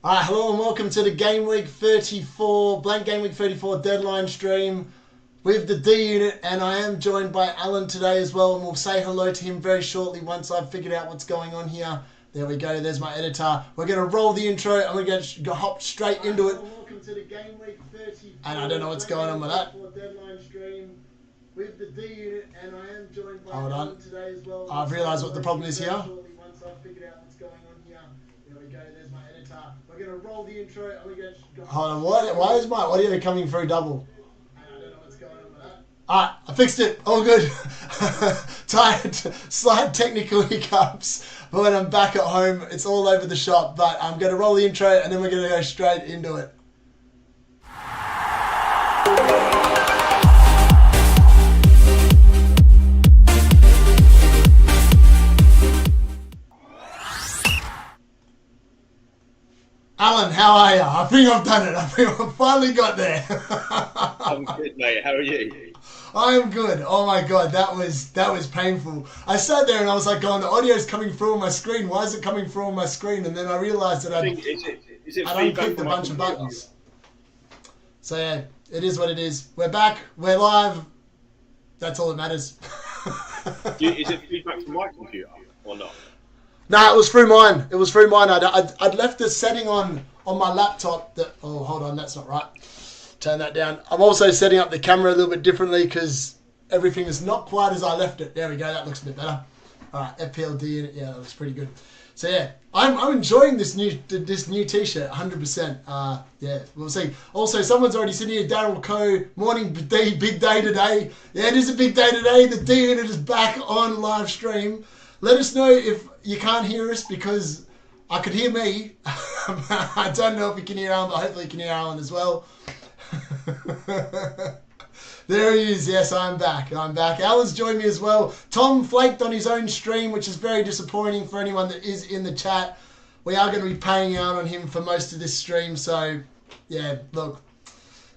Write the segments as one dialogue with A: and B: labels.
A: Alright, hello and welcome to the Gameweek 34, Blank Gameweek 34 deadline stream with the D unit, and I am joined by Allan today as well, and we'll say hello to him very shortly once I've figured out what's going on here. There we go, there's my editor. We're going to roll the intro and we're going to hop straight into it. Welcome to the Gameweek 34, and I don't know what's going on with that. Deadline stream with the D unit, and I am joined by Allan today as well. I've realised what the problem is here. Once I've figured out what's going on here. There we go, there's my editor. We're going to roll the intro and we're going to... Hold on, why is my audio coming through double? I don't know what's going on with that. Alright, I fixed it. All good. Slight technical hiccups. But when I'm back at home, it's all over the shop. But I'm going to roll the intro and then we're going to go straight into it. Allan, how are you? I think I've done it. I think I've finally got there.
B: I'm good, mate. How are you?
A: I am good. Oh my god, that was painful. I sat there and I was like, going, the audio's coming through on my screen. Why is it coming through on my screen? And then I realised that I'd unclicked a bunch of buttons. So yeah, it is what it is. We're back. We're live. That's all that matters.
B: Is it feedback from my computer or not?
A: No, it was through mine. It was through mine. I'd left the setting on my laptop that... Oh, hold on. That's not right. Turn that down. I'm also setting up the camera a little bit differently because everything is not quite as I left it. There we go. That looks a bit better. All right. FPL in it. Yeah, that looks pretty good. So, yeah. I'm enjoying this new T-shirt. 100%. Yeah, we'll see. Also, someone's already sitting here. Daryl Coe. Morning, big day today. Yeah, it is a big day today. The D unit is back on live stream. Let us know if you can't hear us because I could hear me. I don't know if you can hear Allan, but hopefully you can hear Allan as well. There he is. Yes, I'm back. Allan's joined me as well. Tom flaked on his own stream, which is very disappointing for anyone that is in the chat. We are going to be paying out on him for most of this stream. So, yeah, look.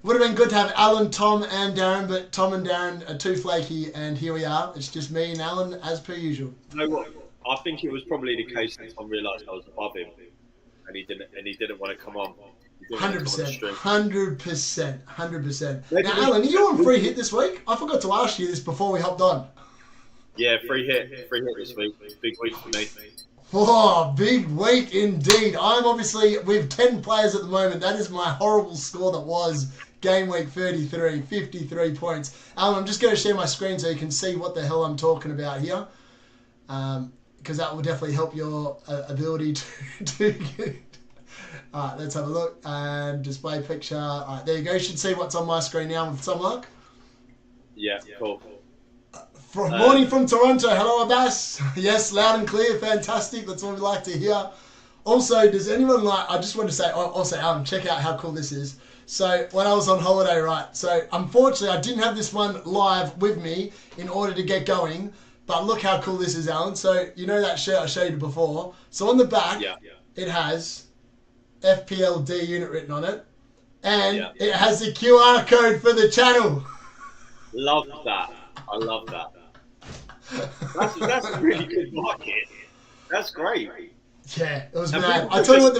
A: Would have been good to have Allan, Tom, and Darren, but Tom and Darren are too flaky, and here we are. It's just me and Allan, as per usual.
B: You know what? I think it was probably the case that Tom realised I was above him, and he didn't want to come on.
A: 100%. Now, Allan, are you on free hit this week? I forgot to ask you this before we hopped on.
B: Yeah, free hit this week. Big week for me.
A: Oh, big week indeed. I'm obviously with 10 players at the moment. That is my horrible score that was Game Week 33, 53 points. Allan, I'm just going to share my screen so you can see what the hell I'm talking about here. Because that will definitely help your ability to get... Alright, let's have a look. And display picture. Alright, there you go. You should see what's on my screen now with some luck.
B: Yeah, cool.
A: Morning from Toronto. Hello, Abbas. Yes, loud and clear. Fantastic. That's what we like to hear. Also, does anyone like... I just want to say... Also, Allan, check out how cool this is. So, when I was on holiday, right? So, unfortunately, I didn't have this one live with me in order to get going. But look how cool this is, Allan. So, you know that shirt I showed you before? So, on the back, it has FPL D unit written on it. And it has the QR code for the channel.
B: Love that. I love that. That's a really good market. That's great.
A: Yeah, it was mad. I tell you what,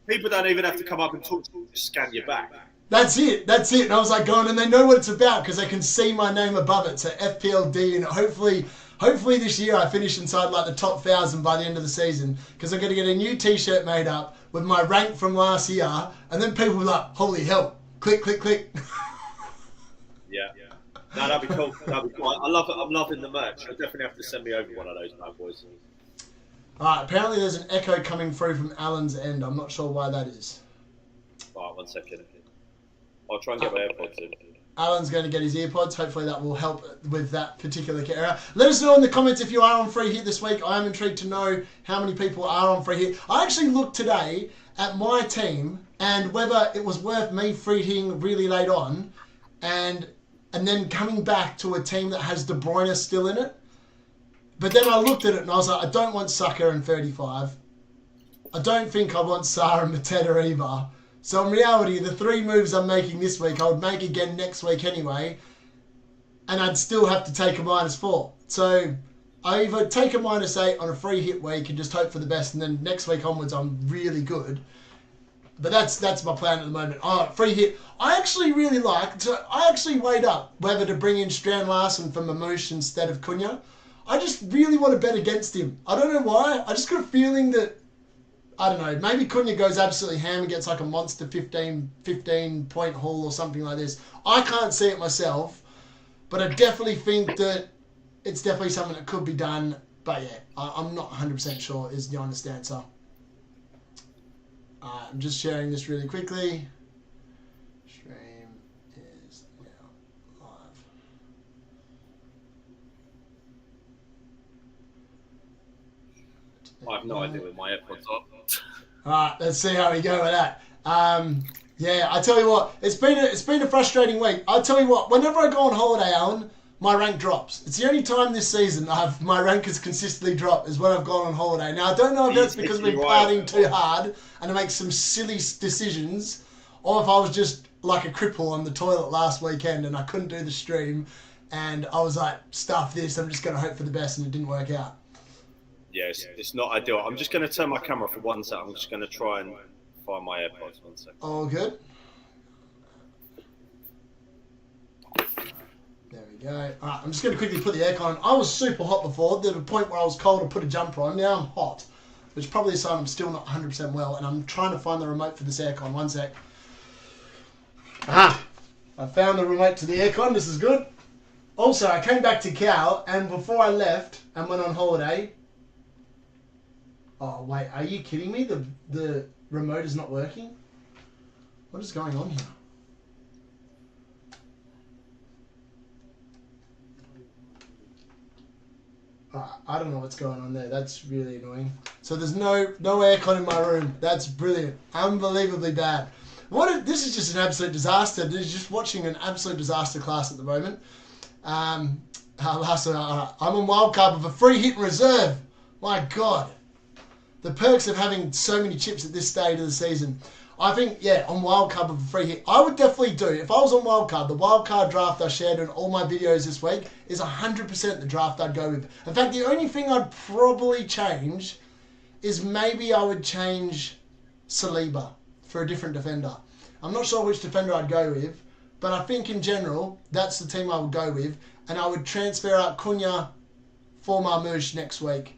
B: people don't even have to come up and talk to you, just scan your back.
A: That's it. And I was like going, and they know what it's about because they can see my name above it. So FPLD, and hopefully this year I finish inside like the top 1,000 by the end of the season because I'm going to get a new T-shirt made up with my rank from last year, and then people will be like, holy hell, click.
B: Yeah. No, that'd be cool. I love it. I'm loving the merch. You'll definitely have to send me over one of those bad boys.
A: Alright, apparently there's an echo coming through from Allan's end. I'm not sure why that is.
B: Alright, 1 second. I'll try and get my AirPods in.
A: Allan's going to get his earpods. Hopefully that will help with that particular area. Let us know in the comments if you are on free hit this week. I am intrigued to know how many people are on free hit. I actually looked today at my team and whether it was worth me free hitting really late on and then coming back to a team that has De Bruyne still in it. But then I looked at it and I was like, I don't want Saka and 35. I don't think I want Sarr and Mateta either. So in reality, the 3 moves I'm making this week, I would make again next week anyway. And I'd still have to take a -4. So I either take a -8 on a free hit week and just hope for the best, and then next week onwards I'm really good. But that's my plan at the moment. Oh, free hit. I actually really like. So I actually weighed up whether to bring in Strand Larsen for Mamush instead of Kuna. I just really want to bet against him. I don't know why. I just got a feeling that, I don't know, maybe Kuna goes absolutely ham and gets like a monster 15 point haul or something like this. I can't see it myself, but I definitely think that it's definitely something that could be done. But yeah, I'm not 100% sure is the honest answer. I'm just sharing this really quickly. Stream is now live.
B: I have no idea with my AirPods on.
A: Alright, let's see how we go with that. Yeah, I tell you what, it's been a frustrating week. I tell you what, whenever I go on holiday, Alan, my rank drops. It's the only time this season my rank has consistently dropped is when I've gone on holiday. Now, I don't know if that's because I've been partying too hard and I make some silly decisions, or if I was just like a cripple on the toilet last weekend and I couldn't do the stream and I was like, stuff this, I'm just going to hope for the best, and it didn't work out.
B: Yes, it's not ideal. I'm just going to turn my camera for 1 second. I'm just going to try and find my AirPods 1 second.
A: All good. There we go. All right, I'm just going to quickly put the aircon on. I was super hot before. There was a point where I was cold to put a jumper on. Now I'm hot, which is probably a sign I'm still not 100% well, and I'm trying to find the remote for this aircon. 1 sec. I found the remote to the aircon. This is good. Also, I came back to Cal, and before I left and went on holiday... Oh, wait, are you kidding me? The remote is not working? What is going on here? I don't know what's going on there. That's really annoying. So there's no aircon in my room. That's brilliant. Unbelievably bad. This is just an absolute disaster. This is just watching an absolute disaster class at the moment. I'm on Wildcard with a free hit in reserve. My God. The perks of having so many chips at this stage of the season. I think, yeah, on Wildcard with a free hit, I would definitely do. If I was on Wildcard, the Wildcard draft I shared in all my videos this week is 100% the draft I'd go with. In fact, the only thing I'd probably change is maybe I would change Saliba for a different defender. I'm not sure which defender I'd go with, but I think in general, that's the team I would go with, and I would transfer out Kuna for Mamush next week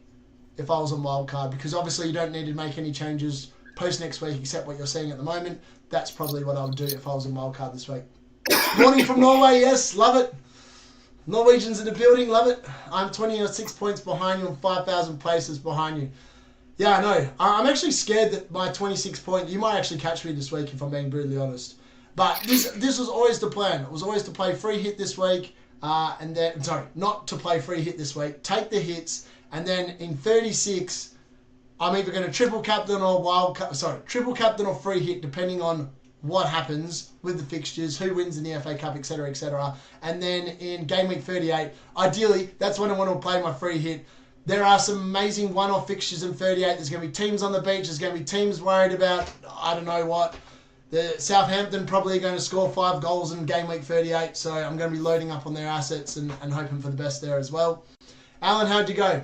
A: if I was on Wildcard, because obviously you don't need to make any changes post next week except what you're seeing at the moment. That's probably what I would do if I was on Wildcard this week. Morning from Norway, yes, love it. Norwegians in the building, love it. I'm 26 points behind you and 5,000 places behind you. Yeah, I know. I'm actually scared that my 26 point, you might actually catch me this week if I'm being brutally honest. But this was always the plan. It was always to play free hit this week, and then, sorry, not to play free hit this week. Take the hits, and then in 36, I'm either going to triple captain or free hit, depending on what happens with the fixtures, who wins in the FA Cup, etc., etc. And then in game week 38, ideally, that's when I want to play my free hit. There are some amazing one-off fixtures in 38. There's going to be teams on the beach. There's going to be teams worried about, I don't know what. The Southampton probably going to score 5 goals in game week 38, so I'm going to be loading up on their assets and hoping for the best there as well. Alan, how'd you go?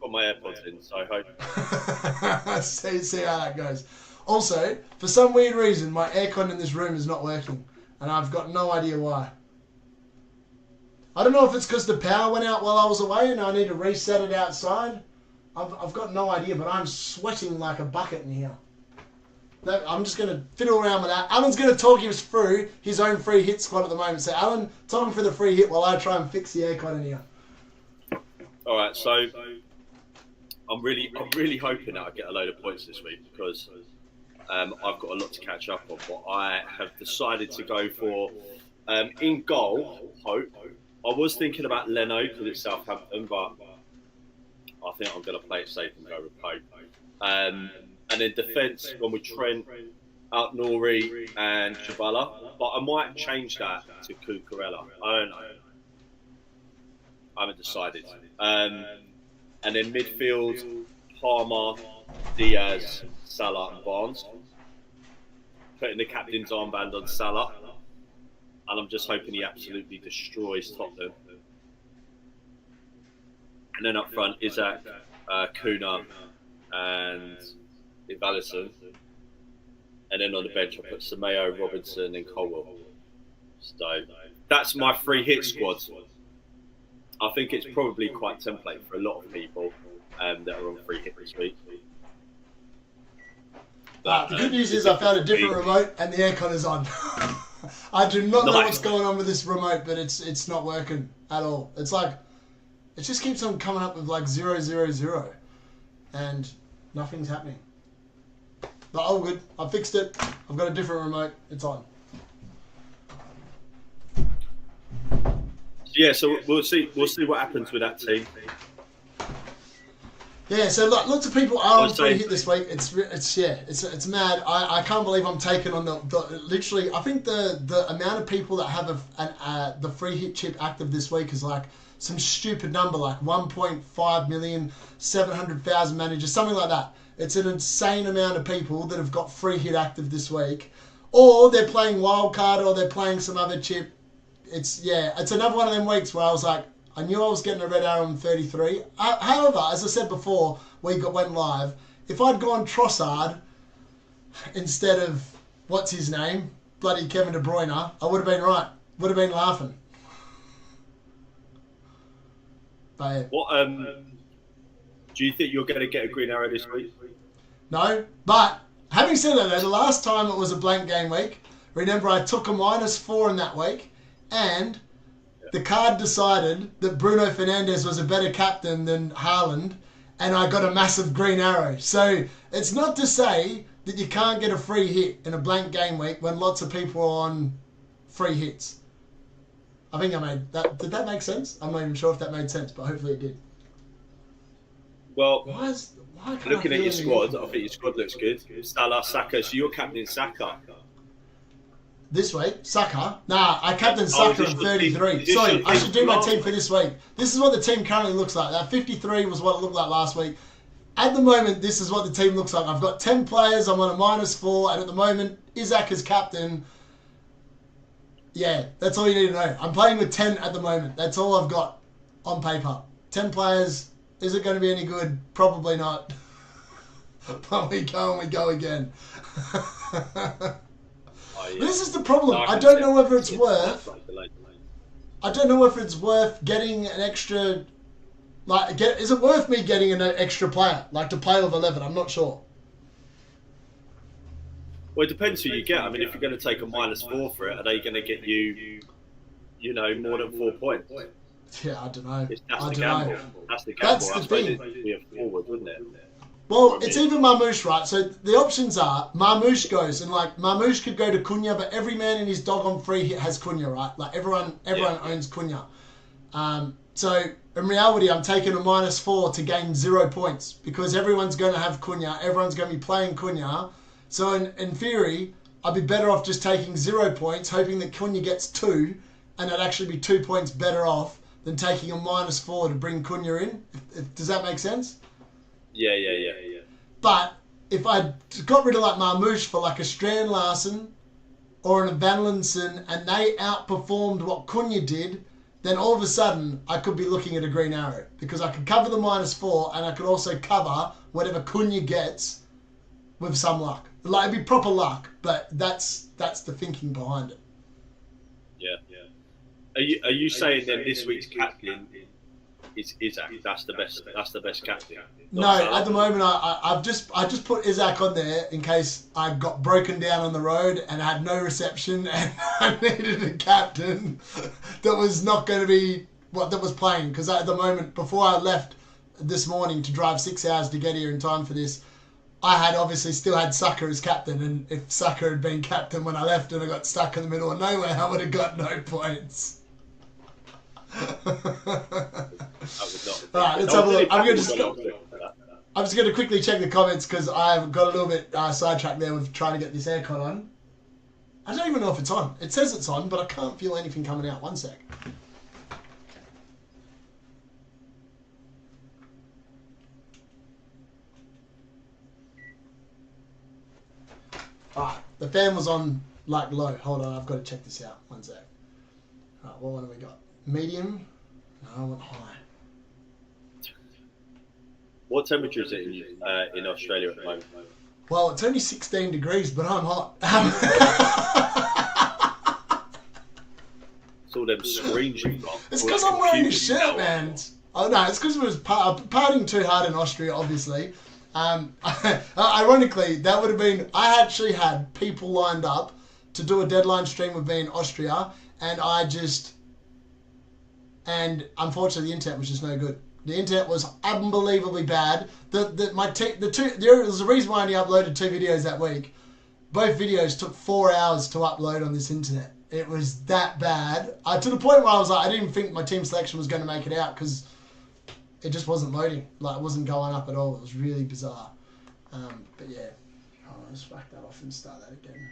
B: Got my AirPods in, so I hope.
A: see how that goes. Also, for some weird reason, my aircon in this room is not working, and I've got no idea why. I don't know if it's because the power went out while I was away and I need to reset it outside. I've got no idea, but I'm sweating like a bucket in here. I'm just going to fiddle around with that. Alan's going to talk us through his own free hit squad at the moment. So, Alan, talk him for the free hit while I try and fix the aircon in here.
B: All right, so I'm really hoping that I get a load of points this week because I've got a lot to catch up on. But I have decided to go for in goal. Hope. I was thinking about Leno because it's Southampton, but I think I'm going to play it safe and go with Pope. And then defence, gone with Trent, out Nori and Chabala. But I might change that to Cucurella. I don't know. I haven't decided. And then midfield, Palmer, Diaz, Salah and Barnes. Putting the captain's armband on Salah. And I'm just hoping he absolutely destroys Tottenham. And then up front, Isaac, Kuna, and Allan. And then on the bench, I put Samayo, Robinson, and Colwell. So that's my free hit squad. I think it's probably quite template for a lot of people that are on free hit this week.
A: But, the good news is I found a different remote and the aircon is on. I do not know what's going on with this remote, but it's not working at all. It's like, it just keeps on coming up with like 000 and nothing's happening. But all good. I fixed it. I've got a different remote. It's on.
B: Yeah, so we'll see what happens with that team.
A: Yeah, so lots of people are on free hit this week. It's mad. I can't believe I'm taking on the literally. I think the amount of people that have the free hit chip active this week is like some stupid number, like 1.5 million, 700,000 managers, something like that. It's an insane amount of people that have got free hit active this week, or they're playing Wildcard, or they're playing some other chip. It's another one of them weeks where I was like, I knew I was getting a red arrow on 33. However, as I said before, went live, if I'd gone Trossard instead of, what's his name, bloody Kevin De Bruyne, I would have been right. Would have been laughing. But,
B: what do you think you're going to get a green arrow this week?
A: No, but having said that, though, the last time it was a blank game week, remember I took a -4 in that week, and the card decided that Bruno Fernandes was a better captain than Haaland, and I got a massive green arrow. So it's not to say that you can't get a free hit in a blank game week when lots of people are on free hits. I think I made that. Did that make sense? I'm not even sure if that made sense, but hopefully it did.
B: Well,
A: why
B: looking at your squad, I think your squad looks good. Salah, Saka, so you're captaining Saka.
A: This week, Saka? Nah, I captain Saka in 33. Sorry, I should do my team for this week. This is what the team currently looks like. That 53 was what it looked like last week. At the moment, this is what the team looks like. I've got 10 players. I'm on a -4. And at the moment, Isaac is captain. Yeah, that's all you need to know. I'm playing with 10 at the moment. That's all I've got on paper. 10 players. Is it going to be any good? Probably not. But we go and we go again. This is the problem. I don't know whether it's worth. I don't know if it's worth getting an extra. Is it worth me getting an extra player to play with 11? I'm not sure.
B: Well, it depends who you get. I mean, if you're going to take a -4 for it, are they going to get you, more than 4 points?
A: Yeah, I don't know.
B: That's the gamble. That's the gamble.
A: That's the thing.
B: It'd be a forward, wouldn't it?
A: Well, it's even Mamush, right? So the options are Mamush goes, and Mamush could go to Kuna, but every man and his dog on free hit has Kuna, right? Like everyone owns Kuna. So in reality, I'm taking a -4 to gain 0 points because everyone's going to have Kuna. Everyone's going to be playing Kuna. So in theory, I'd be better off just taking 0 points, hoping that Kuna gets 2, and I'd actually be 2 points better off than taking a -4 to bring Kuna in. Does that make sense?
B: Yeah.
A: But if I got rid of Mamush for a Strand Larsen or an Evanlinson and they outperformed what Cunha did, then all of a sudden I could be looking at a green arrow because I could cover the -4 and I could also cover whatever Cunha gets with some luck. It'd be proper luck, but that's the thinking behind it.
B: Yeah. Are you saying then this week's captain is Isaac? That's the best captain.
A: No, at the moment I just put Isaac on there in case I got broken down on the road and I had no reception and I needed a captain that was not going to be that was playing. Because at the moment, before I left this morning to drive 6 hours to get here in time for this, I had obviously still had Saka as captain, and if Saka had been captain when I left and I got stuck in the middle of nowhere, I would have got no points. Alright, let's have a look. I'm just going to quickly check the comments because I've got a little bit sidetracked there with trying to get this aircon on. I don't even know if it's on. It says it's on, but I can't feel anything coming out. One sec. Alright, the fan was on low. Hold on, I've got to check this out. One sec. Alright, what one have we got? Medium? No, I want high.
B: What temperature is it in Australia at the moment?
A: Well, it's only 16 degrees, but I'm hot.
B: It's all them screens you've got.
A: It's because I'm wearing a shirt, man. Oh no, it's because it was partying too hard in Austria, obviously. Ironically, that would have been... I actually had people lined up to do a deadline stream with me in Austria, and unfortunately the internet was just no good. The internet was unbelievably bad. There's a reason why I only uploaded 2 videos that week. Both videos took 4 hours to upload on this internet. It was that bad. To the point where I was like, I didn't think my team selection was going to make it out because it just wasn't loading. Like, it wasn't going up at all. It was really bizarre. But yeah, let's whack that off and start that again.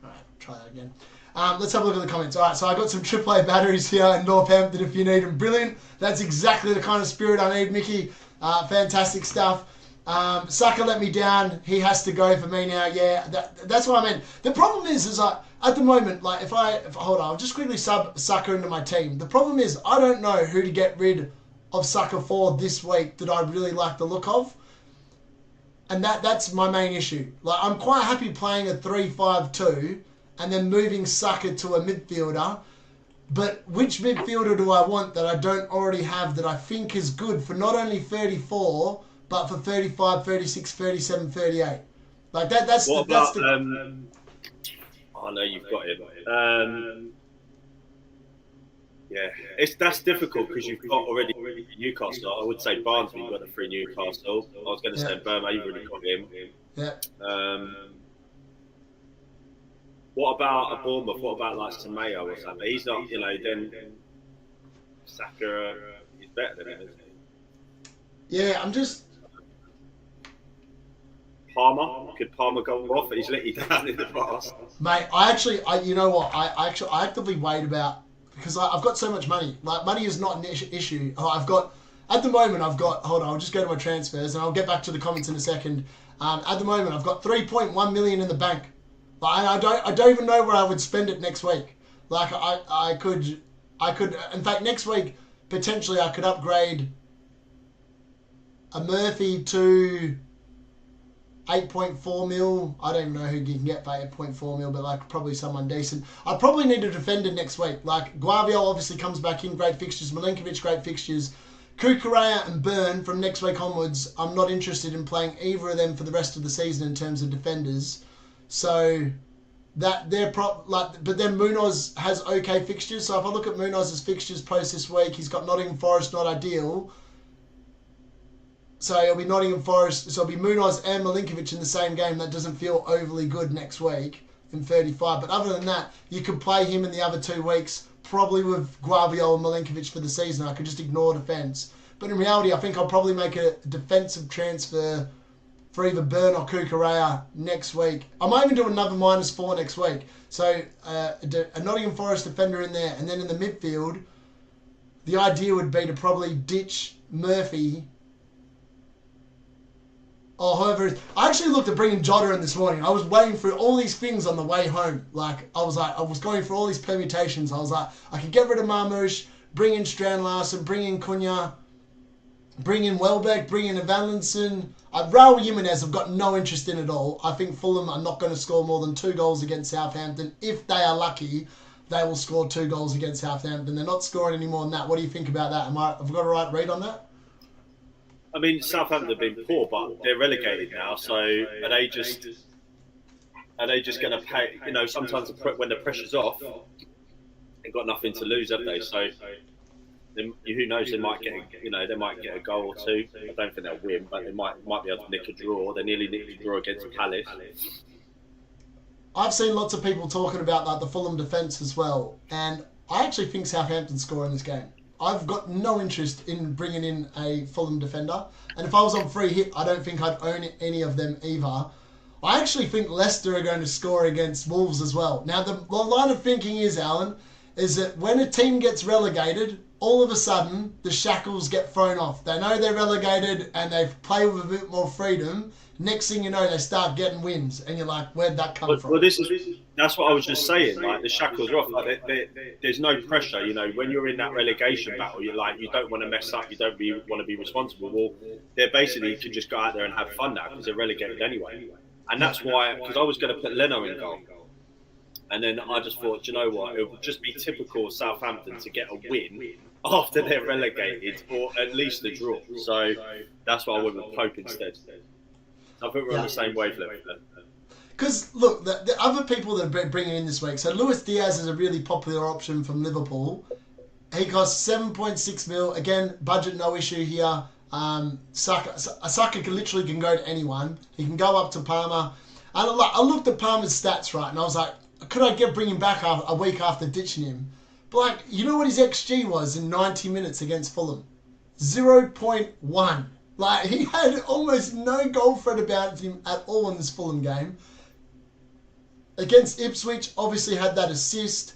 A: Alright, try that again. Let's have a look at the comments. Alright, so I got some AAA batteries here in Northampton if you need them. Brilliant. That's exactly the kind of spirit I need, Mickey. Fantastic stuff. Saka let me down. He has to go for me now. Yeah, that's what I meant. The problem is like, at the moment, like, hold on, I'll just quickly sub Saka into my team. The problem is I don't know who to get rid of Saka for this week that I really like the look of. And that's my main issue. Like, I'm quite happy playing a 3-5-2 and then moving Saka to a midfielder. But which midfielder do I want that I don't already have that I think is good for not only 34, but for 35, 36, 37, 38? Like, that's
B: what
A: the...
B: About, I know you've got him. Yeah, that's difficult because you've got already Newcastle. I would say Barnes, you've got the 3 Newcastle. I was going to say Burma, you've already got him.
A: Yeah.
B: What about a Bournemouth? What about like Sameo or something? He's not, then Saka is better than him, isn't he?
A: Yeah, I'm just...
B: Palmer? Could Palmer go off? He's let you down in the past.
A: Mate, you know what? I actively weighed about... Because I've got so much money. Like, money is not an issue. At the moment, hold on, I'll just go to my transfers and I'll get back to the comments in a second. At the moment, I've got 3.1 million in the bank. But I don't even know where I would spend it next week. Like, I could, in fact, next week, potentially I could upgrade a Murphy to 8.4 mil. I don't even know who you can get for 8.4 mil, but like probably someone decent. I probably need a defender next week. Like, Guardiola obviously comes back in, great fixtures. Milinkovic, great fixtures. Kukurea and Burn from next week onwards. I'm not interested in playing either of them for the rest of the season in terms of defenders. So that but then Munoz has okay fixtures. So if I look at Munoz's fixtures post this week, he's got Nottingham Forest, not ideal. So it'll be Nottingham Forest. So it'll be Munoz and Milinkovic in the same game. That doesn't feel overly good next week in 35. But other than that, you could play him in the other 2 weeks, probably with Guardiola and Milinkovic for the season. I could just ignore defence. But in reality, I think I'll probably make a defensive transfer for either Burn or Kukurea next week. I might even do another -4 next week. So a Nottingham Forest defender in there. And then in the midfield, the idea would be to probably ditch Murphy. Or however, I actually looked at bringing Jota in this morning. I was weighing through all these things on the way home. I was going through all these permutations. I was like, I could get rid of Mamush, bring in Strand Larsen, bring in Kuna, bring in Welbeck, bring in Evanlinson. Raul Jimenez I've got no interest in at all. I think Fulham are not going to score more than 2 goals against Southampton. If they are lucky, they will score 2 goals against Southampton. They're not scoring any more than that. What do you think about that? Have I got a right read on that?
B: I mean, Southampton have been poor, but they're relegated now. So are they just going to pay? Sometimes when the pressure's off, they've got nothing to lose, have they? So who knows? They might get a goal or 2. I don't think they'll win, but they might be able to nick a draw. They nearly nicked a draw against Palace.
A: I've seen lots of people talking about the Fulham defence as well, and I actually think Southampton score in this game. I've got no interest in bringing in a Fulham defender. And if I was on free hit, I don't think I'd own any of them either. I actually think Leicester are going to score against Wolves as well. Now, the line of thinking is, Allan, is that when a team gets relegated, all of a sudden the shackles get thrown off. They know they're relegated and they play with a bit more freedom. Next thing you know, they start getting wins, and you're like, where'd that come from?
B: Well, that's what I was just saying. Like, the shackles are off. Like, there's no pressure. You know, when you're in that relegation battle, you're like, you don't want to mess up. You don't want to be responsible. Well, they're basically, you can just go out there and have fun now because they're relegated anyway. And that's why, because I was going to put Leno in goal. And then I just thought, you know what, it would just be typical of Southampton to get a win after they're relegated, or at least a draw. So that's why I went with Pope instead. I think we're on the same wavelength.
A: Because, look, the other people that are bringing in this week, so Luis Diaz is a really popular option from Liverpool. He costs 7.6 mil. Again, budget no issue here. Saka can literally go to anyone. He can go up to Palmer. And I looked at Palmer's stats, right, and I was like, could I bring him back a week after ditching him? But, like, you know what his XG was in 90 minutes against Fulham? 0.1. Like, he had almost no goal threat about him at all in this Fulham game. Against Ipswich, obviously had that assist.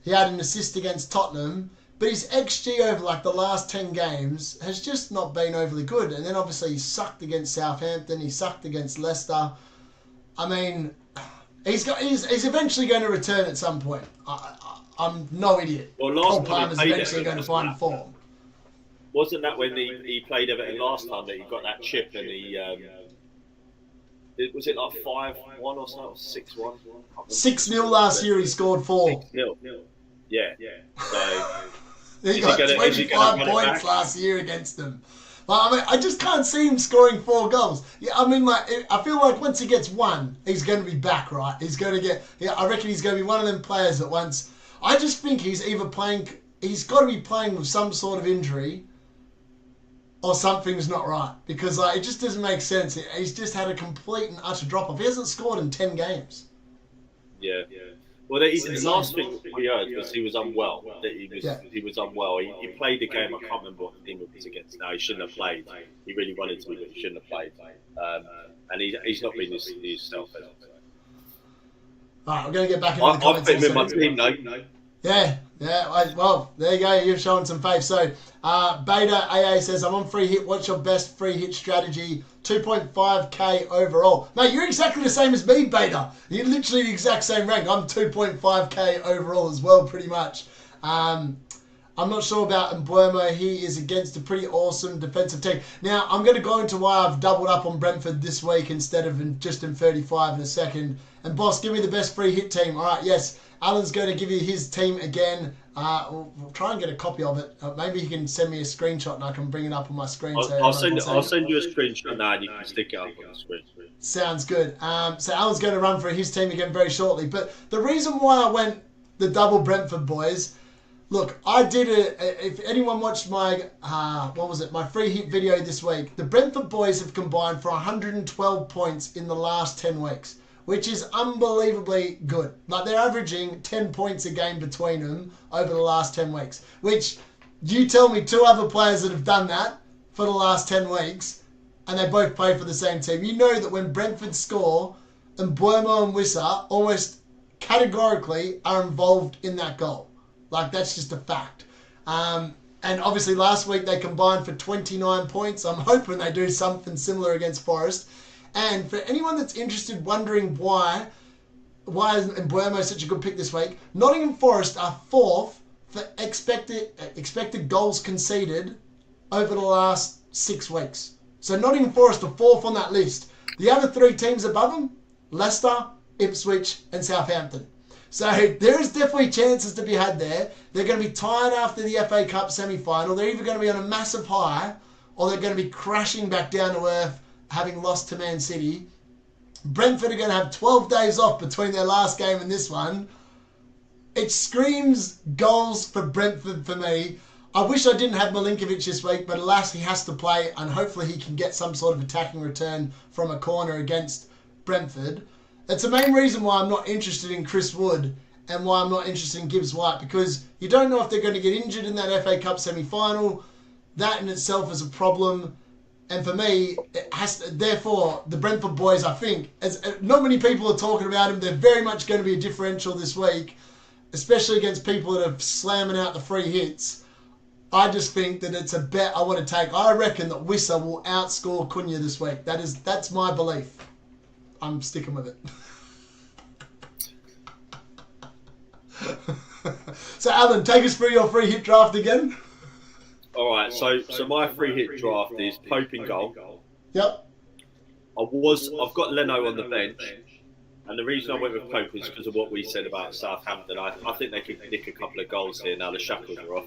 A: He had an assist against Tottenham. But his XG over, like, the last 10 games has just not been overly good. And then, obviously, he sucked against Southampton. He sucked against Leicester. I mean, he's eventually going to return at some point. I'm no idiot.
B: Well, last
A: time is eventually going to find form.
B: Wasn't that when he played Everton last time that he got that chip and he... was it like 5-1 or something? 6-1?
A: 6-0 last year, he scored 4.
B: 6-0. Yeah. So...
A: he got 25 points last year against them. I mean, I just can't see him scoring 4 goals. Yeah, I mean, like, I feel like once he gets 1, he's going to be back, right? He's going to get... Yeah, I reckon he's going to be one of them players that once... I just think he's either playing... He's got to be playing with some sort of injury or something's not right. Because, like, it just doesn't make sense. He's just had a complete and utter drop-off. He hasn't scored in 10 games.
B: Yeah. Well, the last thing we heard was he was unwell. That he was unwell. He played the game. I can't remember what the team it was against. No, he shouldn't have played. He really wanted to, but he shouldn't have played. And he's not been himself.
A: All right, we're going to get back into the comments.
B: I've put him in my team, though.
A: Yeah. Well, there you go. You're showing some faith. So, Beta AA says, I'm on free hit. What's your best free hit strategy? 2.5k overall. Mate, you're exactly the same as me, Beta. You're literally the exact same rank. I'm 2.5k overall as well, pretty much. I'm not sure about Mbuemo. He is against a pretty awesome defensive team. Now, I'm going to go into why I've doubled up on Brentford this week instead of just in 35 in a second. And, boss, give me the best free hit team. All right, yes. Alan's going to give you his team again. We'll try and get a copy of it. Maybe he can send me a screenshot and I can bring it up on my screen.
B: I'll send you a screenshot now and you can stick it up on the screen.
A: Sounds good. So Alan's going to run through his team again very shortly. But the reason why I went the double Brentford boys, look, I did if anyone watched my, my free hit video this week, the Brentford boys have combined for 112 points in the last 10 weeks. Which is unbelievably good. Like, they're averaging 10 points a game between them over the last 10 weeks. Which, you tell me 2 other players that have done that for the last 10 weeks, and they both play for the same team. You know that when Brentford score, and Mbuemo and Wissa almost categorically are involved in that goal. Like, that's just a fact. And obviously last week they combined for 29 points. I'm hoping they do something similar against Forest. And for anyone that's interested, wondering why is Mbuemo such a good pick this week, Nottingham Forest are 4th for expected goals conceded over the last 6 weeks. So Nottingham Forest are 4th on that list. The other 3 teams above them, Leicester, Ipswich and Southampton. So there is definitely chances to be had there. They're going to be tired after the FA Cup semi-final. They're either going to be on a massive high or they're going to be crashing back down to earth, having lost to Man City. Brentford are going to have 12 days off between their last game and this one. It screams goals for Brentford for me. I wish I didn't have Milinkovic this week, but alas, he has to play, and hopefully he can get some sort of attacking return from a corner against Brentford. It's the main reason why I'm not interested in Chris Wood and why I'm not interested in Gibbs White, because you don't know if they're going to get injured in that FA Cup semi-final. That in itself is a problem. And for me, therefore, the Brentford boys, I think, as not many people are talking about them, they're very much going to be a differential this week, especially against people that are slamming out the free hits. I just think that it's a bet I want to take. I reckon that Wissa will outscore Kuna this week. That's my belief. I'm sticking with it. So, Allan, take us through your free hit draft again.
B: All right, so my free hit draft is Pope in goal.
A: Yep.
B: I've got Leno on the bench, and the reason I went with Pope is because of what we said about Southampton. I think they could nick a couple of goals here now the shackles are off.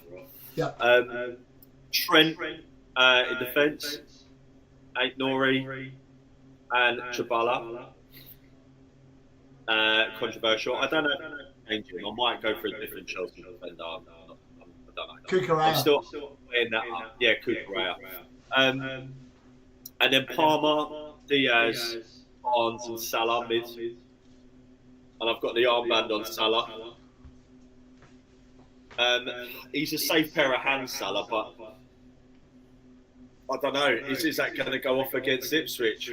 A: Yep.
B: Trent in defence, Ain't Nori, and Chabala. Controversial. I don't know. I might go for a different Chelsea defender. I don't know.
A: Kukurea.
B: I'm still weighing that up. Yeah, Kukurea. And then Palmer, Diaz, Barnes, and Salah mid. And I've got the armband on Salah. He's a safe pair of hands, Salah, but I don't know. Is that going to go off against Ipswich?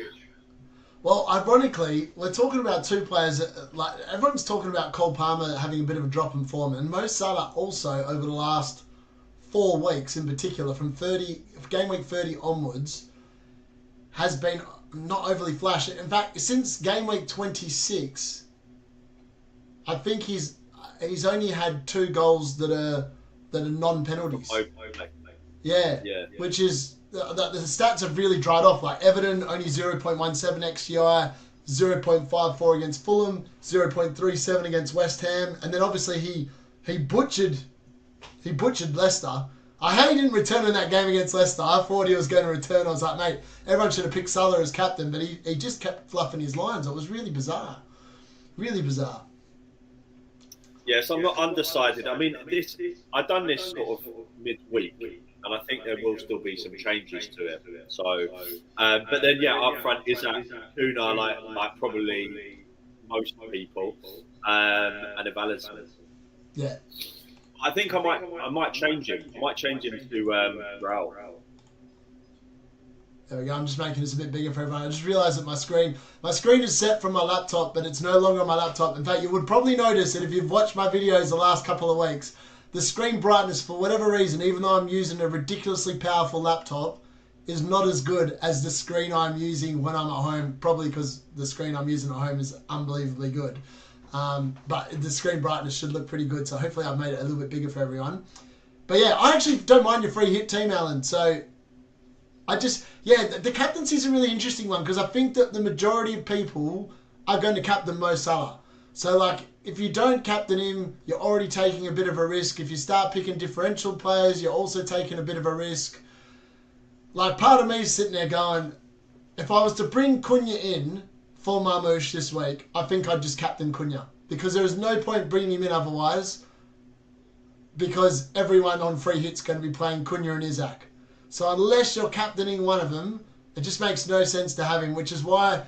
A: Well, ironically, we're talking about two players that, like, everyone's talking about Cole Palmer having a bit of a drop in form, and Mo Salah also over the last 4 weeks in particular, from game week 30 onwards, has been not overly flash. In fact, since game week 26, I think he's only had 2 goals that are non-penalties. Yeah, which is the stats have really dried off. Like Everton only 0.17 XGI, 0.54 against Fulham, 0.37 against West Ham, and then obviously he butchered Leicester. I hate he didn't return in that game against Leicester. I thought he was going to return. I was like, mate, everyone should have picked Salah as captain, but he just kept fluffing his lines. It was really bizarre. Really bizarre.
B: Yes, I'm not undecided. I mean, I've done this sort of midweek, and I think there will still be some changes to it. So, but then up front is that Kuna, like probably most people, and if Allan.
A: Yeah.
B: I think I might change him. I might change him to Raul.
A: There we go. I'm just making this a bit bigger for everyone. I just realised that my screen is set from my laptop, but it's no longer on my laptop. In fact, you would probably notice that if you've watched my videos the last couple of weeks, the screen brightness, for whatever reason, even though I'm using a ridiculously powerful laptop, is not as good as the screen I'm using when I'm at home, probably because the screen I'm using at home is unbelievably good. But the screen brightness should look pretty good, so hopefully I've made it a little bit bigger for everyone. But yeah, I actually don't mind your free hit team, Allan. So the captaincy is a really interesting one because I think that the majority of people are going to captain Mo Salah. So like, if you don't captain him, you're already taking a bit of a risk. If you start picking differential players, you're also taking a bit of a risk. Like, part of me is sitting there going, if I was to bring Kuna in for Mamush this week, I think I'd just captain Kuna. Because there is no point bringing him in otherwise, because everyone on free hit's going to be playing Kuna and Isaac. So unless you're captaining one of them, it just makes no sense to have him, which is why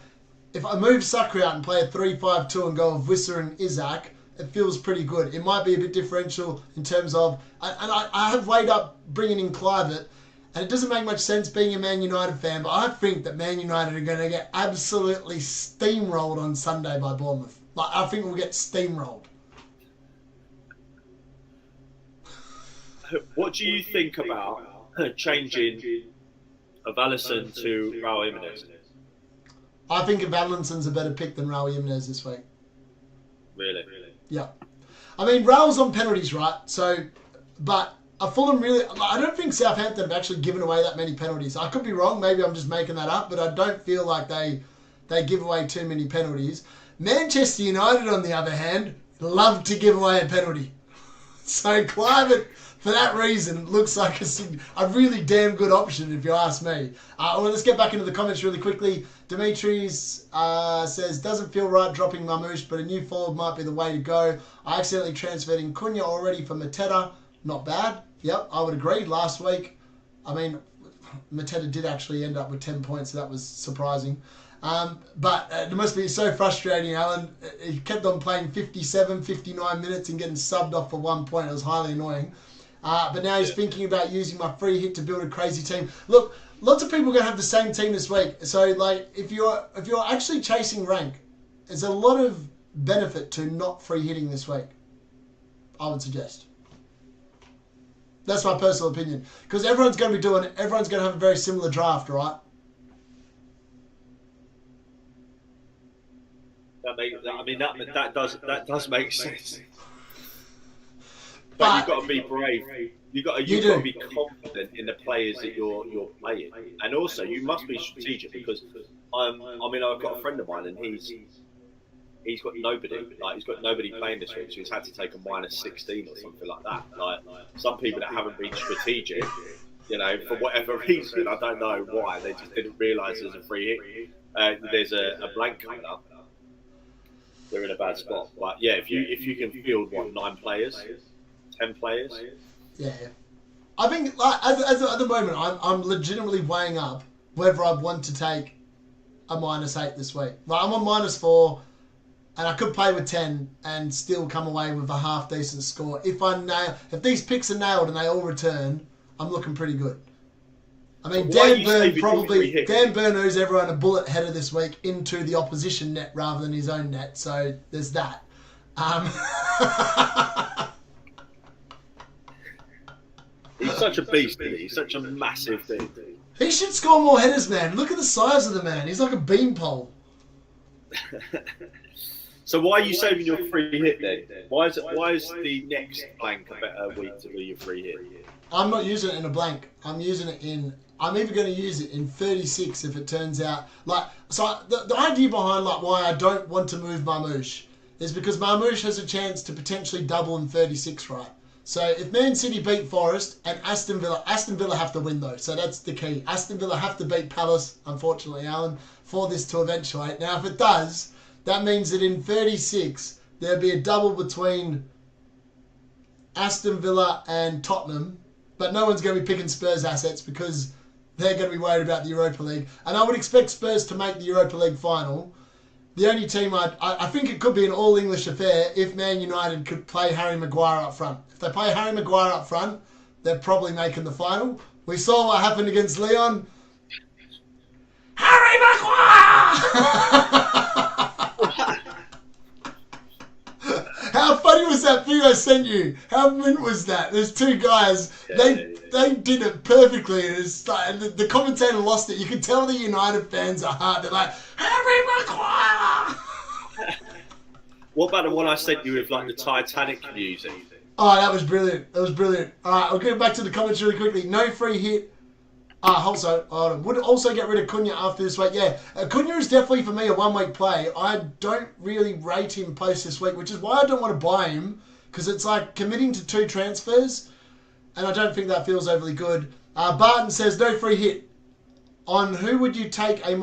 A: if I move Sucker out and play a 3-5-2 and go with Wissa and Isaac, it feels pretty good. It might be a bit differential in terms of, and I have weighed up bringing in Clivett, and it doesn't make much sense being a Man United fan, but I think that Man United are going to get absolutely steamrolled on Sunday by Bournemouth. Like, I think we'll get steamrolled.
B: What do you think about changing of Alisson to Raul Jimenez?
A: I think Allinson's a better pick than Raul Jimenez this week.
B: Really?
A: Yeah. I mean, Raul's on penalties, right? So, but a Fulham really... I don't think Southampton have actually given away that many penalties. I could be wrong. Maybe I'm just making that up, but I don't feel like they give away too many penalties. Manchester United, on the other hand, love to give away a penalty. So Clivett, for that reason, looks like a really damn good option, if you ask me. Well, let's get back into the comments really quickly. Demetrius says, doesn't feel right dropping Mamush, but a new forward might be the way to go. I accidentally transferred in Kuna already for Mateta. Not bad. Yep, I would agree. Last week, I mean, Mateta did actually end up with 10 points, so that was surprising. But it must be so frustrating, Allan. He kept on playing 57, 59 minutes and getting subbed off for 1 point. It was highly annoying. But now he's thinking about using my free hit to build a crazy team. Look, lots of people are going to have the same team this week. So, like, if you're actually chasing rank, there's a lot of benefit to not free hitting this week, I would suggest. That's my personal opinion. Because everyone's going to have a very similar draft, right?
B: That does make sense. But you've got to be brave. You've got to be confident in the players that you're playing, and also you must be strategic because I've got a friend of mine and he's got nobody. Like he's got nobody playing this week, so he's had to take a -16 or something like that. Like some people that haven't been strategic, for whatever reason, I don't know why, they just didn't realise there's a free hit. There's a blank coming up. They're in a bad spot. But yeah, if you can field 9 players, 10 players.
A: Yeah. I think at the moment I'm legitimately weighing up whether I want to take a -8 this week. Like I'm on -4 and I could play with 10 and still come away with a half decent score. If these picks are nailed and they all return, I'm looking pretty good. I mean, Dan Burn owes everyone a bullet header this week into the opposition net rather than his own net, so there's that.
B: He's such a beast, isn't he? He's such a massive dude.
A: He should score more headers, man. Look at the size of the man. He's like a beanpole.
B: So why are you saving your free hit then? Why is the next blank a better week to do your free hit?
A: I'm not using it in a blank. I'm either going to use it in 36 if it turns out the idea behind why I don't want to move Mamush is because Mamush has a chance to potentially double in 36, right? So if Man City beat Forest and Aston Villa have to win though, so that's the key. Aston Villa have to beat Palace, unfortunately, Allan, for this to eventuate. Now if it does, that means that in 36 there'll be a double between Aston Villa and Tottenham, but no one's going to be picking Spurs assets because they're going to be worried about the Europa League. And I would expect Spurs to make the Europa League final. The only team I think it could be an all-English affair if Man United could play Harry Maguire up front. If they play Harry Maguire up front, they're probably making the final. We saw what happened against Leon. Harry Maguire! How funny was that video I sent you? How mint was that? There's 2 guys. They did it perfectly. And the commentator lost it. You could tell the United fans are hard. They're like, Harry Maguire!
B: What about the one I sent you with the Titanic music?
A: Oh, that was brilliant. All right, I'll get back to the comments really quickly. No free hit. Would also get rid of Kuna after this week. Yeah, Kuna is definitely for me a 1-week play. I don't really rate him post this week, which is why I don't want to buy him because it's like committing to 2 transfers, and I don't think that feels overly good. Barton says no free hit. On who would you take a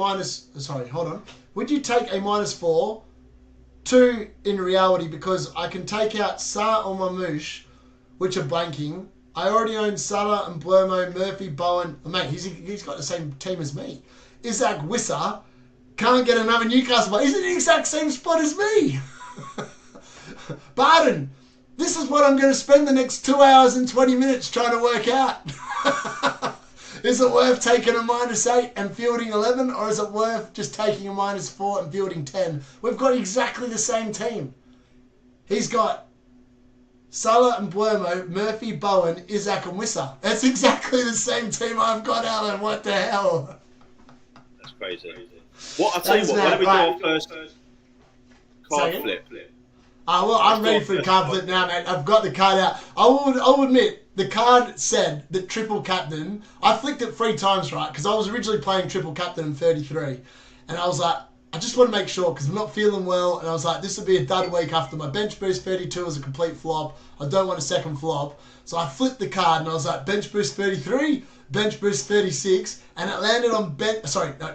A: Would you take a -4? 2 in reality because I can take out Sa or Mamush, which are blanking. I already own Salah and Blermo, Murphy, Bowen. Oh, mate, he's got the same team as me. Isaac Wissa can't get another Newcastle player. He's in the exact same spot as me. Barton, this is what I'm going to spend the next 2 hours and 20 minutes trying to work out. Is it worth taking a -8 and fielding 11, or is it worth just taking a -4 and fielding 10? We've got exactly the same team. He's got Salah and Blermo, Murphy, Bowen, Isaac and Wissa. That's exactly the same team I've got, Allan. What the hell?
B: That's crazy. I'll tell you what, why don't we do our first card flip?
A: I'm ready for the card flip now, mate. I've got the card out. I'll admit, the card said that triple captain. I flicked it 3 times, right? Because I was originally playing triple captain in 33. And I was like, I just want to make sure because I'm not feeling well, and I was like, this would be a dud week after my bench boost 32 was a complete flop. I don't want a second flop. So I flipped the card and I was like, bench boost 33, bench boost 36, and it landed on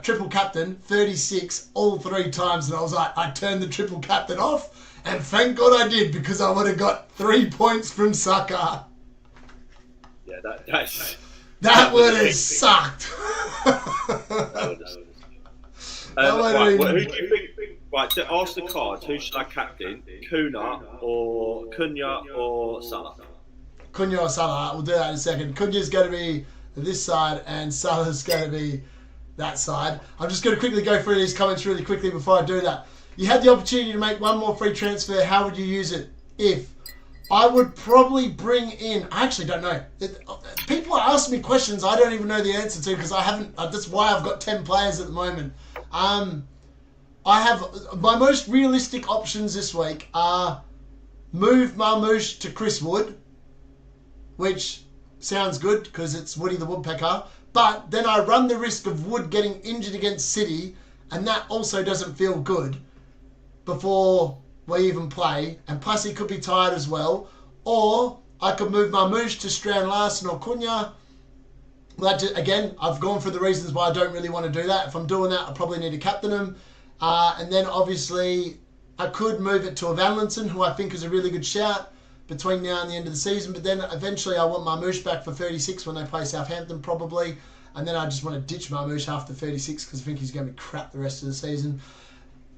A: triple captain 36 all 3 times, and I was like, I turned the triple captain off, and thank God I did because I would have got 3 points from Saka.
B: Yeah,
A: that would have sucked.
B: Who do you think? Right, to ask the cards, who should I captain? Kuna or Salah?
A: Kuna or Salah. We'll do that in a second. Cunha's going to be this side, and Salah's going to be that side. I'm just going to quickly go through these comments really quickly before I do that. You had the opportunity to make 1 more free transfer. How would you use it? If I would probably bring in. I actually don't know. People are asking me questions I don't even know the answer to because I haven't. That's why I've got 10 players at the moment. I have my most realistic options this week are move Mamush to Chris Wood, which sounds good because it's Woody the Woodpecker. But then I run the risk of Wood getting injured against City, and that also doesn't feel good before we even play. And plus he could be tired as well. Or I could move Mamush to Strand Larson or Kuna. Again, I've gone for the reasons why I don't really want to do that. If I'm doing that, I probably need to captain him. And then obviously I could move it to Allan, who I think is a really good shout between now and the end of the season. But then eventually I want Mamush back for 36 when they play Southampton probably. And then I just want to ditch Mamush after 36 because I think he's going to be crap the rest of the season.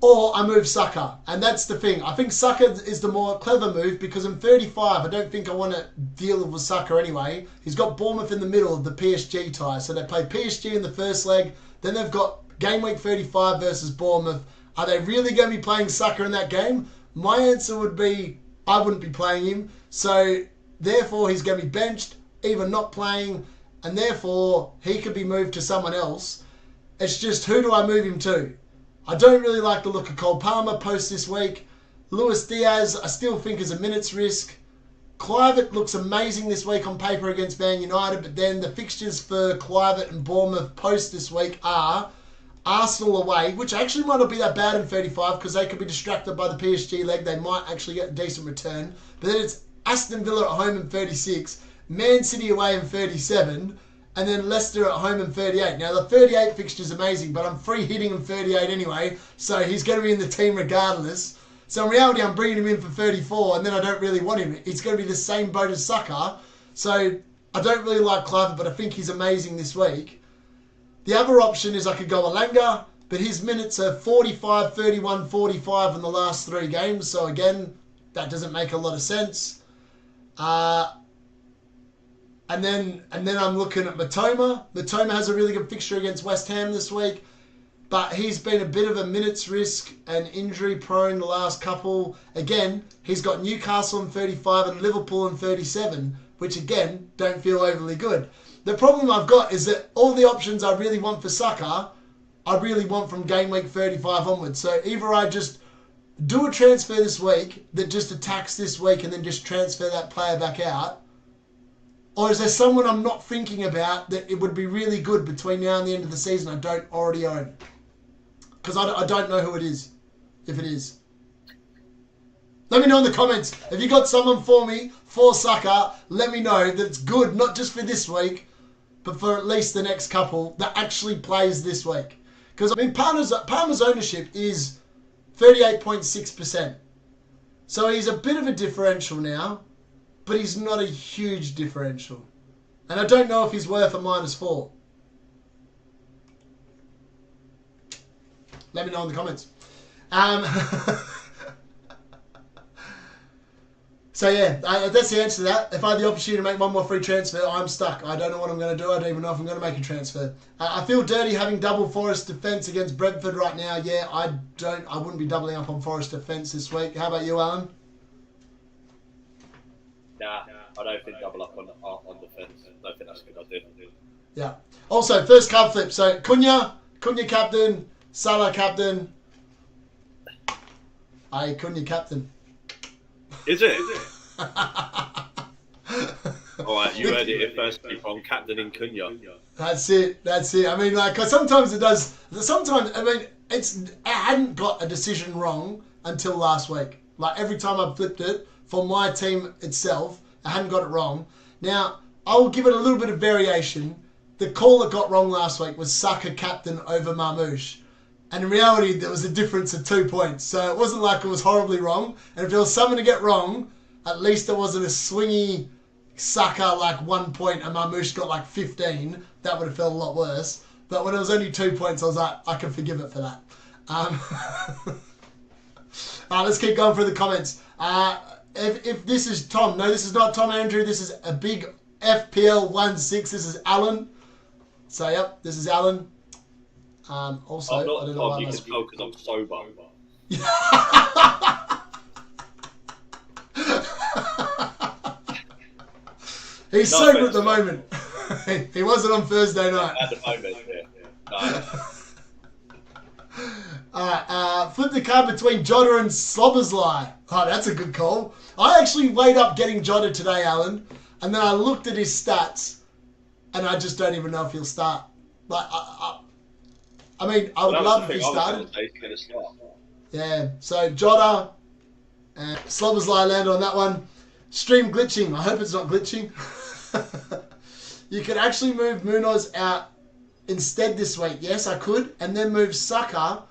A: Or I move Saka. And that's the thing. I think Saka is the more clever move because I'm 35. I don't think I want to deal with Saka anyway. He's got Bournemouth in the middle of the PSG tie. So they play PSG in the first leg. Then they've got game week 35 versus Bournemouth. Are they really going to be playing Saka in that game? My answer would be I wouldn't be playing him. So therefore he's going to be benched, even not playing. And therefore he could be moved to someone else. It's just who do I move him to? I don't really like the look of Cole Palmer post this week. Luis Diaz, I still think is a minutes risk. Kluivert looks amazing this week on paper against Man United, but then the fixtures for Kluivert and Bournemouth post this week are Arsenal away, which actually might not be that bad in 35 because they could be distracted by the PSG leg. They might actually get a decent return. But then it's Aston Villa at home in 36, Man City away in 37, and then Leicester at home in 38. Now, the 38 fixture is amazing, but I'm free hitting in 38 anyway, so he's going to be in the team regardless. So in reality, I'm bringing him in for 34, and then I don't really want him. It's going to be the same boat as Saka. So I don't really like Kluivert, but I think he's amazing this week. The other option is I could go Alanga, but his minutes are 45, 31, 45 in the last 3 games. So again, that doesn't make a lot of sense. And then I'm looking at Matoma. Matoma has a really good fixture against West Ham this week, but he's been a bit of a minutes risk and injury prone the last couple. Again, he's got Newcastle in 35 and Liverpool in 37, which again, don't feel overly good. The problem I've got is that all the options I really want for Saka, I really want from game week 35 onwards. So either I just do a transfer this week that just attacks this week and then just transfer that player back out, or is there someone I'm not thinking about that it would be really good between now and the end of the season I don't already own? Because I don't know who it is, if it is. Let me know in the comments. If you got someone for me, for Saka, let me know that it's good, not just for this week, but for at least the next couple that actually plays this week. Because, I mean, Palmer's ownership is 38.6%. So he's a bit of a differential now, but he's not a huge differential. And I don't know if he's worth a -4. Let me know in the comments. So yeah, that's the answer to that. If I had the opportunity to make one more free transfer, I'm stuck. I don't know what I'm going to do. I don't even know if I'm going to make a transfer. I feel dirty having double Forest defence against Brenford right now. Yeah, I wouldn't be doubling up on Forest defence this week. How about you, Allan?
B: Nah, I don't think double up on defence. I don't think that's a good idea.
A: Yeah. Also, first card flip. So Kuna captain, Salah captain. Kuna captain.
B: Is it? Alright, you heard it here first, people. I'm captaining Kuna.
A: That's it. I mean, like, 'cause sometimes it does. Sometimes, I mean, I hadn't got a decision wrong until last week. Like, every time I flipped it for my team itself, I hadn't got it wrong. Now, I will give it a little bit of variation. The call that got wrong last week was Saka captain over Mamush. And in reality, there was a difference of 2 points. So it wasn't like it was horribly wrong. And if there was something to get wrong, at least there wasn't a swingy Saka like 1 point and Mamush got like 15. That would have felt a lot worse. But when it was only 2 points, I was like, I can forgive it for that. Let's keep going through the comments. If this is Tom, no, this is not Tom Andrew. This is a big FPL 16. This is Allan. So yep, this is Allan. Also,
B: I'm not
A: I don't know
B: Tom, you can tell because I'm sober.
A: He's
B: No
A: sober at
B: offense,
A: the
B: Scott.
A: moment. He wasn't on Thursday night.
B: At the moment, yeah. No.
A: Flip the card between Jota and Slobbersley. Oh, that's a good call. I actually weighed up getting Jota today, Alan, and then I looked at his stats, and I just don't even know if he'll start. Like, I mean, I would love if he started.
B: He's going to start.
A: Yeah, so Jota and Slobbersley land on that one. Stream glitching. I hope it's not glitching. You could actually move Munoz out instead this week. Yes, I could. And then move Saka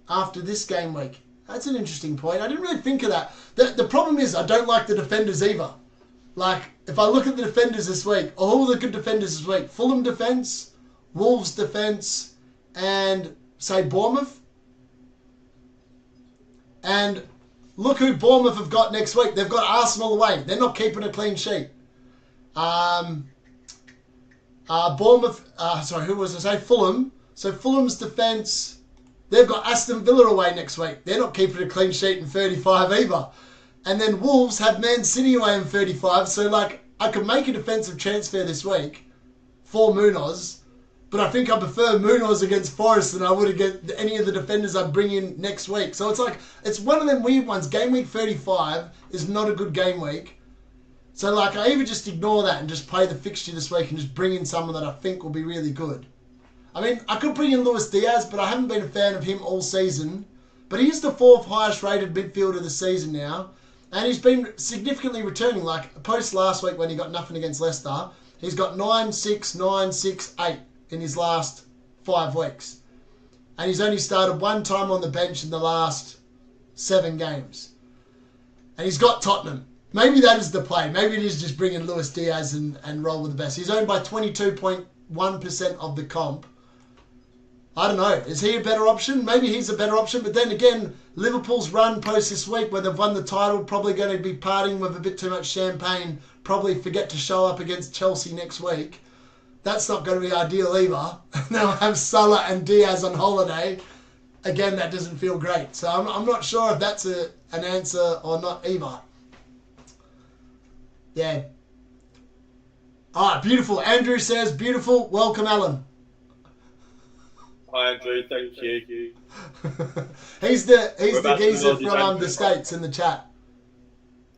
A: after this game week. That's an interesting point. I didn't really think of that. The problem is I don't like the defenders either. Like, if I look at the defenders this week, all the good defenders this week, Fulham defence, Wolves defence, and, say, Bournemouth. And look who Bournemouth have got next week. They've got Arsenal away. They're not keeping a clean sheet. Bournemouth, who was I say? Fulham. So Fulham's defence, they've got Aston Villa away next week. They're not keeping a clean sheet in 35 either. And then Wolves have Man City away in 35. So, like, I could make a defensive transfer this week for Munoz, but I think I prefer Munoz against Forest than I would against any of the defenders I bring in next week. So it's like, it's one of them weird ones. Game week 35 is not a good game week. So, like, I either just ignore that and just play the fixture this week and just bring in someone that I think will be really good. I mean, I could bring in Luis Diaz, but I haven't been a fan of him all season. But he is the 4th highest rated midfielder this season now. And he's been significantly returning. Like, post last week when he got nothing against Leicester, he's got 9, 6, 9, 6, 8 in his last 5 weeks. And he's only started one time on the bench in the last 7 games. And he's got Tottenham. Maybe that is the play. Maybe it is just bringing Luis Diaz and roll with the best. He's owned by 22.1% of the comp. I don't know. Is he a better option? Maybe he's a better option. But then again, Liverpool's run post this week where they've won the title, probably going to be partying with a bit too much champagne, probably forget to show up against Chelsea next week. That's not going to be ideal either. Now I have Salah and Diaz on holiday. Again, that doesn't feel great. So I'm not sure if that's an answer or not either. Yeah. All right, beautiful. Andrew says, beautiful. Welcome, Allan.
B: Hi, Andrew. Thank you.
A: he's the geezer from the States in the chat.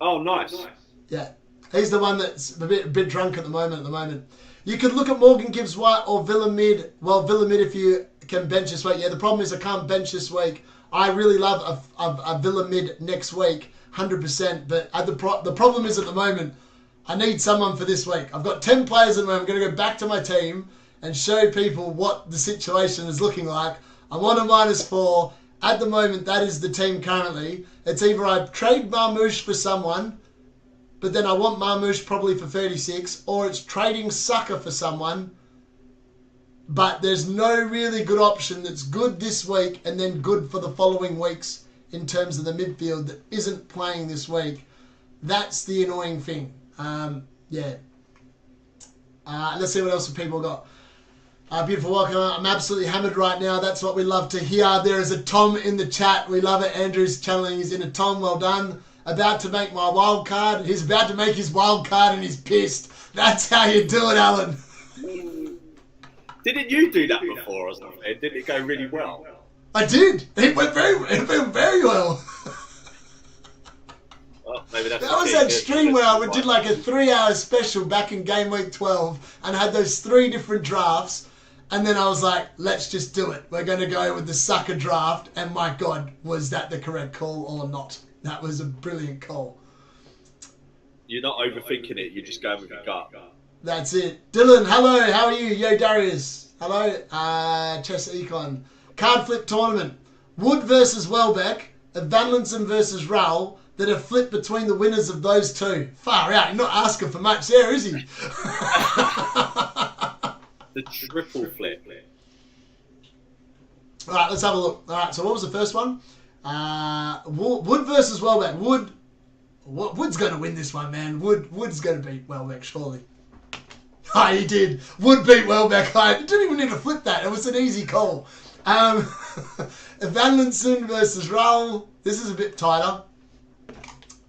B: Oh, nice.
A: Yeah. He's the one that's a bit drunk at the moment. You could look at Morgan Gibbs White or Villa Mid. Well, Villa Mid if you can bench this week. Yeah, the problem is I can't bench this week. I really love a Villa Mid next week, 100%. But the problem is at the moment, I need someone for this week. I've got 10 players at the moment. I'm going to go back to my team and show people what the situation is looking like. I'm on a -4. At the moment, that is the team currently. It's either I trade Mamush for someone, but then I want Mamush probably for 36, or it's trading Saka for someone, but there's no really good option that's good this week and then good for the following weeks in terms of the midfield that isn't playing this week. That's the annoying thing. Yeah. Let's see what else people got. Beautiful, welcome. I'm absolutely hammered right now. That's what we love to hear. There is a Tom in the chat. We love it. Andrew's channeling. He's in a Tom. Well done. About to make my wild card. He's about to make his wild card and he's pissed. That's how you do it, Alan.
B: Didn't you do that before or something? Didn't it go really well?
A: I did. It went very well.
B: Well, maybe that's
A: that was that stream where I did like a 3-hour special back in Game Week 12 and had those 3 different drafts. And then I was like, let's just do it. We're going to go with the sucker draft. And my God, was that the correct call or not? That was a brilliant call.
B: You're not overthinking it. You're just going with your gut.
A: That's it. Dylan, hello. How are you? Yo, Darius. Hello. Chess Econ. Card flip tournament. Wood versus Welbeck. Vanlinson versus Raul. That are flipped between the winners of those 2. Far out. You're not asking for much there, is he?
B: The triple flip.
A: All right, let's have a look. All right, so what was the first one? Wood versus Welbeck. Wood's going to win this one, man. Wood's going to beat Welbeck, surely. Oh, he did. Wood beat Welbeck. I didn't even need to flip that. It was an easy call. Vanlinson versus Raul. This is a bit tighter.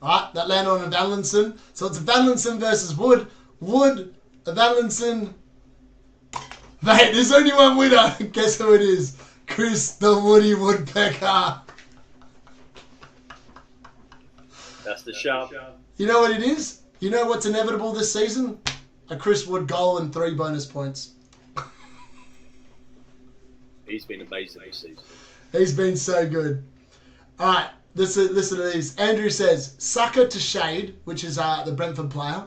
A: All right, that landed on a Vanlinson. So it's Vanlinson versus Wood. Wood of Allanson. Mate, there's only one winner. Guess who it is? Chris the Woody Woodpecker.
B: That's the shout.
A: You know what it is? You know what's inevitable this season? A Chris Wood goal and 3 bonus points.
B: He's been amazing this season.
A: He's been so good. All right, listen to these. Andrew says, Saka to Shade, which is the Brentford player.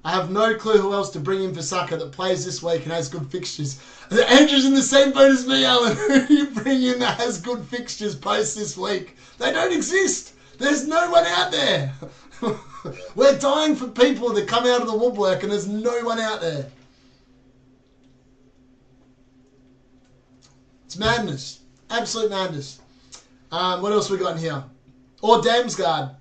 A: I have no clue who else to bring in for Saka that plays this week and has good fixtures. Andrew's in the same boat as me, Alan. Who do you bring in that has good fixtures post this week? They don't exist. There's no one out there. We're dying for people that come out of the woodwork and there's no one out there. It's madness. Absolute madness. What else we got in here? Or Damsgaard.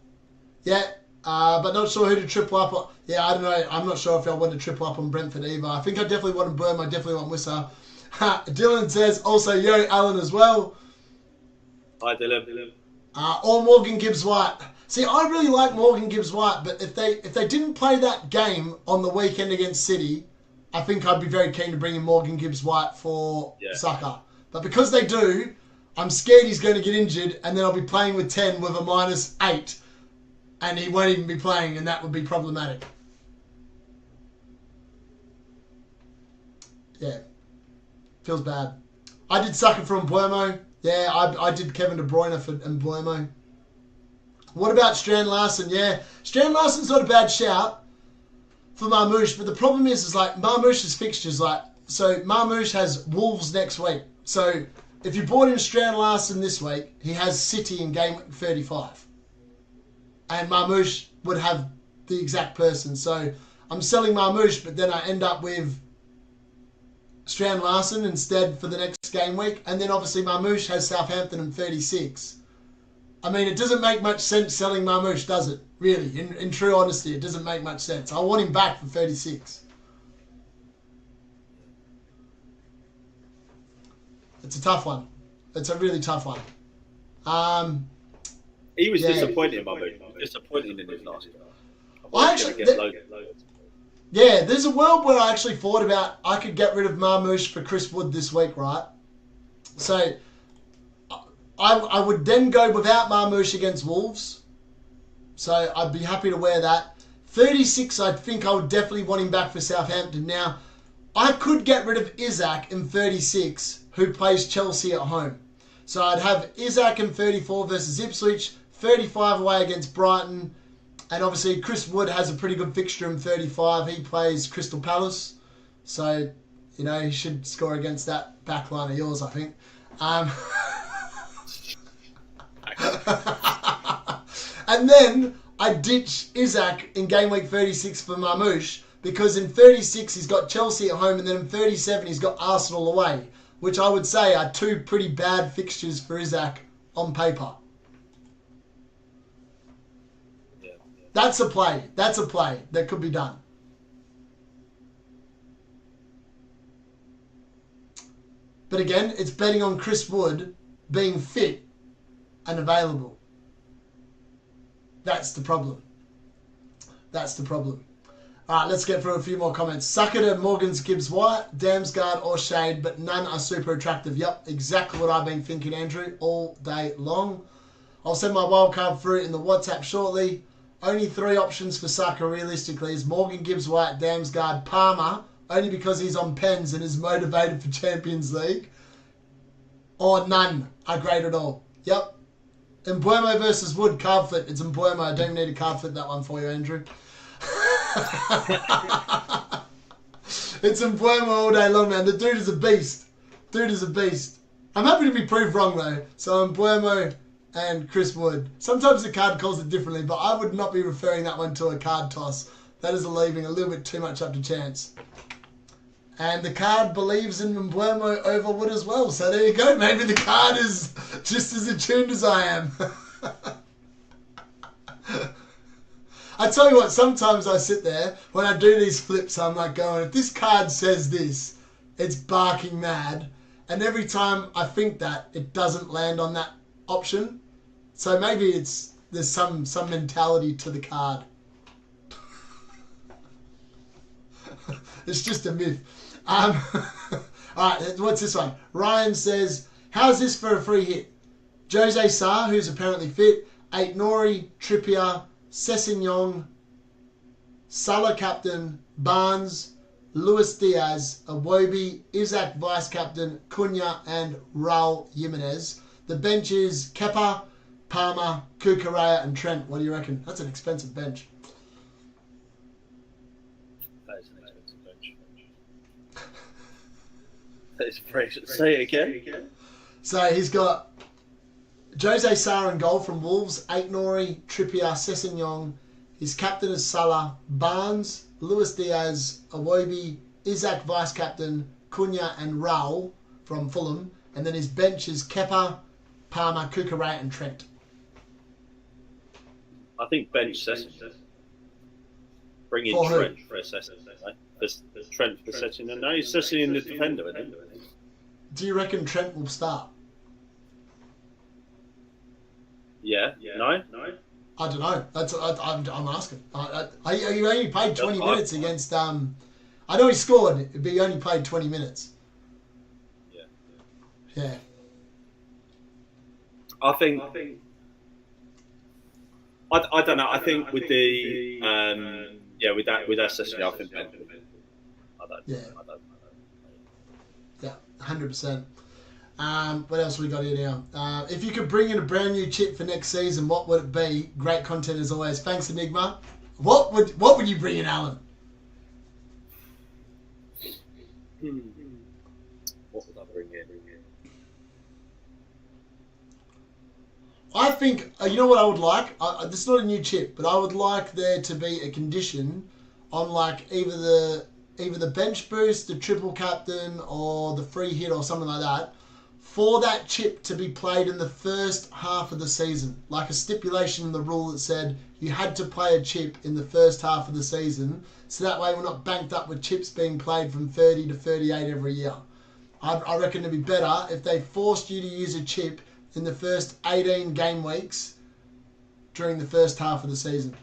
A: Yeah, but not sure who to triple up. Yeah, I don't know. I'm not sure if I want to triple up on Brentford either. I think I definitely want Burn. I definitely want Wissa. Dylan says, also, yo, Allan as well.
B: Hi, Dylan.
A: Or Morgan Gibbs-White. See, I really like Morgan Gibbs-White, but if they didn't play that game on the weekend against City, I think I'd be very keen to bring in Morgan Gibbs-White for Saka. But because they do, I'm scared he's going to get injured, and then I'll be playing with 10 with a -8, and he won't even be playing, and that would be problematic. Yeah. Feels bad. I did Saka for Mbuemo. Yeah, I did Kevin De Bruyne for Mbuemo. What about Strand Larsen? Yeah, Strand Larsen's not a bad shout for Mamush, but the problem is like Mamush's fixtures, so Mamush has Wolves next week. So if you bought in Strand Larsen this week, he has City in game 35. And Mamush would have the exact person. So I'm selling Mamush, but then I end up with Strand Larsen instead for the next game week. And then obviously Mamush has Southampton in 36. I mean, it doesn't make much sense selling Mamush, does it? Really, in true honesty, it doesn't make much sense. I want him back for 36. It's a tough one. It's a really tough one.
B: He was disappointing, Mamush. Disappointing in his last game.
A: Yeah, there's a world where I actually thought about I could get rid of Mamush for Chris Wood this week, right? So I would then go without Mamush against Wolves. So I'd be happy to wear that. 36, I think I would definitely want him back for Southampton. Now, I could get rid of Isaac in 36, who plays Chelsea at home. So I'd have Isaac in 34 versus Ipswich, 35 away against Brighton. And obviously Chris Wood has a pretty good fixture in 35. He plays Crystal Palace. So, you know, he should score against that back line of yours, I think. And then I ditch Isaac in game week 36 for Mamush, because in 36 he's got Chelsea at home, and then in 37 he's got Arsenal away, which I would say are two pretty bad fixtures for Isaac on paper.
B: Yeah.
A: That's a play. That's a play that could be done. But again, it's betting on Chris Wood being fit and available. That's the problem. That's the problem. All right, let's get through a few more comments. Saka to Morgan's Gibbs-White, Damsgaard or Shade, but none are super attractive. Yep, exactly what I've been thinking, Andrew, all day long. I'll send my wildcard through in the WhatsApp shortly. Only 3 options for Saka realistically is Morgan Gibbs-White, Damsgaard, Palmer, only because he's on pens and is motivated for Champions League. Or none are great at all. Yep. Mbuemo versus Wood, card flip. It's Mbuemo. I don't need a card flip that one for you, Andrew. It's Mbuemo all day long, man. The dude is a beast. Dude is a beast. I'm happy to be proved wrong, though. So Mbuemo and Chris Wood. Sometimes the card calls it differently, but I would not be referring that one to a card toss. That is leaving a little bit too much up to chance. And the card believes in Mbuemo over Wood as well. So there you go. Maybe the card is just as attuned as I am. I tell you what, sometimes I sit there, when I do these flips, I'm like going, if this card says this, it's barking mad. And every time I think that, it doesn't land on that option. So maybe there's some mentality to the card. It's just a myth. All right, what's this one? Ryan says, how's this for a free hit? Jose Sarr, who's apparently fit, 8 Nori, Trippier, Sessegnon, Salah captain, Barnes, Luis Diaz, Iwobi, Isaac vice captain, Cunha, and Raul Jimenez. The bench is Kepa, Palmer, Kukurea, and Trent. What do you reckon? That's an expensive bench.
B: That is an expensive bench. That is very... Say it again.
A: So he's got Jose Sarr in goal from Wolves, 8 Nori, Trippier, Sessegnon. His captain is Salah, Barnes, Luis Diaz, Iwobi, Isaac vice captain, Cunha, and Raul from Fulham. And then his bench is Kepa, Palmer, Kukurea, and Trent.
B: I think bench Sessegnon. Bring in Trent for a Sessegnon. Trent for Sessegnon. No, he's Sessegnon the defender, isn't he?
A: Do you reckon Trent will start?
B: Yeah. No.
A: I don't know. I'm asking. He only played 20 minutes against. I know he scored, but he only played 20 minutes. Yeah. I think.
B: I don't know. I think with the with that session, I think Ben. I don't.
A: Yeah, 100%. What else we got here now? If you could bring in a brand new chip for next season, what would it be? Great content as always. Thanks, Enigma. What would you bring in, Allan?
B: What would I bring in?
A: I think, you know what I would like? This is not a new chip, but I would like there to be a condition on like either the bench boost, the triple captain, or the free hit or something like that, for that chip to be played in the first half of the season. Like a stipulation in the rule that said you had to play a chip in the first half of the season, so that way we're not banked up with chips being played from 30 to 38 every year. I reckon it'd be better if they forced you to use a chip in the first 18 game weeks during the first half of the season.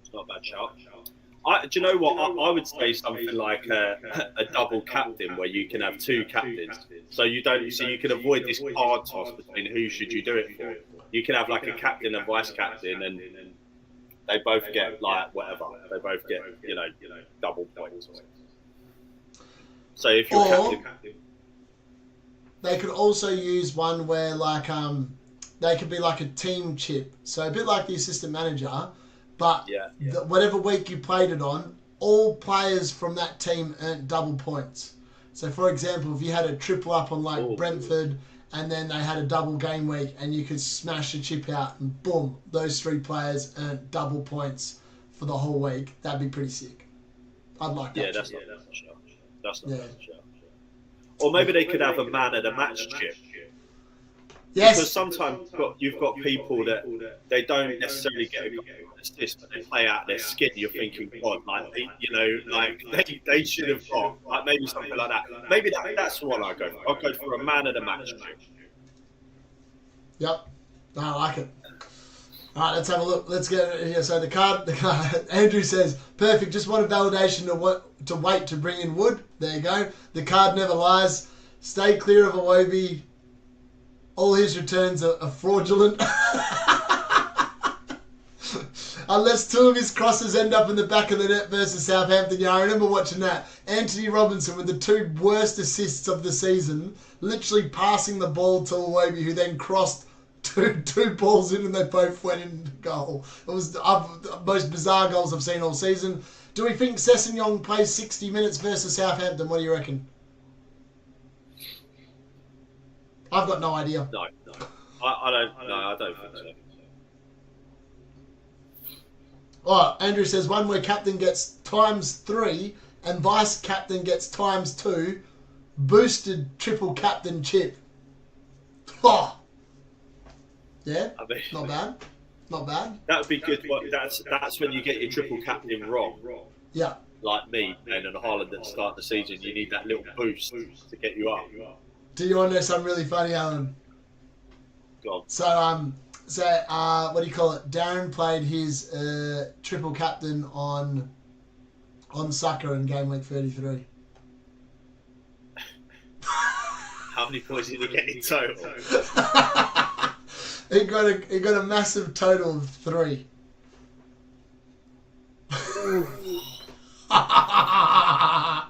B: It's not a bad shout. Do you know what? I would say something like a double captain where you can have two captains. So you can avoid this hard toss between who should you do it for. You can have like a captain and vice captain, and they both get like whatever. They both get double points. So if you're captain.
A: They could also use one where they could be like a team chip. So a bit like the assistant manager, but whatever week you played it on, all players from that team earned double points. So for example, if you had a triple up on Brentford and then they had a double game week and you could smash the chip out and boom, those 3 players earned double points for the whole week, that'd be pretty sick. I'd like that.
B: Yeah, that's not bad. That's not bad. Or maybe they could have a man at a match chip.
A: Yes.
B: Because sometimes you've got people that they don't necessarily get a assist, but they play out their skin. You're thinking, God, they should have got maybe something like that. Maybe that's what I go for. I'll go for a man at a match chip.
A: Yep, I like it. All right, let's have a look. Let's get it here. So the card. Andrew says, perfect. Just wanted validation to wait to bring in Wood. There you go. The card never lies. Stay clear of Iwobi. All his returns are fraudulent. Unless 2 of his crosses end up in the back of the net versus Southampton. Yeah, I remember watching that. Anthony Robinson with the 2 worst assists of the season, literally passing the ball to Iwobi, who then crossed two balls in and they both went in goal. It was the most bizarre goals I've seen all season. Do we think Sessegnon plays 60 minutes versus Southampton? What do you reckon? I've got no idea.
B: No. I don't think so.
A: Alright, Andrew says one where captain gets ×3 and vice captain gets ×2. Boosted triple captain chip. Oh. Yeah, not bad.
B: That would be good. That's when you get your triple captain wrong.
A: Yeah.
B: Like me and on Haaland at the start of the season, you need that little boost to get you up.
A: Do you want to know something really funny, Allan?
B: Go on.
A: So So, what do you call it? Darren played his triple captain on Sucker in game week 33.
B: How many points did he get in total?
A: He got a massive total of 3. I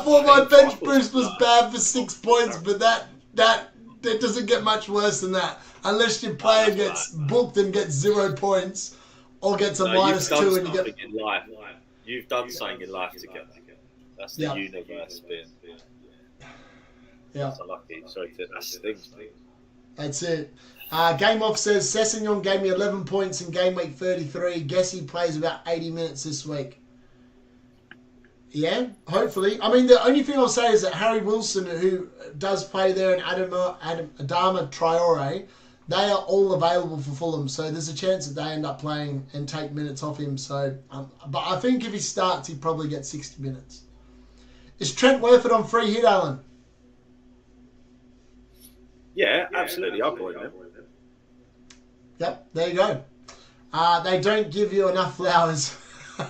A: thought my bench boost was bad for 6 points, but that doesn't get much worse than that. Unless your player gets booked and gets 0 points, or gets a -2 and you get.
B: In life. You've done something in life to get that. That's the universe being.
A: Yeah.
B: That's unlucky. Sorry, that's things, mate.
A: That's it. Game Off says Sessegnon gave me 11 points in game week 33. Guess he plays about 80 minutes this week. Yeah, hopefully. I mean, the only thing I'll say is that Harry Wilson, who does play there, and Adama Traore, they are all available for Fulham. So there's a chance that they end up playing and take minutes off him. So, but I think if he starts, he probably gets 60 minutes. Is Trent worth it on free hit, Allan?
B: Yeah, absolutely. I'll put him.
A: Yep, there you go. They don't give you enough flowers.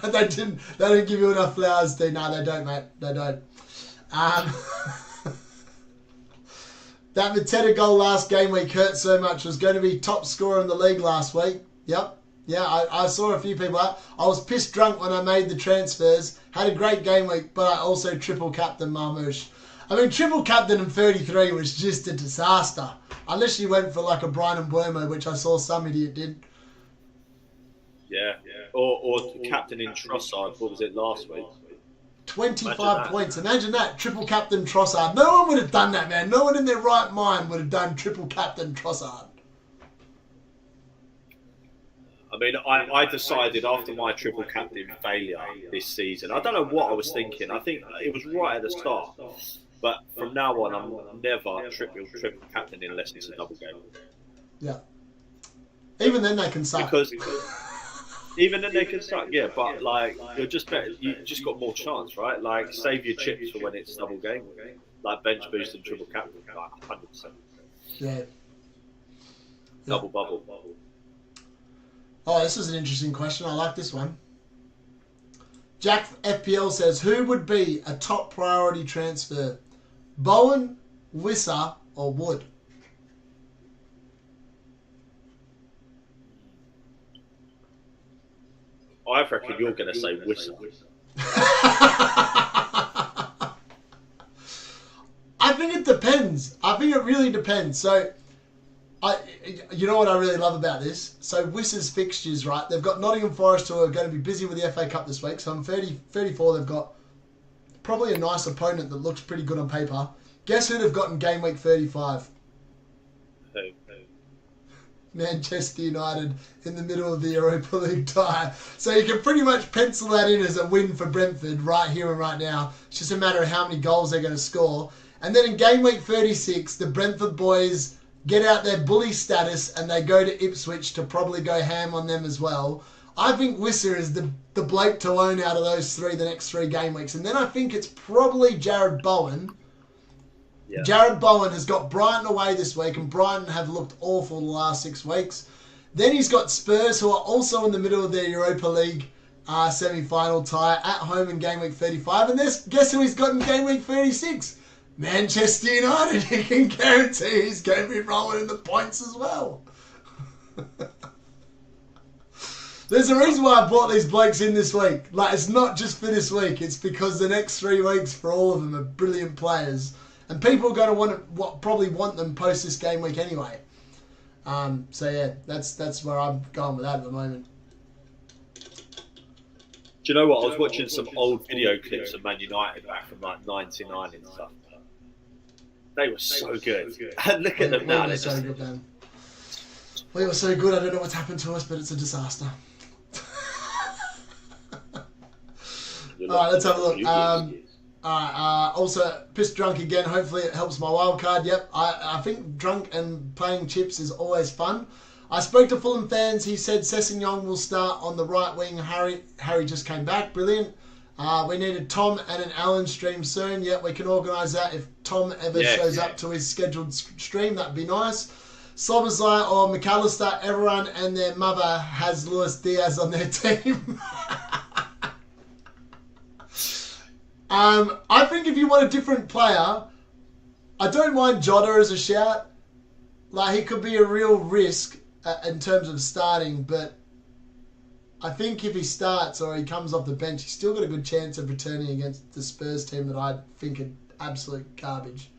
A: They don't give you enough flowers. No, they don't, mate. They don't. That Mateta goal last game week hurt so much. Was going to be top scorer in the league last week. Yep. Yeah, I saw a few people out. I was pissed drunk when I made the transfers. Had a great game week, but I also triple captain Mamush. I mean, triple captain in 33 was just a disaster. Unless you went for like a Brian and Buemo, which I saw some idiot did.
B: Yeah. Or captain in Trossard. What was it last week?
A: 25 points. Imagine that. Triple captain Trossard. No one would have done that, man. No one in their right mind would have done triple captain Trossard.
B: I mean, I decided after my triple captain failure this season, I don't know what I was thinking. I think it was right at the start. But from now on, I'm never triple captain unless it's a double game.
A: Yeah. Even then they can suck.
B: Because even then they can suck, yeah. But like, you're just better. You just got more chance, right? Like, save your chips for when it's double game. Like bench boost and triple captain, like 100%.
A: Yeah.
B: Double bubble.
A: Oh, this is an interesting question. I like this one. Jack FPL says, who would be a top priority transfer? Bowen, Wissa, or Wood?
B: I reckon you're going to say Wissa.
A: I think it depends. I think it really depends. So, you know what I really love about this? So, Wissa's fixtures, right? They've got Nottingham Forest, who are going to be busy with the FA Cup this week. So, on 34, they've got probably a nice opponent that looks pretty good on paper. Guess who they've got in game week 35?
B: Who?
A: Manchester United in the middle of the Europa League tie. So you can pretty much pencil that in as a win for Brentford right here and right now. It's just a matter of how many goals they're going to score. And then in game week 36, the Brentford boys get out their bully status and they go to Ipswich to probably go ham on them as well. I think Wissa is the bloke to own out of those three the next 3 game weeks. And then I think it's probably Jared Bowen. Yeah. Jared Bowen has got Brighton away this week, and Brighton have looked awful the last 6 weeks. Then he's got Spurs, who are also in the middle of their Europa League semi-final tie at home in game week 35. And guess who he's got in game week 36? Manchester United. He can guarantee he's going to be rolling in the points as well. There's a reason why I brought these blokes in this week. Like, it's not just for this week. It's because the next 3 weeks for all of them are brilliant players. And people are going to probably want them post this game week anyway. So yeah, that's where I'm going with that at the moment.
B: Do you know what? I was watching some old video clips of Man United back from like '99 and stuff. They were so good. And look at them now.
A: We were so good, man. We were so good. I don't know what's happened to us, but it's a disaster. All right, let's have a look. Also, pissed drunk again. Hopefully it helps my wild card. Yep, I think drunk and playing chips is always fun. I spoke to Fulham fans. He said Sessegnon will start on the right wing. Harry just came back. Brilliant. We needed Tom and an Allan stream soon. Yep, we can organise that. If Tom ever shows up to his scheduled stream, that'd be nice. Slobosai or McAllister, everyone and their mother has Luis Diaz on their team. I think if you want a different player, I don't mind Jota as a shout. Like, he could be a real risk in terms of starting, but I think if he starts or he comes off the bench, he's still got a good chance of returning against the Spurs team that I think are absolute garbage.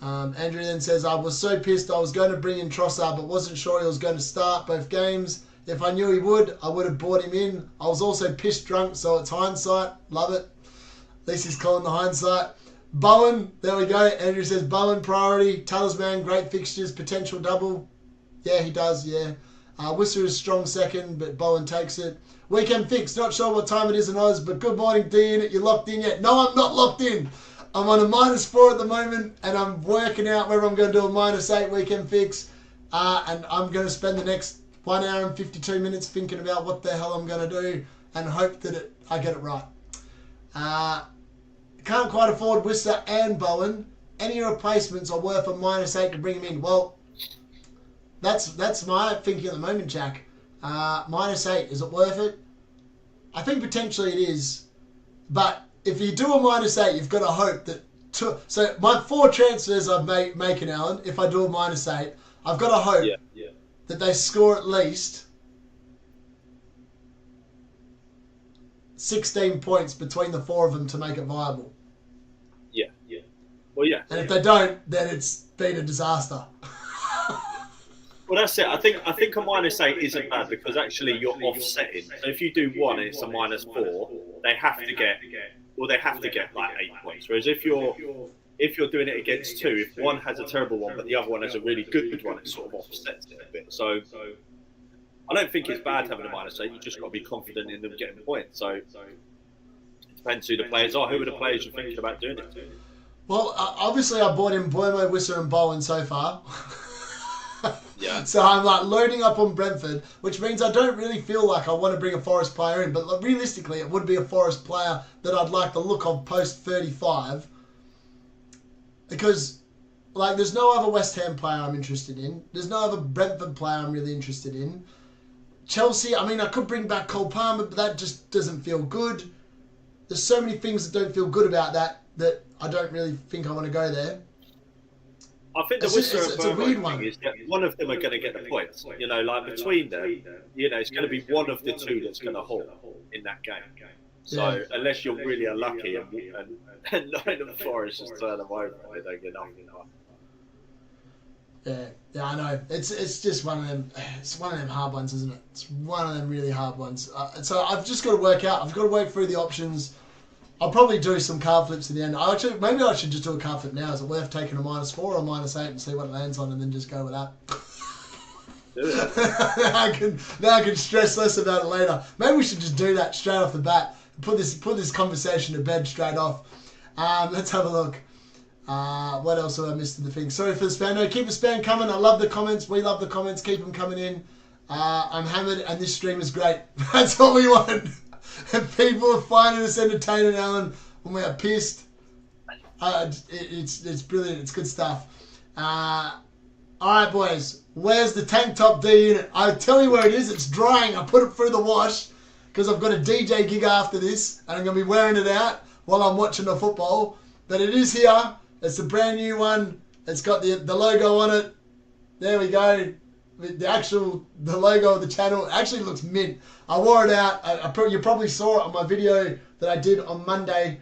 A: Andrew then says, I was so pissed I was going to bring in Trossard but wasn't sure he was going to start both games. If I knew he would, I would have brought him in. I was also pissed drunk, so it's hindsight. Love it. At least he's calling the hindsight. Bowen, there we go. Andrew says, Bowen priority. Talisman, great fixtures, potential double. Yeah, he does, yeah. Whistler is strong second, but Bowen takes it. Weekend fix, not sure what time it is in Oz, but good morning, D-Unit. You locked in yet? No, I'm not locked in. I'm on a -4 at the moment, and I'm working out whether I'm going to do a -8 weekend fix. And I'm going to spend the next 1 hour and 52 minutes thinking about what the hell I'm going to do and hope that I get it right. Can't quite afford Whistler and Bowen. Any replacements are worth a -8 to bring him in. Well, that's my thinking at the moment, Jack. -8, is it worth it? I think potentially it is. But if you do a -8, you've got to hope that... So my 4 transfers I'm making, Allan, if I do a -8, I've got to hope that they score at least 16 points between the 4 of them to make it viable.
B: Yeah. Well, yeah.
A: And if they don't, then it's been a disaster.
B: Well, that's it. I think a -8 isn't bad because actually you're offsetting. So if you do 1 and it's a -4, they have to get like 8 points. Whereas if you're doing it against 2, if one has a terrible one but the other one has a really good one, it sort of offsets it a bit. So I don't think it's bad having a -8. You just got to be confident in them getting points. So it depends who the players are. Who are the players you're thinking about doing it to?
A: Well, obviously I bought in Buemo, Whistler and Bowen so far.
B: Yeah.
A: So I'm like loading up on Brenford, which means I don't really feel like I want to bring a Forest player in. But realistically, it would be a Forest player that I'd like the look of post 35. Because, like, there's no other West Ham player I'm interested in. There's no other Brentford player I'm really interested in. Chelsea, I mean, I could bring back Cole Palmer, but that just doesn't feel good. There's so many things that don't feel good about that I don't really think I want to go there.
B: I think the Whistler
A: it's a weird one.
B: Is that one of them are going to get the points. You know, like between them, it's going to be one of the 2 that's going to hold in that game. So unless you're really unlucky and Nottingham Forest just turn them over, they don't get nothing.
A: Yeah, I know. It's just one of them. It's one of them hard ones, isn't it? It's one of them really hard ones. So I've just got to work out. I've got to work through the options. I'll probably do some card flips at the end. Maybe I should just do a card flip now. Is it worth taking a -4 or a -8 and see what it lands on, and then just go with that? now I can stress less about it later. Maybe we should just do that straight off the bat. Put this conversation to bed straight off. Let's have a look. What else have I missed in the thing? Sorry for the spam. No, keep the spam coming. I love the comments. We love the comments. Keep them coming in. I'm hammered, and this stream is great. That's all we want. And people are finding us entertaining, Allan, when we are pissed. It's brilliant. It's good stuff. All right, boys. Where's the tank top D-Unit? I tell you where it is. It's drying. I put it through the wash because I've got a DJ gig after this, and I'm going to be wearing it out while I'm watching the football. But it is here. It's a brand new one. It's got the logo on it. There we go. The logo of the channel actually looks mint. I wore it out. You probably saw it on my video that I did on Monday.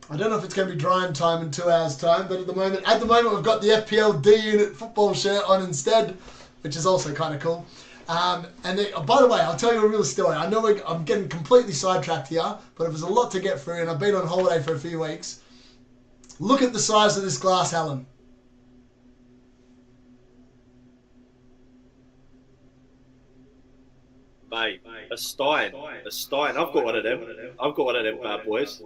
A: I don't know if it's going to be drying time in 2 hours' time, but at the moment we've got the FPL D-Unit football shirt on instead, which is also kind of cool. By the way, I'll tell you a real story. I know I'm getting completely sidetracked here, but there's a lot to get through, and I've been on holiday for a few weeks. Look at the size of this glass, Allan.
B: Mate, a Stein. I've got one of them. Bad boys.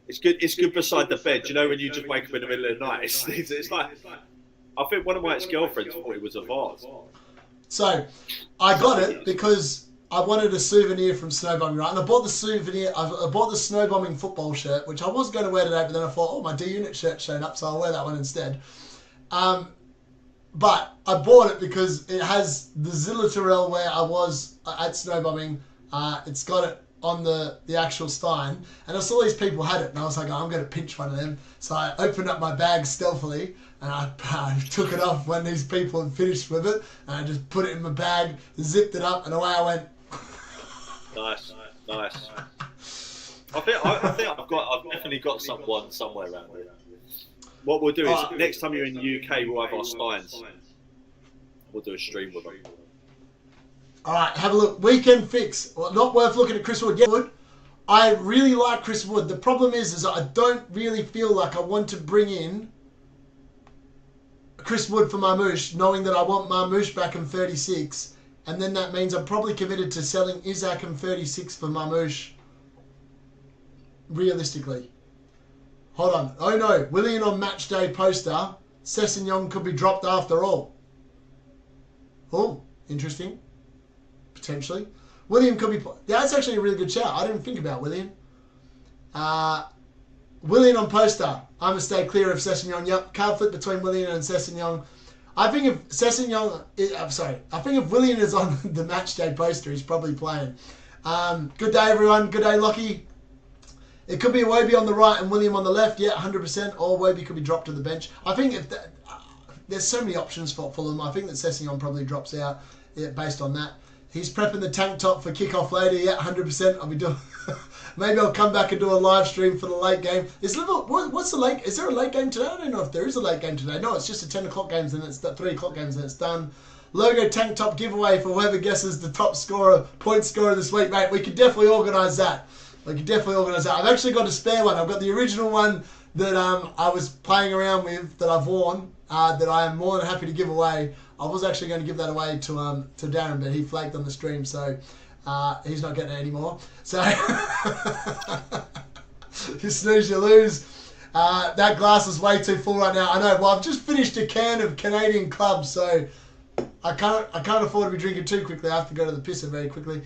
B: It's good beside the bed. You know when you just wake up in the middle of the night. It's like I think one of my ex-girlfriends thought it was a vase.
A: So I got it because I wanted a souvenir from snowbombing, right? And I bought the souvenir. I bought the snowbombing football shirt, which I was going to wear today, but then I thought, my D-Unit shirt showed up, so I'll wear that one instead. but I bought it because it has the Zillitarel where I was at Snowbombing. It's got it on the actual Stein, and I saw these people had it, and I was like, oh, I'm going to pinch one of them. So I opened up my bag stealthily, and I took it off when these people had finished with it, and I just put it in my bag, zipped it up, and away I went.
B: Nice. I think I've definitely got someone somewhere around here. What we'll do is next time you're in the UK, we'll have our Steins. We'll do a stream with them.
A: All right, have a look. Weekend fix. Well, not worth looking at Chris Wood. Yeah, Wood. I really like Chris Wood. The problem is I don't really feel like I want to bring in Chris Wood for Mamush, knowing that I want Mamush back in 36, and then that means I'm probably committed to selling Isaac in 36 for Mamush. Realistically. Hold on. Oh no, Willian on match day poster. Sessegnon could be dropped after all. Oh, interesting. Potentially. William could be... Yeah, that's actually a really good shout. I didn't think about William. William on poster. I must stay clear of Sessegnon. Yep, card flip between William and Sessegnon. I think if Sessegnon... I think if William is on the match day poster, he's probably playing. Good day, everyone. Good day, Lockie. It could be a Wobie on the right and William on the left. Yeah, 100%. Or Wobie could be dropped to the bench. I think if there's so many options for them. I think that Sessegnon probably drops out based on that. He's prepping the tank top for kickoff later. Yeah, 100%. I'll be doing... Maybe I'll come back and do a live stream for the late game. What's the late... Is there a late game today? I don't know if there is a late game today. No, it's just a 10 o'clock games and it's 3 o'clock games and it's done. Logo tank top giveaway for whoever guesses the top scorer, point scorer this week, mate. We could definitely organise that. I've actually got a spare one. I've got the original one that I was playing around with that I've worn that I am more than happy to give away. I was actually going to give that away to Darren, but he flaked on the stream, so he's not getting it anymore. So you snooze, you lose. That glass is way too full right now. I know. Well, I've just finished a can of Canadian Club, so I can't afford to be drinking too quickly. I have to go to the pisser very quickly.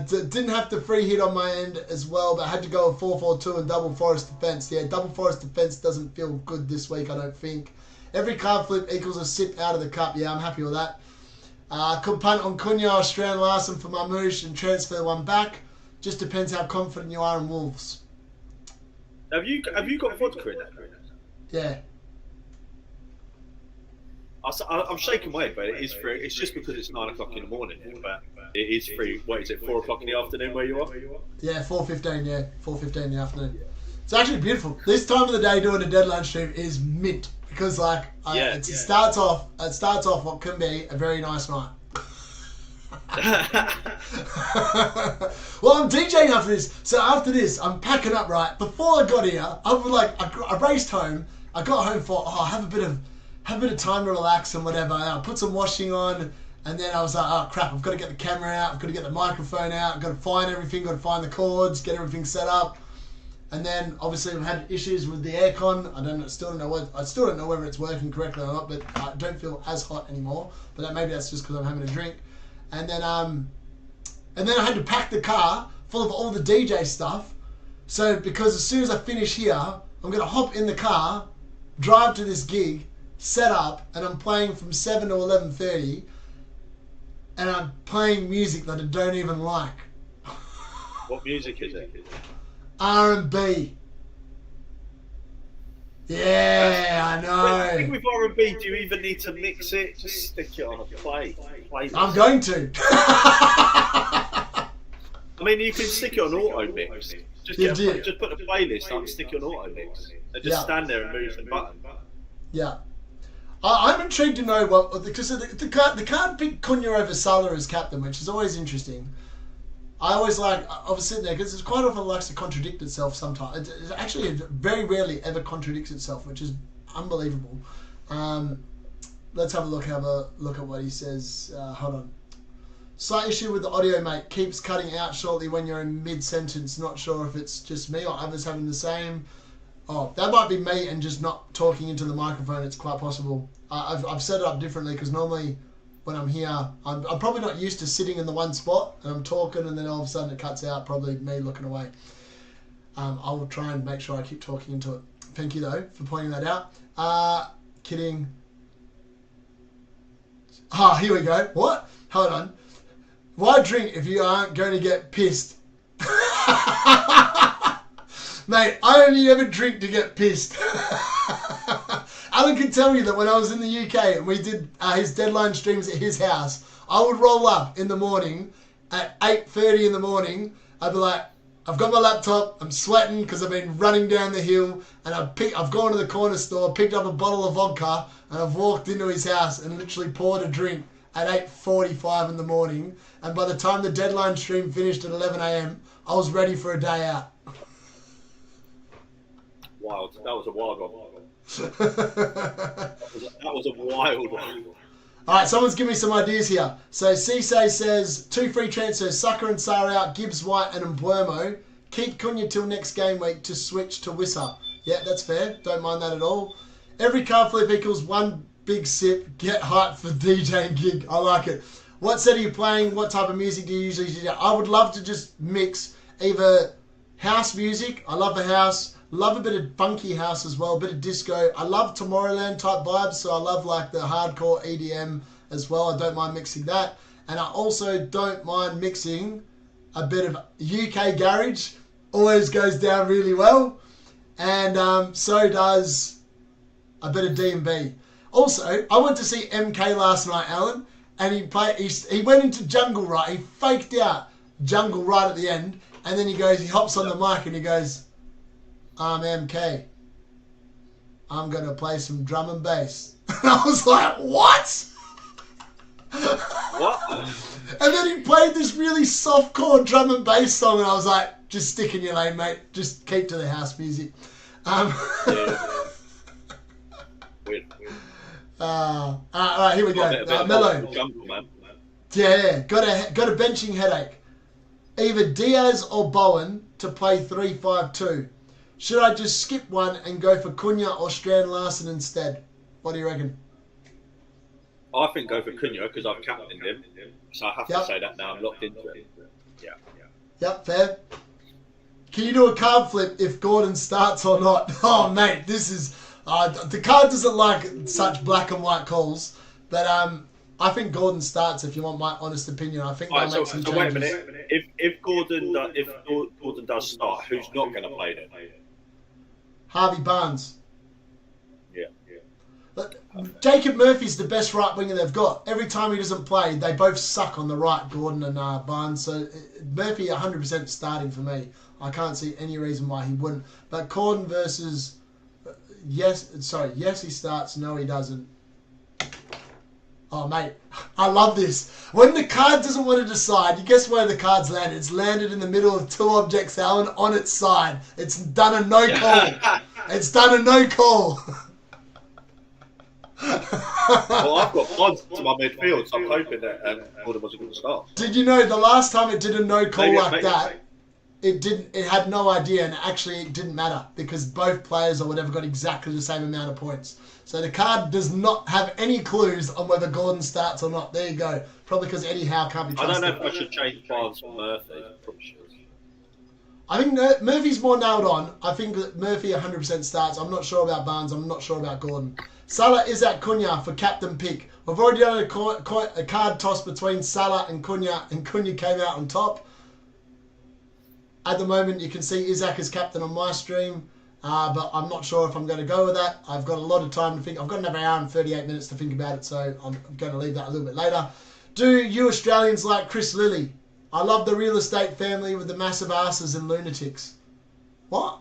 A: Didn't have the free hit on my end as well, but had to go with 4-4-2 and double Forest defense. Yeah, double Forest defense doesn't feel good this week, I don't think. Every card flip equals a sip out of the cup. Yeah, I'm happy with that. Could punt on Kuna, Strand Larson for Mamush and transfer one back. Just depends how confident you are in Wolves.
B: Have you got vodka in that?
A: Yeah.
B: I'm shaking my head, but it is free. It's just because it's 9 o'clock in the morning, but it is free. What is it, 4 o'clock in the afternoon where you are?
A: Yeah, 4:15. Yeah, 4:15 in the afternoon. It's actually beautiful. This time of the day doing a deadline stream is mint because it starts off what can be a very nice night. Well, I'm DJing after this, so after this I'm packing up. Right before I got here, I raced home. I got home for have a bit of time to relax and whatever. I put some washing on, and then I was like, oh crap, I've got to get the camera out, I've got to get the microphone out, I've got to find everything, got to find the cords, get everything set up. And then obviously I've had issues with the aircon. I still don't know whether it's working correctly or not, but I don't feel as hot anymore. But maybe that's just because I'm having a drink. And then I had to pack the car full of all the DJ stuff. So because as soon as I finish here, I'm gonna hop in the car, drive to this gig, set up, and I'm playing from 7 to 11:30, and I'm playing music that I don't even like.
B: What music is it?
A: R&B. Yeah, I know.
B: I think with R&B, do you even need to mix it? Just stick it on a playlist.
A: I'm going to.
B: I mean, you can stick it on auto mix. Just put a playlist up and stick it on auto mix, and just stand there and move the button.
A: Yeah. I'm intrigued to know because the card picked Kuna over Salah as captain, which is always interesting. I was sitting there because it quite often likes to contradict itself sometimes. It actually very rarely ever contradicts itself, which is unbelievable. Let's have a look at what he says. Hold on. Slight issue with the audio, mate. Keeps cutting out shortly when you're in mid-sentence. Not sure if it's just me or others having the same. Oh, that might be me and just not talking into the microphone. It's quite possible. I've set it up differently because normally when I'm here, I'm probably not used to sitting in the one spot and I'm talking and then all of a sudden it cuts out, probably me looking away. I will try and make sure I keep talking into it. Thank you, though, for pointing that out. Kidding. Here we go. What? Hold on. Why drink if you aren't going to get pissed? Mate, I only ever drink to get pissed. Allan can tell you that when I was in the UK and we did his deadline streams at his house, I would roll up in the morning at 8:30 in the morning. I'd be like, I've got my laptop, I'm sweating because I've been running down the hill, and I've gone to the corner store, picked up a bottle of vodka, and I've walked into his house and literally poured a drink at 8:45 in the morning. And by the time the deadline stream finished at 11 a.m, I was ready for a day out.
B: Wild. That was a wild one. That was a wild one.
A: All right, someone's giving me some ideas here. So Cisse says 2 free transfers: Saka and Sarr out, Gibbs, White, and Mbeumo. Keep Kuna till next game week to switch to Wissa. Yeah, that's fair. Don't mind that at all. Every card flip equals 1 big sip. Get hyped for DJ and Gig. I like it. What set are you playing? What type of music do you usually do? I would love to just mix either house music. I love the house. Love a bit of funky house as well, a bit of disco. I love Tomorrowland type vibes, so I love like the hardcore EDM as well. I don't mind mixing that. And I also don't mind mixing a bit of UK garage. Always goes down really well. And so does a bit of D&B. Also, I went to see MK last night, Allan, and he went into jungle, right? He faked out jungle right at the end, and then he hops on the mic and he goes, I'm MK. I'm going to play some drum and bass. And I was like, what?
B: What?
A: And then he played this really soft-core drum and bass song, and I was like, just stick in your lane, mate. Just keep to the house music.
B: Yeah. Weird.
A: All right, here we go. Mello.
B: Jungle, man.
A: Yeah. Got a benching headache. Either Diaz or Bowen to play 3-5-2. Should I just skip one and go for Kuna or Strand Larsen instead? What do you reckon?
B: I think go for Kuna because I've captained him. So I have to say that now. I'm locked into it. Yeah.
A: Yep, fair. Can you do a card flip if Gordon starts or not? Oh, mate, this is... the card doesn't like such black and white calls, but I think Gordon starts if you want my honest opinion. I think they'll make some changes.
B: Wait a minute. If Gordon does start, who's not going to play then?
A: Harvey Barnes.
B: Yeah.
A: But Jacob Murphy's the best right winger they've got. Every time he doesn't play, they both suck on the right, Gordon and Barnes. So Murphy 100% starting for me. I can't see any reason why he wouldn't. But Gordon versus... Yes, he starts. No, he doesn't. Oh, mate, I love this. When the card doesn't want to decide, you guess where the card's landed? It's landed in the middle of 2 objects, Allan, on its side. It's done a no call. It's done a no call.
B: Well, I've got odds to my midfield, so I'm hoping that Gordon wasn't going to start.
A: Did you know the last time it did a no call that? It had no idea, and actually it didn't matter because both players or whatever got exactly the same amount of points. So the card does not have any clues on whether Gordon starts or not. There you go. Probably because Eddie Howe can't be trusted.
B: I don't know if I should change Barnes for Murphy. Probably should.
A: I think Murphy's more nailed on. I think that Murphy 100% starts. I'm not sure about Barnes. I'm not sure about Gordon. Salah is at Kuna for captain pick. We've already done a card toss between Salah and Kuna came out on top. At the moment, you can see Isaac is captain on my stream, but I'm not sure if I'm going to go with that. I've got a lot of time to think. I've got another hour and 38 minutes to think about it, so I'm going to leave that a little bit later. Do you Australians like Chris Lilly? I love the real estate family with the massive asses and lunatics. What?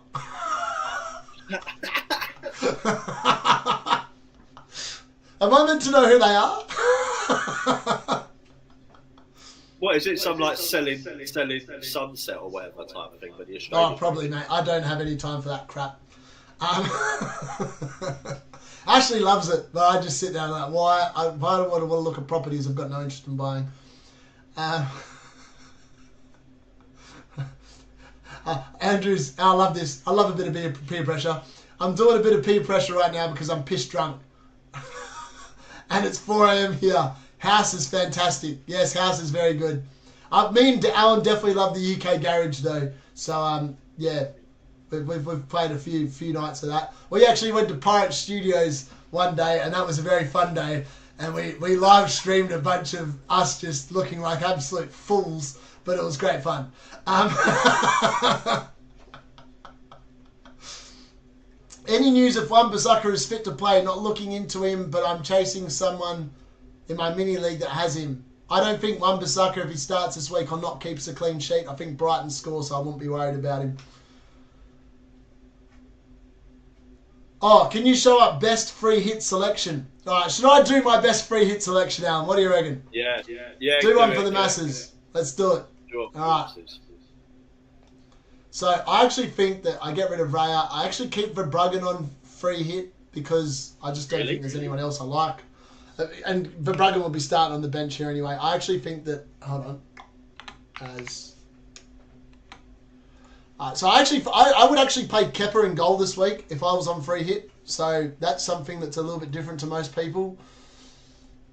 A: Am I meant to know who they are?
B: What is it? Some like selling sunset or whatever type of thing? But the Australian.
A: Oh, probably, mate. I don't have any time for that crap. Ashley loves it, but I just sit down like, why? I don't want to look at properties I've got no interest in buying. Andrews, I love this. I love a bit of peer pressure. I'm doing a bit of peer pressure right now because I'm piss drunk. And it's 4 a.m. here. House is fantastic. Yes, House is very good. Me and Allan definitely love the UK garage though. So, yeah. We've played a few nights of that. We actually went to Pirate Studios one day, and that was a very fun day. And we live streamed a bunch of us just looking like absolute fools, but it was great fun. Any news if Wan-Bissaka is fit to play? Not looking into him, but I'm chasing someone in my mini league that has him. I don't think Wan-Bissaka, if he starts this week, or not keeps a clean sheet. I think Brighton score, so I won't be worried about him. Oh, can you show up best free hit selection? All right, should I do my best free hit selection, Alan? What do you reckon?
B: Yeah.
A: Do one for the masses. Let's do it.
B: Sure.
A: All right. So I actually think that I get rid of Raya. I actually keep Verbruggen on free hit because I just don't think there's anyone else I like. And Verbruggen will be starting on the bench here anyway. I actually think that... Hold on. So I would actually play Kepa in goal this week if I was on free hit. So that's something that's a little bit different to most people.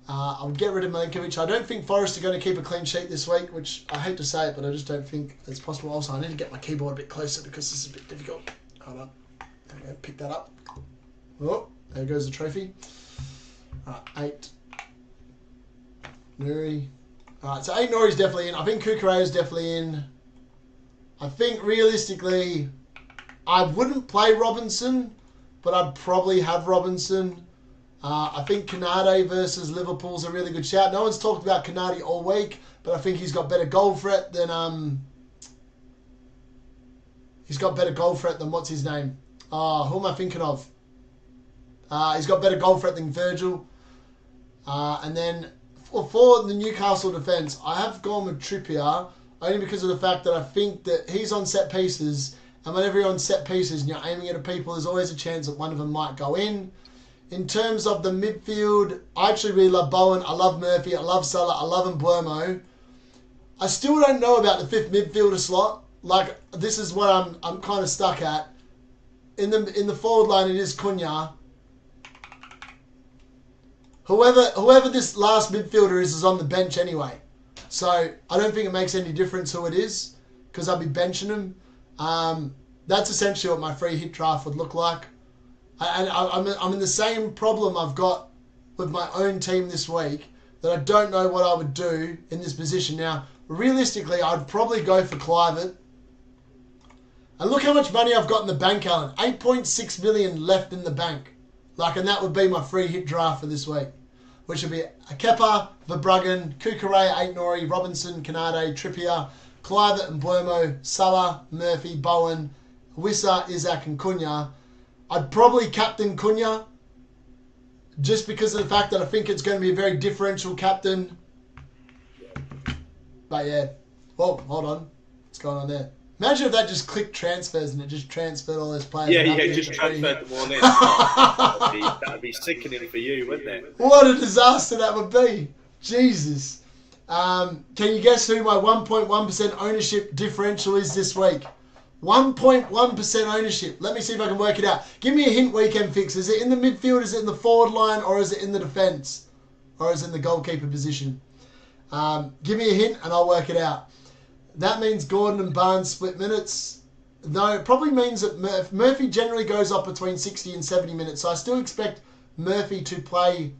A: I would get rid of Milinkovic. I don't think Forest are going to keep a clean sheet this week, which I hate to say it, but I just don't think it's possible. Also, I need to get my keyboard a bit closer because this is a bit difficult. Hold on. Okay, pick that up. Oh, there goes the trophy. 8. Nuri. Alright, so 8 Nuri's definitely in. I think Kukureya's definitely in. I think realistically, I wouldn't play Robinson, but I'd probably have Robinson. I think Canade versus Liverpool's a really good shout. No one's talked about Canade all week, but I think he's got better goal threat than what's his name? Who am I thinking of? He's got better goal threat than Virgil. And then for the Newcastle defence, I have gone with Trippier only because of the fact that I think that he's on set pieces, and whenever you're on set pieces and you're aiming at people, there's always a chance that one of them might go in. In terms of the midfield, I actually really love Bowen. I love Murphy. I love Salah. I love Mbeumo. I still don't know about the 5th midfielder slot. Like, this is what I'm kind of stuck at. In the forward line, it is Kuna. Whoever this last midfielder is on the bench anyway. So I don't think it makes any difference who it is because I'll be benching him. That's essentially what my free hit draft would look like. And I'm in the same problem I've got with my own team this week that I don't know what I would do in this position. Now, realistically, I'd probably go for Kluivert. And look how much money I've got in the bank, Alan. 8.6 million left in the bank. And that would be my free hit draft for this week. Which would be a Kepa, Verbruggen, Kukureya, 8 Nori, Robinson, Canade, Trippier, Kluivert and Mbeumo, Salah, Murphy, Bowen, Wissa, Isaac and Cunha. I'd probably captain Cunha just because of the fact that I think it's going to be a very differential captain. But yeah. Oh, hold on. What's going on there? Imagine if that just clicked transfers and it just transferred all those players.
B: Yeah, just transferred them all in. That'd be sickening for you, wouldn't it?
A: What a disaster that would be. Jesus. Can you guess who my 1.1% ownership differential is this week? 1.1% ownership. Let me see if I can work it out. Give me a hint, weekend fix. Is it in the midfield, is it in the forward line, or is it in the defence? Or is it in the goalkeeper position? Give me a hint and I'll work it out. That means Gordon and Barnes split minutes. No, it probably means that Murphy generally goes up between 60 and 70 minutes. So I still expect Murphy to play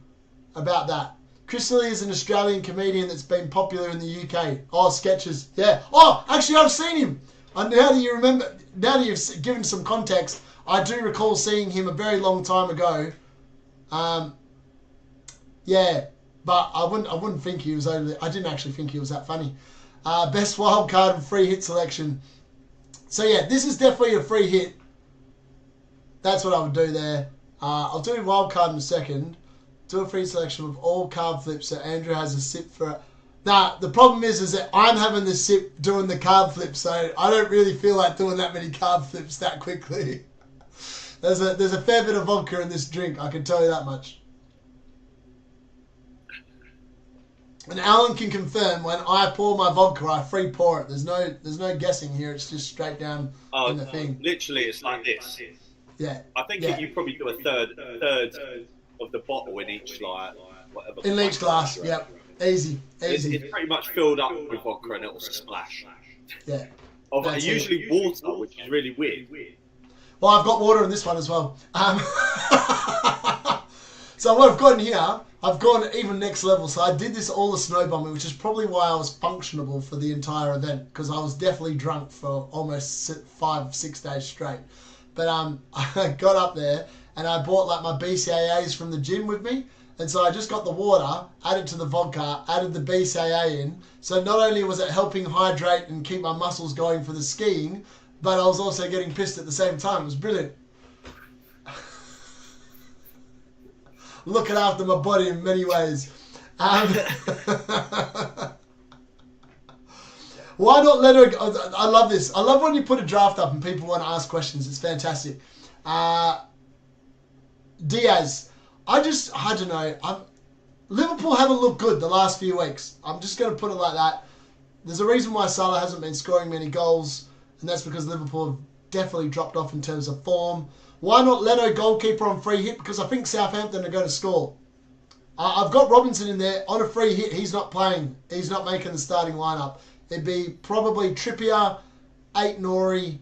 A: about that. Chris Lilly is an Australian comedian that's been popular in the UK. Oh, Sketches. Yeah. Oh, actually, I've seen him. Now that you remember, now that you've given some context, I do recall seeing him a very long time ago. Yeah, but I wouldn't think he was overly. I didn't actually think he was that funny. Best wildcard and free hit selection. So yeah, this is definitely a free hit. That's what I would do there. I'll do wildcard in a second. Do a free selection with all card flips so Andrew has a sip for it. Now, the problem is that I'm having the sip doing the card flip, so I don't really feel like doing that many card flips that quickly. There's a fair bit of vodka in this drink, I can tell you that much. And Alan can confirm when I pour my vodka, I free pour it. There's no guessing here. It's just straight down in the thing.
B: Literally, it's like this.
A: Yeah.
B: I think you probably do a third of the bottle in each whatever.
A: In each glass. Yep. Easy.
B: It's pretty much filled up with vodka and it'll splash.
A: Yeah.
B: Usually water, which is really weird.
A: Well, I've got water in this one as well. So what I've got in here, I've gone even next level. So I did this all the snow bombing, which is probably why I was functionable for the entire event, because I was definitely drunk for almost 5-6 days straight. But I got up there and I bought like my BCAAs from the gym with me. And so I just got the water, added to the vodka, added the BCAA in. So not only was it helping hydrate and keep my muscles going for the skiing, but I was also getting pissed at the same time. It was brilliant. Looking after my body in many ways. Why not let her... I love this. I love when you put a draft up and people want to ask questions. It's fantastic. Diaz. I don't know. Liverpool haven't looked good the last few weeks. I'm just going to put it like that. There's a reason why Salah hasn't been scoring many goals, and that's because Liverpool have definitely dropped off in terms of form. Why not Leno goalkeeper on free hit? Because I think Southampton are going to score. I've got Robinson in there on a free hit. He's not playing. He's not making the starting lineup. It'd be probably Trippier, Nori,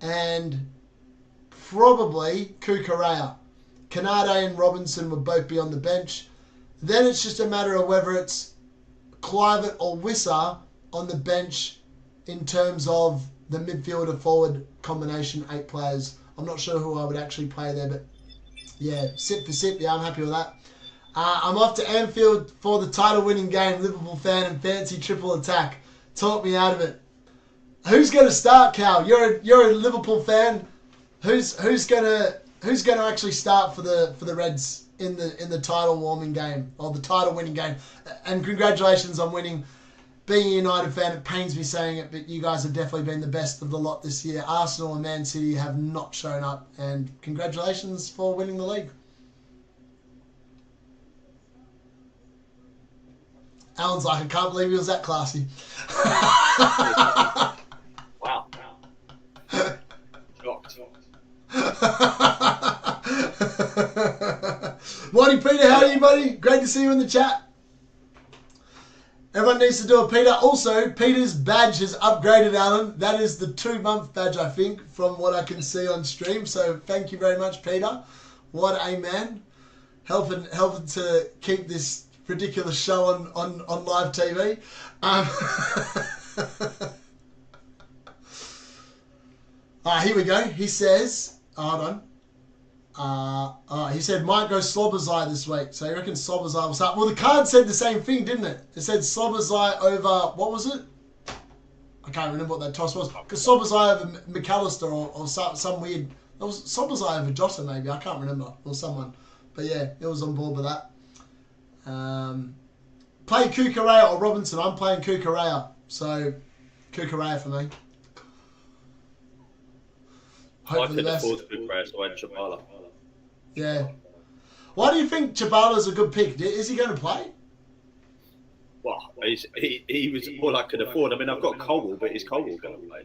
A: and probably Kukurea. Canade and Robinson would both be on the bench. Then it's just a matter of whether it's Kluivert or Wissa on the bench in terms of the midfielder forward combination, 8 players. I'm not sure who I would actually play there, but yeah, sip for sip. Yeah, I'm happy with that. I'm off to Anfield for the title-winning game. Liverpool fan and fancy triple attack. Talk me out of it. Who's going to start, Cal? You're a Liverpool fan. Who's going to actually start for the Reds in the title-warming game or the title-winning game? And congratulations on winning. Being a United fan, it pains me saying it, but you guys have definitely been the best of the lot this year. Arsenal and Man City have not shown up, and congratulations for winning the league. Alan's like, I can't believe he was that classy.
B: Wow. Shocked.
A: Morning, Peter. How are you, buddy? Great to see you in the chat. Everyone needs to do a Peter. Also, Peter's badge has upgraded, Alan. That is the 2-month badge, I think, from what I can see on stream. So thank you very much, Peter. What a man. Helping to keep this ridiculous show on live TV. Here we go. He says, hold on. He said might go Slobozai this week. So you reckon Slobozai will start? Well, the card said the same thing, didn't it? It said Slobozai over, what was it? I can't remember what that toss was. Because Slobozai over McAllister or some weird... It was Slobozai over Jota maybe. I can't remember. Or someone. But yeah, it was on board with that. Play Kukurea or Robinson. I'm playing Kukurea. So, Kukurea for me.
B: Hopefully I can afford Kukurea, so I went Chabala.
A: Yeah. Why do you think Chabala's a good pick? Is he going to play?
B: Well, he was all I could afford. I mean, I've got Colwell, but is Colwell going to play?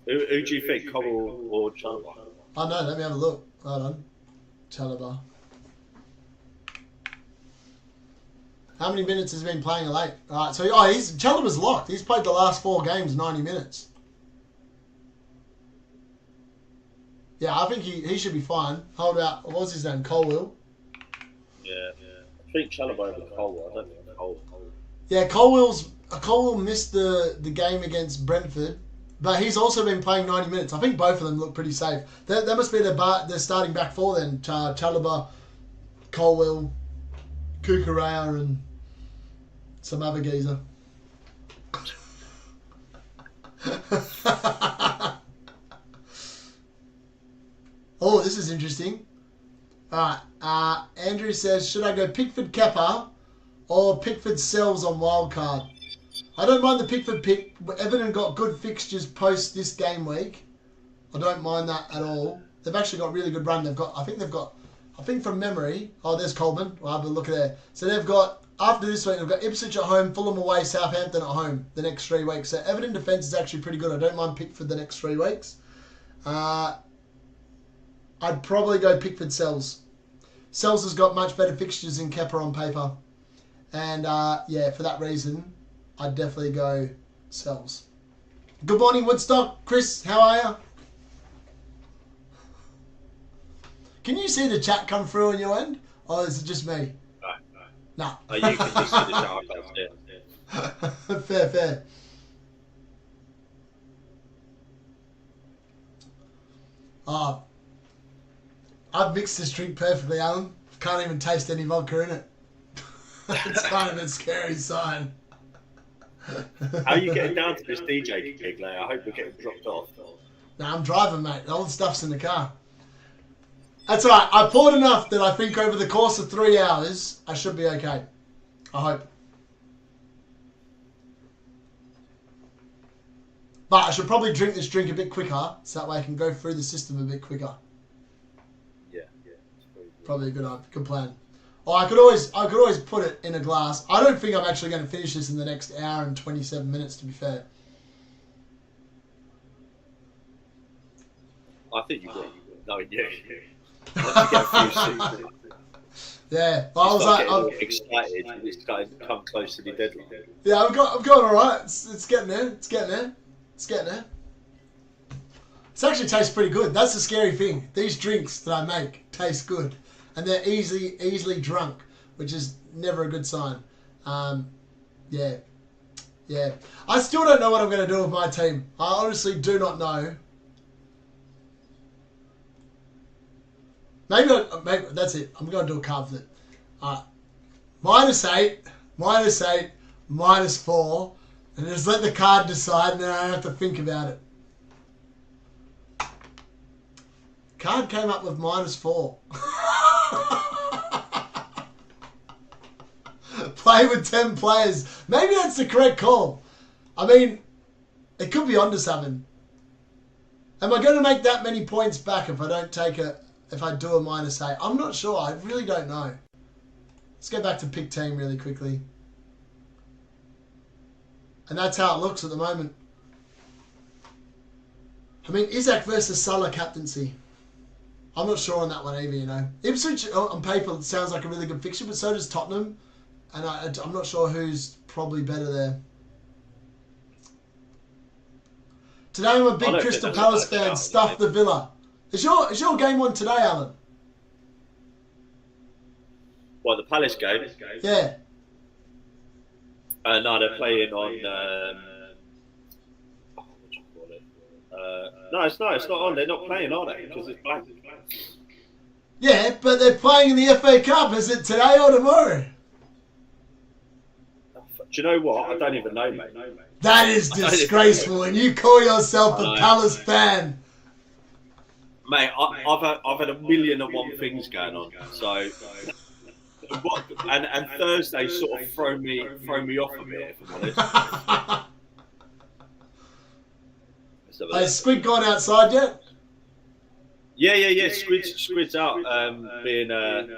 B: Who do you think, Colwell or Chalobah?
A: Oh no, let me have a look. Hold on. Chalobah. How many minutes has he been playing late? Alright, so Chalobah's locked. He's played the last 4 games 90 minutes. Yeah, I think he should be fine. Hold out. What was his name? Colwell.
B: Yeah. I think Chalobah over Colwell. I don't think Colwell. Yeah,
A: Colwell missed the game against Brentford, but he's also been playing 90 minutes. I think both of them look pretty safe. That must be their starting back 4 then. Chalobah, Colwell, Kukurea, and some other geezer. Oh, this is interesting. Alright, Andrew says, should I go Pickford Kepa or Pickford Sells on Wildcard? I don't mind the Pickford pick. Everton got good fixtures post this game week. I don't mind that at all. They've actually got a really good run. I think from memory, there's Coleman. We'll have a look at there. So they've got, after this week, they've got Ipswich at home, Fulham away, Southampton at home the next 3 weeks. So Everton defence is actually pretty good. I don't mind Pickford the next 3 weeks. I'd probably go Pickford Sells. Sells has got much better fixtures than Kepa on paper. And for that reason, I'd definitely go Sells. Good morning, Woodstock. Chris, how are you? Can you see the chat come through on your end? Or is it just me?
B: No.
A: Nah.
B: Oh, you can just see the chat. I can't see it.
A: Fair. Oh, I've mixed this drink perfectly, Alan. Can't even taste any vodka in it. It's kind of a scary sign.
B: How are you getting down to this DJ gig, Lay? I hope you're getting dropped off.
A: Nah, I'm driving, mate. All the stuff's in the car. That's alright. I poured enough that I think over the course of 3 hours, I should be okay. I hope. But I should probably drink this drink a bit quicker, so that way I can go through the system a bit quicker.
B: Yeah.
A: Probably a good plan. Or I could always put it in a glass. I don't think I'm actually going to finish this in the next hour and 27 minutes, to be fair.
B: I think you will. No, yeah. Once you get a few seats,
A: yeah, I was like,
B: I'm excited. It's starting to come close to the deadline.
A: Yeah, I'm going alright. It's getting there. It's getting there. It actually tastes pretty good. That's the scary thing. These drinks that I make taste good, and they're easily drunk, which is never a good sign. Yeah. I still don't know what I'm going to do with my team. I honestly do not know. Maybe that's it. I'm going to do a card flip. -8, -4, and just let the card decide, and then I don't have to think about it. Card came up with -4. Play with 10 players. Maybe that's the correct call. I mean, it could be onto something. Am I going to make that many points back if I don't take if I do a -8? I'm not sure. I really don't know. Let's go back to pick team really quickly. And that's how it looks at the moment. I mean, Isaac versus Salah captaincy. I'm not sure on that one either, you know. Ipswich, on paper, sounds like a really good fixture, but so does Tottenham. And I'm not sure who's probably better there. Today I'm a big Crystal Palace fan. Stuff the Villa. Is your game on today, Alan?
B: What, the Palace game?
A: Yeah.
B: No, they're playing on. What do you call it? No, it's not. It's not on. They're not playing, are they? Because it's blank.
A: Yeah, but they're playing in the FA Cup. Is it today or tomorrow?
B: Do you know what? I don't even know, mate.
A: That is disgraceful, and you call yourself a Palace fan.
B: Mate, I've had a million and one things going on. So, and Thursday sort of throw me off a bit, if I'm honest.
A: Has Squid gone outside yet?
B: Yeah. Squid's out, being a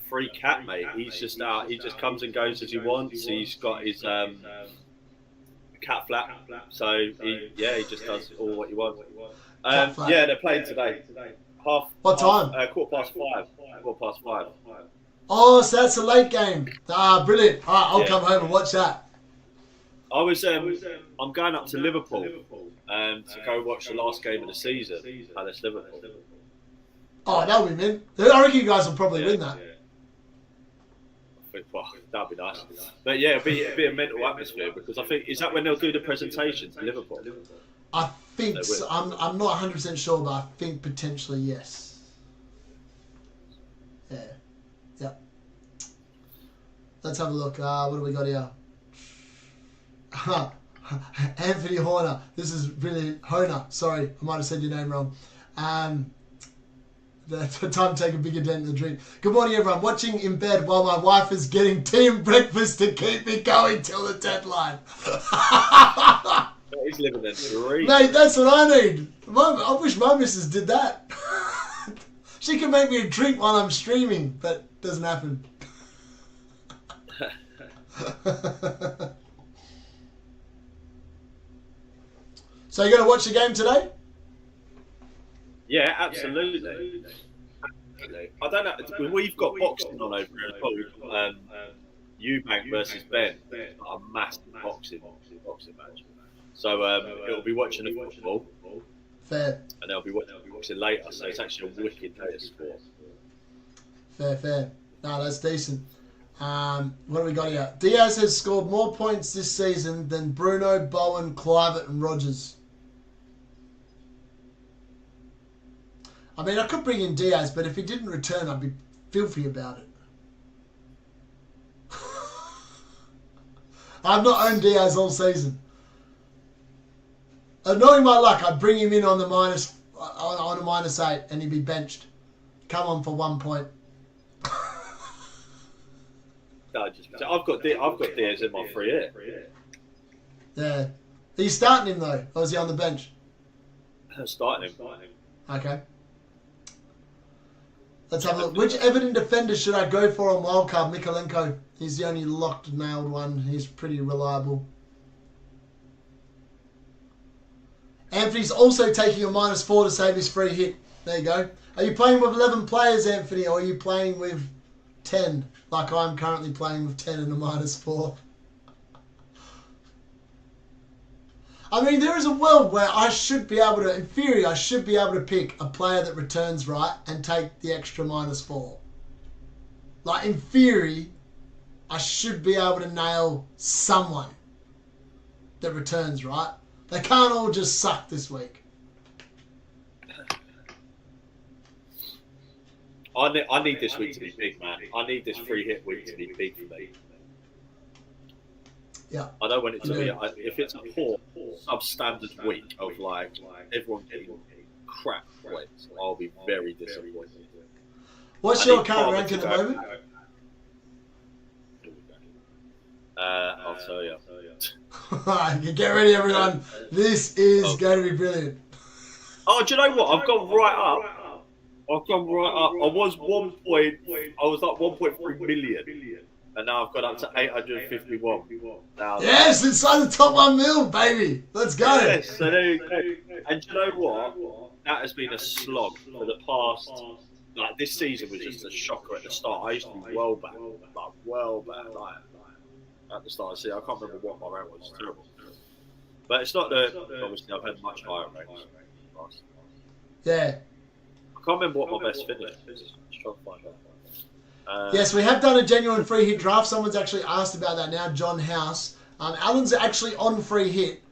B: free cat, mate. He's just out. He just comes and goes as he wants. He's got his cat flap, so he just does all what he wants. Yeah, they're playing today.
A: What time?
B: 5:15. 5:15.
A: Oh, so that's a late game. Ah, brilliant. All right, I'll come home and watch that.
B: I'm going up to Liverpool to go watch the last game of the season. Palace Liverpool.
A: Oh, that'll be mint. I reckon you guys will probably win that.
B: Well, that'd be nice. But yeah, it'll be a mental atmosphere, because I think, is that when they'll do the presentation to Liverpool?
A: I think so. I'm not 100% sure, but I think potentially yes. Yeah. Let's have a look. What do we got here? Anthony Horner. This is really Horner. Sorry, I might have said your name wrong. The time to take a bigger dent in the drink. Good morning, everyone. Watching in bed while my wife is getting tea and breakfast to keep me going till the deadline.
B: He's living that dream.
A: Mate, that's what I need. I wish my missus did that. She can make me a drink while I'm streaming, but it doesn't happen. So you're going to watch the game today?
B: Yeah, absolutely. I don't know. We've got boxing on over here as well. We've got Eubank versus Ben. A massive boxing match. So it'll be watching the football.
A: Fair.
B: and they'll be watching later. So it's actually a wicked day of sport.
A: Fair. No, that's decent. What do we got here? Diaz has scored more points this season than Bruno, Bowen, Kluivert and Rodgers. I mean, I could bring in Diaz, but if he didn't return, I'd be filthy about it. I've not owned Diaz all season. Knowing my luck, I'd bring him in on a -8 and he'd be benched. Come on for 1 point.
B: No, I've got Diaz in my free hit.
A: Yeah. Are you starting him though, or is he on the bench?
B: Starting him.
A: Okay. Let's have a look. Which Everton defender should I go for on Wildcard? Mikolenko. He's the only locked, nailed one. He's pretty reliable. Anthony's also taking a -4 to save his free hit. There you go. Are you playing with 11 players, Anthony, or are you playing with 10? Like I'm currently playing with 10 and a -4. I mean, there is a world where I should be able to, in theory, I should be able to pick a player that returns right and take the extra -4. Like, in theory, I should be able to nail someone that returns right. They can't all just suck this week.
B: I need this week to be big, man. I need this free hit week to be big for me.
A: Yeah.
B: I don't want it to be. If it's a poor, substandard week of like everyone getting crap points, I'll be very disappointed.
A: What's your current rank at the moment?
B: I'll tell you.
A: Get ready, everyone. This is going to be brilliant.
B: Oh, do you know what? I've gone right up. I was I was like 1.3 million. And now I've got up to 851. Now,
A: yes, inside the top 1 mil, baby. Let's go.
B: Yes, so there you go. And do you know what? That has been a slog for the past. Like this season was just a shocker at the start. I used to be well back, like at the start. See, I can't remember what my rank was. It's terrible. But it's not that. Obviously, I've had much higher ranks.
A: Yeah.
B: I can't remember what my best finish is. Just trying to find out.
A: Yes, we have done a genuine free hit draft. Someone's actually asked about that now, John House. Allan's actually on free hit.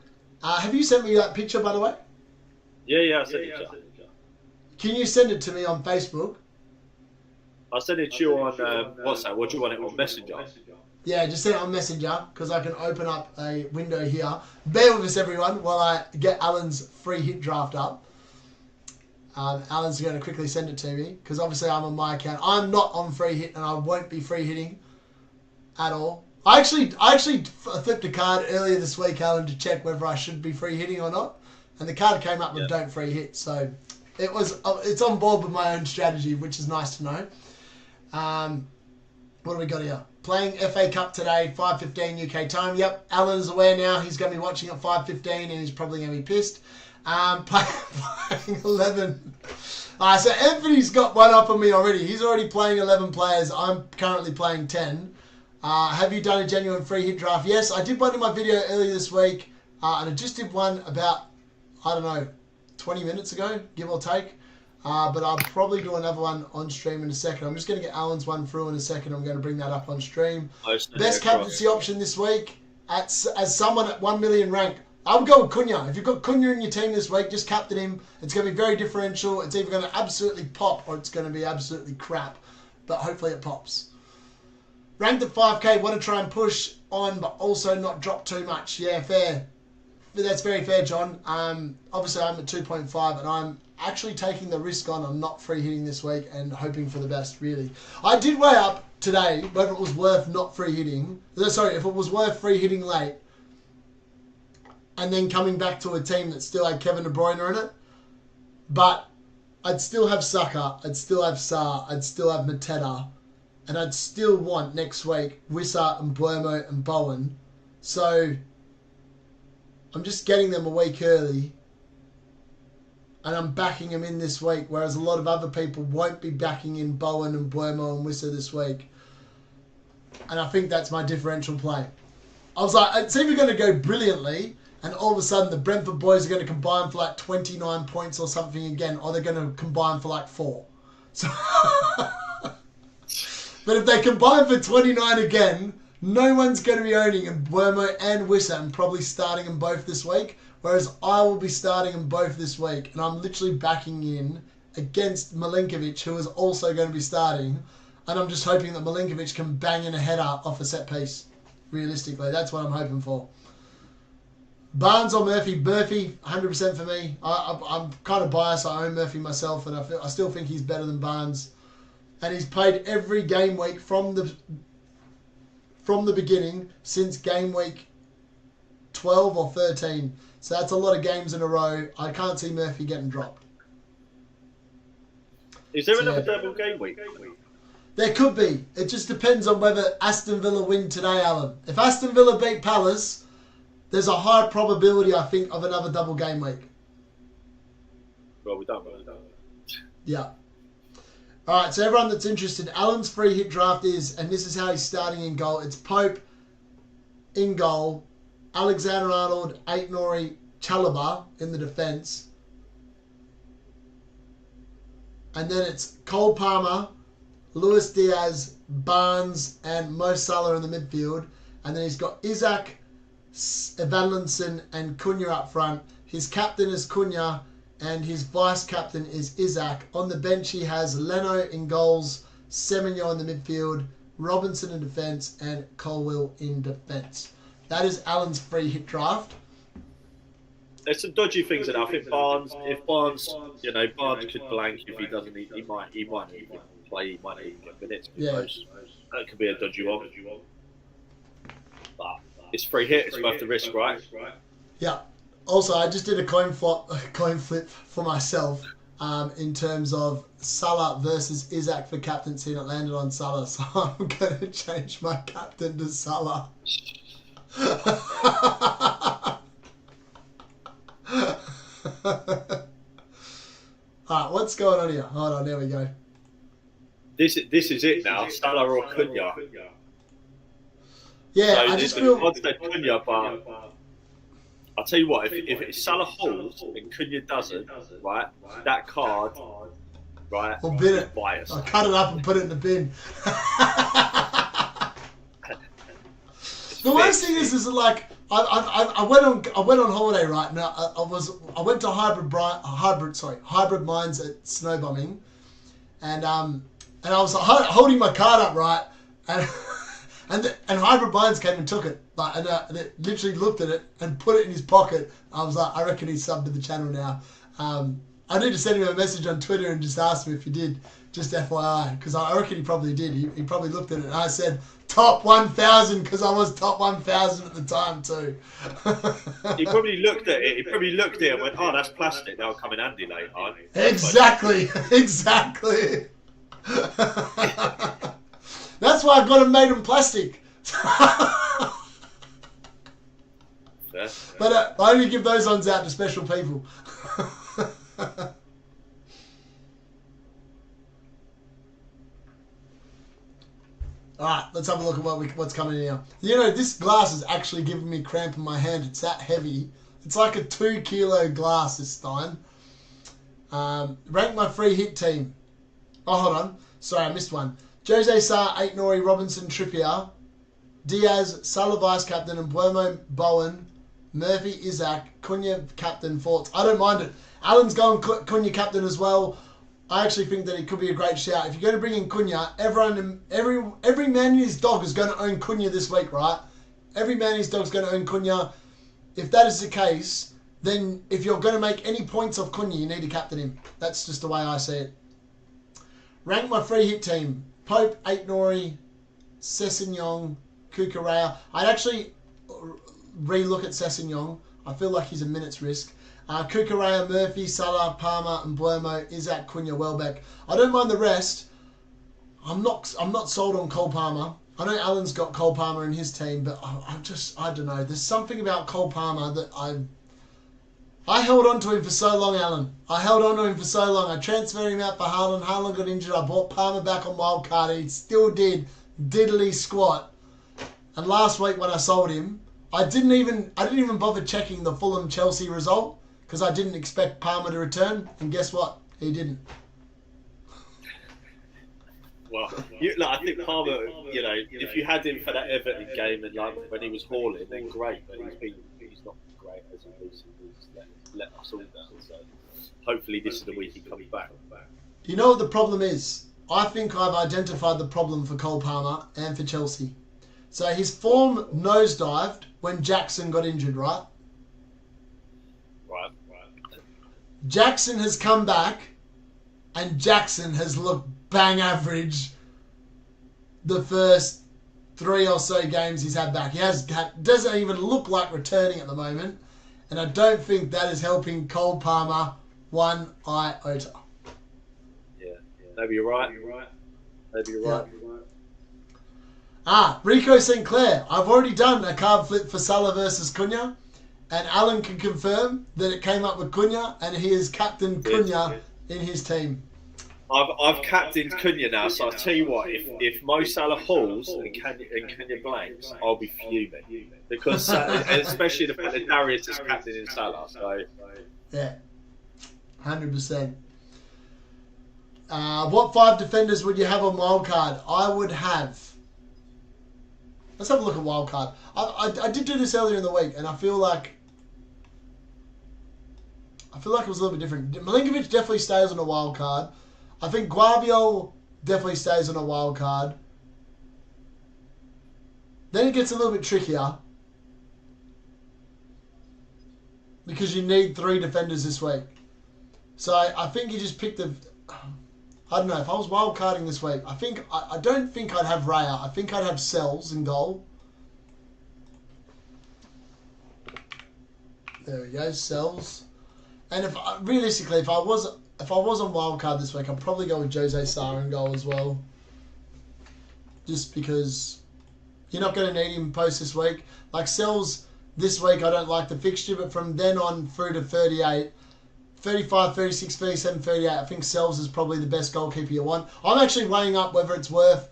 A: Have you sent me that picture, by the way?
B: Yeah, I sent it to you.
A: Can you send it to me on Facebook?
B: I'll send it to you on WhatsApp. What do you want it on Messenger?
A: Yeah, just send it on Messenger because I can open up a window here. Bear with us, everyone, while I get Allan's free hit draft up. Allan's going to quickly send it to me because obviously I'm on my account. I'm not on free hit and I won't be free hitting at all. I actually flipped a card earlier this week, Allan, to check whether I should be free hitting or not, and the card came up with don't free hit. So it's on board with my own strategy, which is nice to know. What do we got here? Playing FA Cup today, 5:15 UK time. Yep, Allan's aware now. He's going to be watching at 5:15 and he's probably going to be pissed. Playing 11. So Anthony's got one up on me already. He's already playing 11 players. I'm currently playing 10. Have you done a genuine free hit draft? Yes, I did one in my video earlier this week. And I just did one about, 20 minutes ago, give or take. But I'll probably do another one on stream in a second. I'm just going to get Allan's one through in a second. I'm going to bring that up on stream. Best captaincy option this week as someone at 1 million rank. I would go with Kuna. If you've got Kuna in your team this week, just captain him. It's going to be very differential. It's either going to absolutely pop or it's going to be absolutely crap. But hopefully it pops. Ranked at 5k, want to try and push on, but also not drop too much. Yeah, fair. That's very fair, John. Obviously, I'm at 2.5, and I'm actually taking the risk on. I'm not free hitting this week and hoping for the best, really. I did weigh up today whether it was worth not free hitting. Sorry, if it was worth free hitting late, and then coming back to a team that still had Kevin De Bruyne in it. But I'd still have Saka, I'd still have Sarr, I'd still have Mateta, and I'd still want next week Wissa and Blermo and Bowen. So I'm just getting them a week early and I'm backing them in this week, whereas a lot of other people won't be backing in Bowen and Blermo and Wissa this week. And I think that's my differential play. I was like, it's either going to go brilliantly and all of a sudden the Brentford boys are going to combine for like 29 points or something again, or they're going to combine for like 4. So, but if they combine for 29 again, no one's going to be owning Mbeumo and Wissa and probably starting them both this week, whereas I will be starting them both this week, and I'm literally backing in against Milinkovic, who is also going to be starting, and I'm just hoping that Milinkovic can bang in a header off a set piece. Realistically, that's what I'm hoping for. Barnes or Murphy? Murphy, 100% for me. I'm kind of biased. I own Murphy myself, and I still think he's better than Barnes. And he's played every game week from the beginning since game week 12 or 13. So that's a lot of games in a row. I can't see Murphy getting dropped.
B: Is there another double game week?
A: There could be. It just depends on whether Aston Villa win today, Alan. If Aston Villa beat Palace, there's a high probability, I think, of another double game week.
B: Well, we don't really know.
A: Yeah. All right, so everyone that's interested, Alan's free hit draft is, and this is how he's starting in goal. It's Pope in goal, Alexander-Arnold, Aït-Nouri, Chalobah in the defence. And then it's Cole Palmer, Luis Diaz, Barnes, and Mo Salah in the midfield. And then he's got Isaac, Evanlinson, and Kuna up front. His captain is Kuna, and his vice-captain is Isaac. On the bench, he has Leno in goals, Semenyo in the midfield, Robinson in defence, and Colwill in defence. That is Alan's free hit draft.
B: There's some dodgy things in there. I think Barnes, Barnes could blank if he doesn't. He might even play. He might even get minutes.
A: Yeah.
B: That could be a dodgy one. But it's free hit. It's worth the risk, right?
A: Yeah. Also, I just did a coin flip for myself in terms of Salah versus Isaac for captaincy, and it landed on Salah. So I'm going to change my captain to Salah. Alright, what's going on here? Hold on, there we go.
B: This is it now. Salah or Kuna.
A: Yeah,
B: so
A: I just feel.
B: I'd say Kuna, but I'll tell you what. If it's Salah holds and Kuna doesn't, right, that card, right,
A: I'll bin it.
B: Biased.
A: I'll cut it up and put it in the bin. The worst thing is like I went on holiday, right? And I went to Hybrid Mines at Snowbombing, and I was holding my card up, right, and Hybrid Mines came and took it, like, and it literally looked at it and put it in his pocket. I was like, I reckon he's subbed to the channel now. I need to send him a message on Twitter and just ask him if he did, just FYI, because I reckon he probably did. He probably looked at it, and I said top 1,000 because I was top 1,000 at the time too.
B: He probably looked at it. He probably looked at it and went, "Oh, that's plastic. That'll come in handy later."
A: Exactly. That's why I got him made in plastic. But I only give those ones out to special people. Alright, let's have a look at what's coming in here. You know, this glass is actually giving me cramp in my hand. It's that heavy. It's like a 2 kilo glass this time. Rank my free hit team. Oh, hold on. Sorry, I missed one. Jose Sarr, Aït-Nouri, Robinson, Trippier, Diaz, Salah vice captain, and Mbeumo, Bowen, Murphy, Isaac, Cunha captain, Forts. I don't mind it. Allan's going Cunha captain as well. I actually think that it could be a great shout. If you're going to bring in Cunha, every man and his dog is going to own Cunha this week, right? Every man and his dog is going to own Cunha. If that is the case, then if you're going to make any points off Cunha, you need to captain him. That's just the way I see it. Rank my free hit team. Pope, Aït-Nouri, Sessegnon, Cucurella. I'd actually re-look at Sessegnon. I feel like he's a minute's risk. Cucurella, Murphy, Salah, Palmer, and Mbeumo, Isaac, Cunha, Welbeck. I don't mind the rest. I'm not sold on Cole Palmer. I know Allan's got Cole Palmer in his team, but I don't know. There's something about Cole Palmer that I held on to him for so long, Allan. I held on to him for so long. I transferred him out for Haaland. Haaland got injured. I bought Palmer back on Wildcard. He still did diddly squat. And last week when I sold him, I didn't even bother checking the Fulham Chelsea result because I didn't expect Palmer to return, and guess what? He didn't.
B: Well, I think Palmer, if you had him for that Everton game and when he was hauling, then great. But he's not great as he recently let us all down. So hopefully this is the week he comes back.
A: You know what the problem is? I think I've identified the problem for Cole Palmer and for Chelsea. So his form nosedived when Jackson got injured, right?
B: Right.
A: Jackson has come back, and Jackson has looked bang average the first 3 or so games he's had back. Doesn't even look like returning at the moment, and I don't think that is helping Cole Palmer one iota.
B: Yeah. Maybe you're right.
A: Rico St. Clair. I've already done a card flip for Salah versus Kuna, and Allan can confirm that it came up with Kuna, and he is captain Kuna in his team.
B: I've captained Kuna now, so I'll tell you what, if Mo Salah hauls and Kuna blanks, I'll be fuming. Because, especially the fact that Darius is captain in Salah. So.
A: Yeah, 100%. What 5 defenders would you have on Wildcard? I would have... Let's have a look at Wildcard. I did do this earlier in the week, and I feel like it was a little bit different. Milinkovic definitely stays on a Wildcard. I think Guardiola definitely stays on a Wildcard. Then it gets a little bit trickier because you need 3 defenders this week. So I think you just pick the... I don't know, if I was wildcarding this week, I don't think I'd have Raya. I think I'd have Sells in goal. There we go, Sells. And realistically, if I was on wildcard this week, I'd probably go with Jose Sarr in goal as well. Just because you're not going to need him post this week. Like Sells this week, I don't like the fixture, but from then on through to 38, 35, 36, 37, 38, I think Sells is probably the best goalkeeper you want. I'm actually weighing up whether it's worth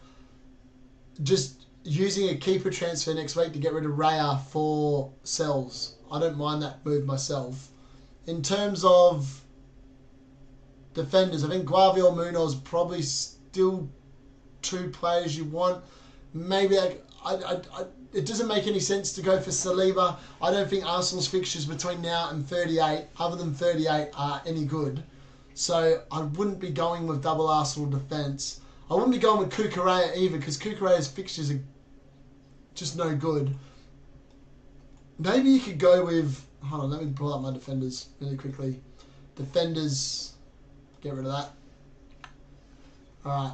A: just using a keeper transfer next week to get rid of Raya for Sells. I don't mind that move myself. In terms of defenders, I think Guardiola Munoz probably still 2 players you want. Maybe it doesn't make any sense to go for Saliba. I don't think Arsenal's fixtures between now and 38, other than 38, are any good. So I wouldn't be going with double Arsenal defence. I wouldn't be going with Cucurella either, because Cucurella's fixtures are just no good. Maybe you could go with... Hold on, let me pull up my defenders really quickly. Defenders... Get rid of that. Alright.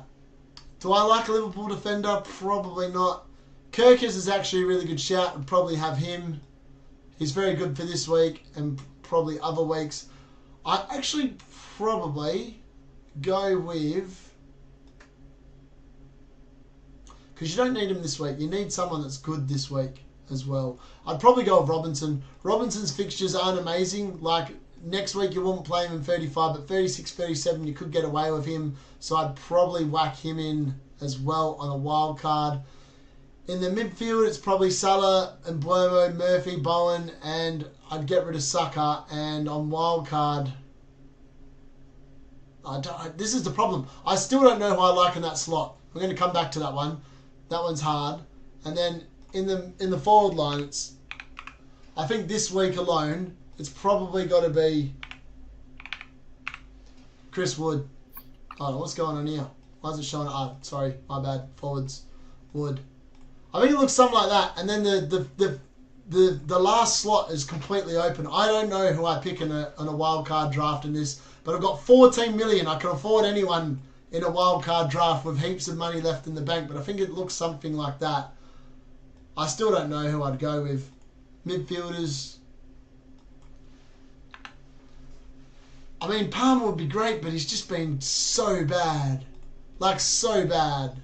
A: Do I like a Liverpool defender? Probably not. Kirkers is actually a really good shout. I'd probably have him. He's very good for this week and probably other weeks. I'd actually probably go with... Because you don't need him this week. You need someone that's good this week as well. I'd probably go with Robinson. Robinson's fixtures aren't amazing. Like, next week you wouldn't play him in 35, but 36, 37 you could get away with him. So I'd probably whack him in as well on a wild card. In the midfield, it's probably Salah and Blermo, Murphy, Bowen, and I'd get rid of Saka. And on wild card, this is the problem. I still don't know who I like in that slot. We're going to come back to that one. That one's hard. And then in the forward line, I think this week alone, it's probably got to be Chris Wood. Oh, what's going on here? Why is it showing? Oh, sorry, my bad. Forwards, Wood. I think it looks something like that. And then the last slot is completely open. I don't know who I pick in a wild card draft in this, but I've got 14 million. I can afford anyone in a wild card draft with heaps of money left in the bank, but I think it looks something like that. I still don't know who I'd go with. Midfielders. I mean, Palmer would be great, but he's just been so bad. Like, so bad.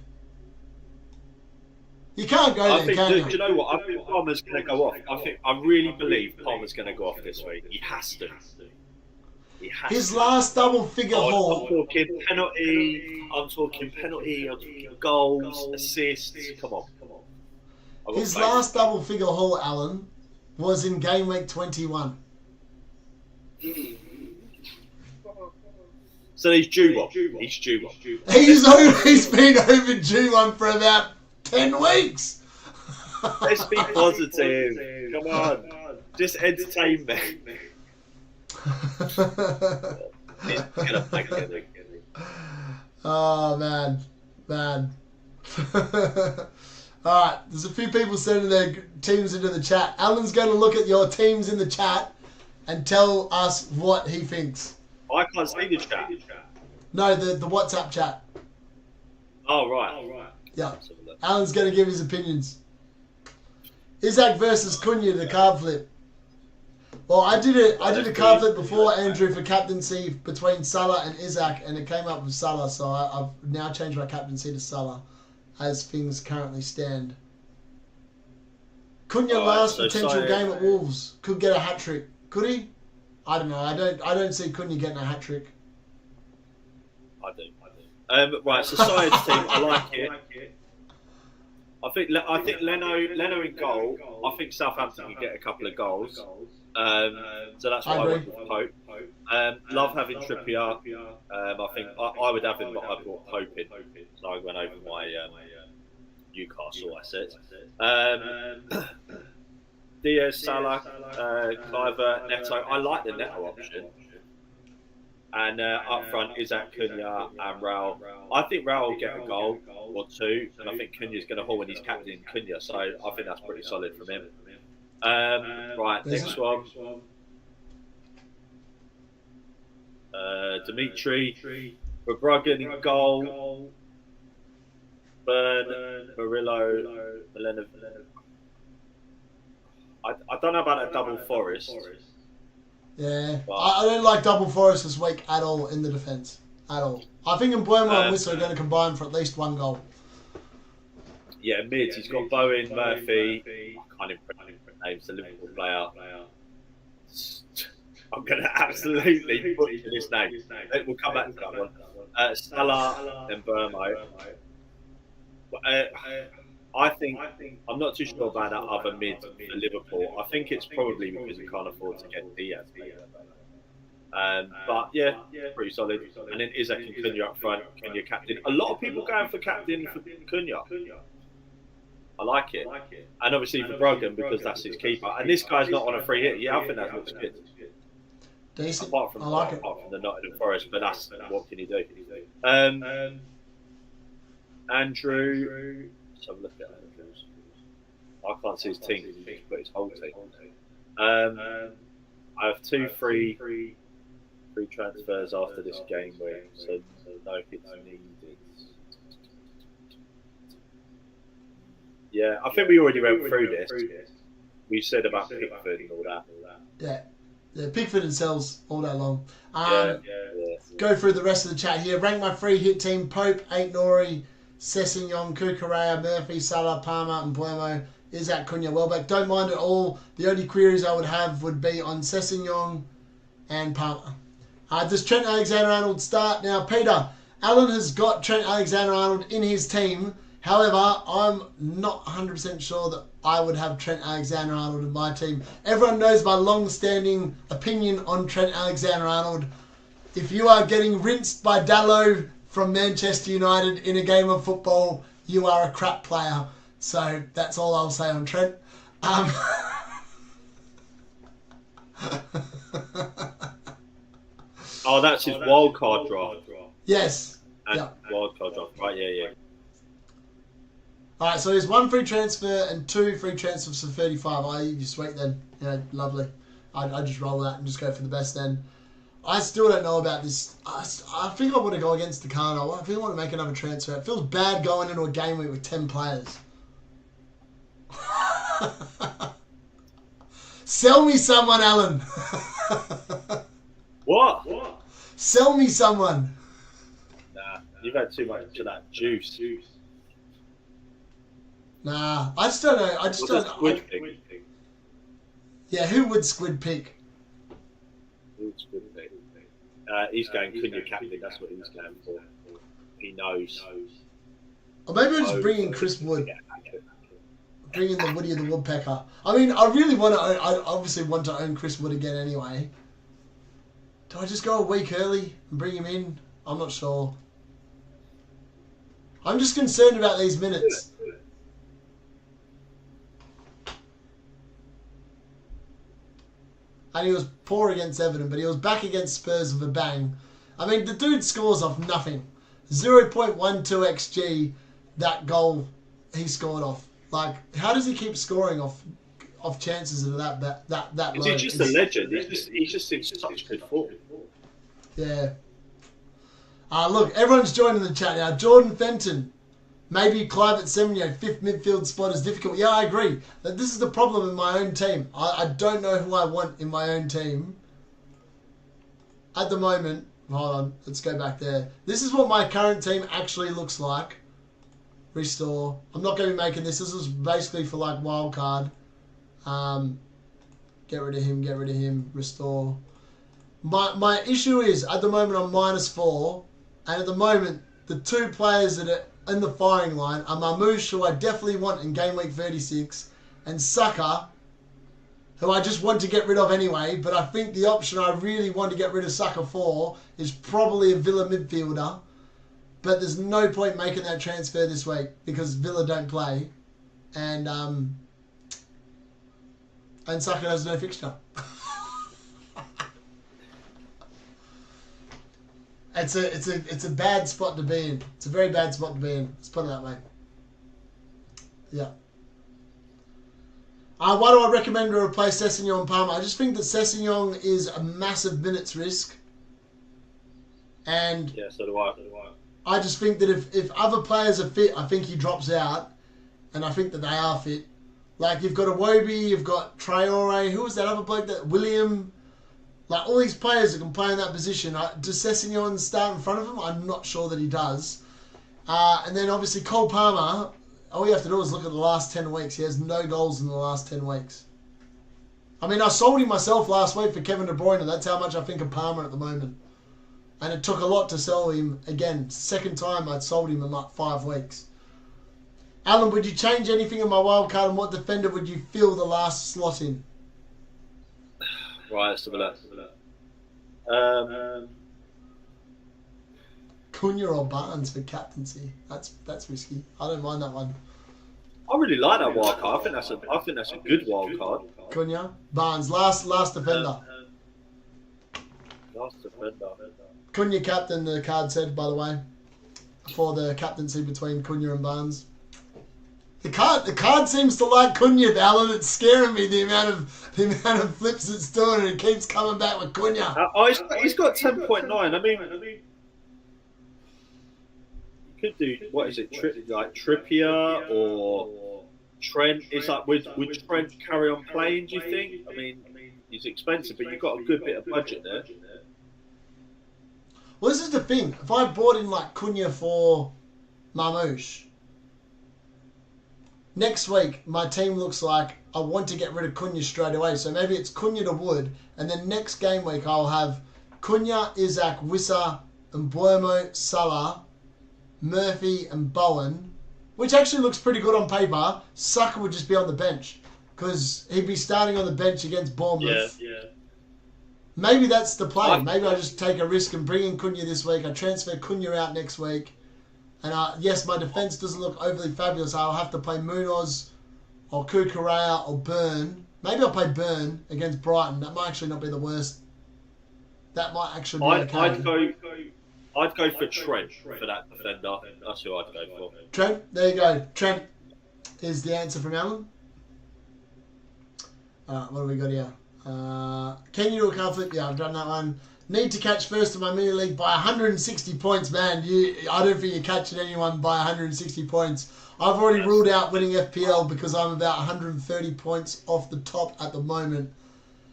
A: You can't go there, can you?
B: Do you know what? I think Palmer's going to go off. I really believe Palmer's going to go off this week. He has to.
A: His last double-figure haul.
B: I'm talking penalty. I'm talking goals, assists. Come on. I've got
A: His
B: faith.
A: last double figure haul, Allan, was in game week 21.
B: So he's due one. He's due one.
A: He's been overdue one for about 10 weeks.
B: Let's be positive. Come on. Just entertain me. He's gonna make it.
A: Oh, man. Alright, there's a few people sending their teams into the chat. Alan's going to look at your teams in the chat and tell us what he thinks.
B: I can't see the chat.
A: No, the WhatsApp chat.
B: Oh, right.
A: Yeah. Alan's going to give his opinions. Isaac versus Kuna, the card flip. Well, I did a card flip before, Andrew, for captaincy between Salah and Isaac, and it came up with Salah, so I've now changed my captaincy to Salah as things currently stand. Kuna last potential game at Wolves could get a hat trick. Could he? I don't know. I don't see Kuna getting a hat trick.
B: I do. Right, so Syed's team, I like it. I think Leno in goal. I think Southampton can get a couple of goals. So that's why I went with Pope. Love having Trippier. I think I would have him, but I brought Pope in, so I went over my Newcastle assets. Diaz, Salah, Cliver, Neto. I like the Neto option. And up front, Isaac, Kuna and Raul. I think Raul will get a goal or two, and I think Cunha's going to haul when he's captain Kuna, so I think that's pretty solid from him. Right, next one. Dimitri, Verbruggen in goal. Burn, Murillo, Milena. I don't know about a double Forest.
A: Yeah, I don't like double Forest this week at all in the defence. At all. I think Mbuemo and Wissa are going to combine for at least one goal.
B: Yeah, mids. He's got Bowen, Murphy. I can't even pronounce names. The Liverpool player. I'm going to absolutely butcher this name. We'll come back to that one. Salah and Burmo. I think I'm not too sure about that other mid for Liverpool. I think it's probably because we can't afford to get Diaz. But yeah, pretty solid. And then Isaac and Cunha up front. Cunha captain. A lot of people going for captain for Cunha. I like it. And obviously for Bruggen because that's his keeper. And this guy's not on a free hit. Yeah, I think that looks good.
A: Decent.
B: Apart from the Nottingham Forest, but that's what can you do? Andrew. Let's have a look at Andrews. I can't see his team because he's put his whole team. I have two free transfers after this game week, so no hits needed. Yeah, I think we already went through this. We said about Pickford and all that.
A: Yeah, Pickford and Sells all day long.
B: Yeah.
A: Go through the rest of the chat here. Rank my free hit team: Pope, 8 Nori, Sessegnon, Kukurea, Murphy, Salah, Palmer, and Mbuemo, Isaac, Cunha, Welbeck. Don't mind at all. The only queries I would have would be on Sessegnon and Palmer. Does Trent Alexander-Arnold start? Now, Peter, Allan has got Trent Alexander-Arnold in his team. However, I'm not 100% sure that I would have Trent Alexander-Arnold in my team. Everyone knows my long-standing opinion on Trent Alexander-Arnold. If you are getting rinsed by Dalot from Manchester United in a game of football, you are a crap player. So that's all I'll say on Trent.
B: Oh, that's his wildcard draft.
A: Yes.
B: Yeah. Wildcard draft. Right, yeah.
A: Alright, so there's 1 free transfer and 2 free transfers for 35. You're sweet then. Yeah, lovely. I just roll that and just go for the best then. I still don't know about this. I think I want to go against the Kana. I think I want to make another transfer. It feels bad going into a game week with 10 players. Sell me someone, Allan.
B: What?
A: Sell me someone.
B: Nah, you've had too much of that juice.
A: Nah, I just don't know.
B: Squid pick?
A: Yeah, who would Squid pick?
B: He's going Cunha captain. That's what he's going for. He knows.
A: Or maybe I'll just bring in Chris Wood. bring in the Woody the Woodpecker. I mean, I really want to own, I obviously want to own Chris Wood again anyway. Do I just go a week early and bring him in? I'm not sure. I'm just concerned about these minutes. And he was poor against Everton, but he was back against Spurs with a bang. I mean, the dude scores off nothing. 0.12 XG, that goal he scored off. Like, how does he keep scoring off chances of that low?
B: He's just a legend. He's just in such good form.
A: Yeah. Look, everyone's joining the chat now. Jordan Fenton. Maybe Clive at Semenyo, 5th midfield spot is difficult. Yeah, I agree. That this is the problem in my own team. I don't know who I want in my own team. At the moment, hold on, let's go back there. This is what my current team actually looks like. Restore. I'm not going to be making this. This is basically for like Wildcard. Get rid of him, restore. My issue is, at the moment I'm -4. And at the moment, the two players that are in the firing line are Mamush, who I definitely want in game week 36, and Saka, who I just want to get rid of anyway. But I think the option I really want to get rid of Saka for is probably a Villa midfielder. But there's no point making that transfer this week because Villa don't play, and Saka has no fixture. It's a bad spot to be in. It's a very bad spot to be in. Let's put it that way. Yeah. Why do I recommend to replace Sessegnon and Palmer? I just think that Sessegnon is a massive minutes risk. And
B: yeah, so do I.
A: I just think that if other players are fit, I think he drops out. And I think that they are fit. Like, you've got Iwobi, you've got Traore. Who was that other bloke? That William. Like, all these players that can play in that position. Does Sessegnon start in front of him? I'm not sure that he does. And then, obviously, Cole Palmer, all you have to do is look at the last 10 weeks. He has no goals in the last 10 weeks. I mean, I sold him myself last week for Kevin De Bruyne. That's how much I think of Palmer at the moment. And it took a lot to sell him. Again, second time I'd sold him in like 5 weeks. Allan, would you change anything in my wildcard, and what defender would you fill the last slot in?
B: Right, let's have a look.
A: Kuna or Barnes for captaincy. That's risky. I don't mind that one.
B: I really like that wild card. I think that's a good wild card.
A: Kuna, Barnes, last defender.
B: Last defender.
A: Kuna captain, the card said, by the way, for the captaincy between Kuna and Barnes. The card seems to like Kuna, Allan. It's scaring me, the amount of flips it's doing, and it keeps coming back with Kuna.
B: He's got 10.9. I mean, you could do, what is it, Trippier or Trent? It's like, would Trent carry on playing, do you think? I mean, he's expensive, but you've got a good bit of budget there.
A: Well, this is the thing. If I bought in like Kuna for Mamush, next week my team looks like I want to get rid of Kuna straight away. So maybe it's Kuna to Wood, and then next game week I'll have Kuna, Isaac, Wissa, and Buemo, Salah, Murphy, and Bowen, which actually looks pretty good on paper. Saka would just be on the bench because he'd be starting on the bench against Bournemouth.
B: Yeah.
A: Maybe that's the play. Maybe I just take a risk and bring in Kuna this week. I transfer Kuna out next week. And yes, my defence doesn't look overly fabulous. I'll have to play Munoz or Kukurea or Burn. Maybe I'll play Burn against Brighton. That might actually not be the worst. That might actually be okay.
B: I'd go for Trent for that defender. That's who I'd go for.
A: Trent, there you go. Trent is the answer from Allan. What have we got here? Can you do a card flip? Yeah, I've done that one. Need to catch first in my mini league by 160 points, man. I don't think you're catching anyone by 160 points. I've already ruled out winning FPL because I'm about 130 points off the top at the moment.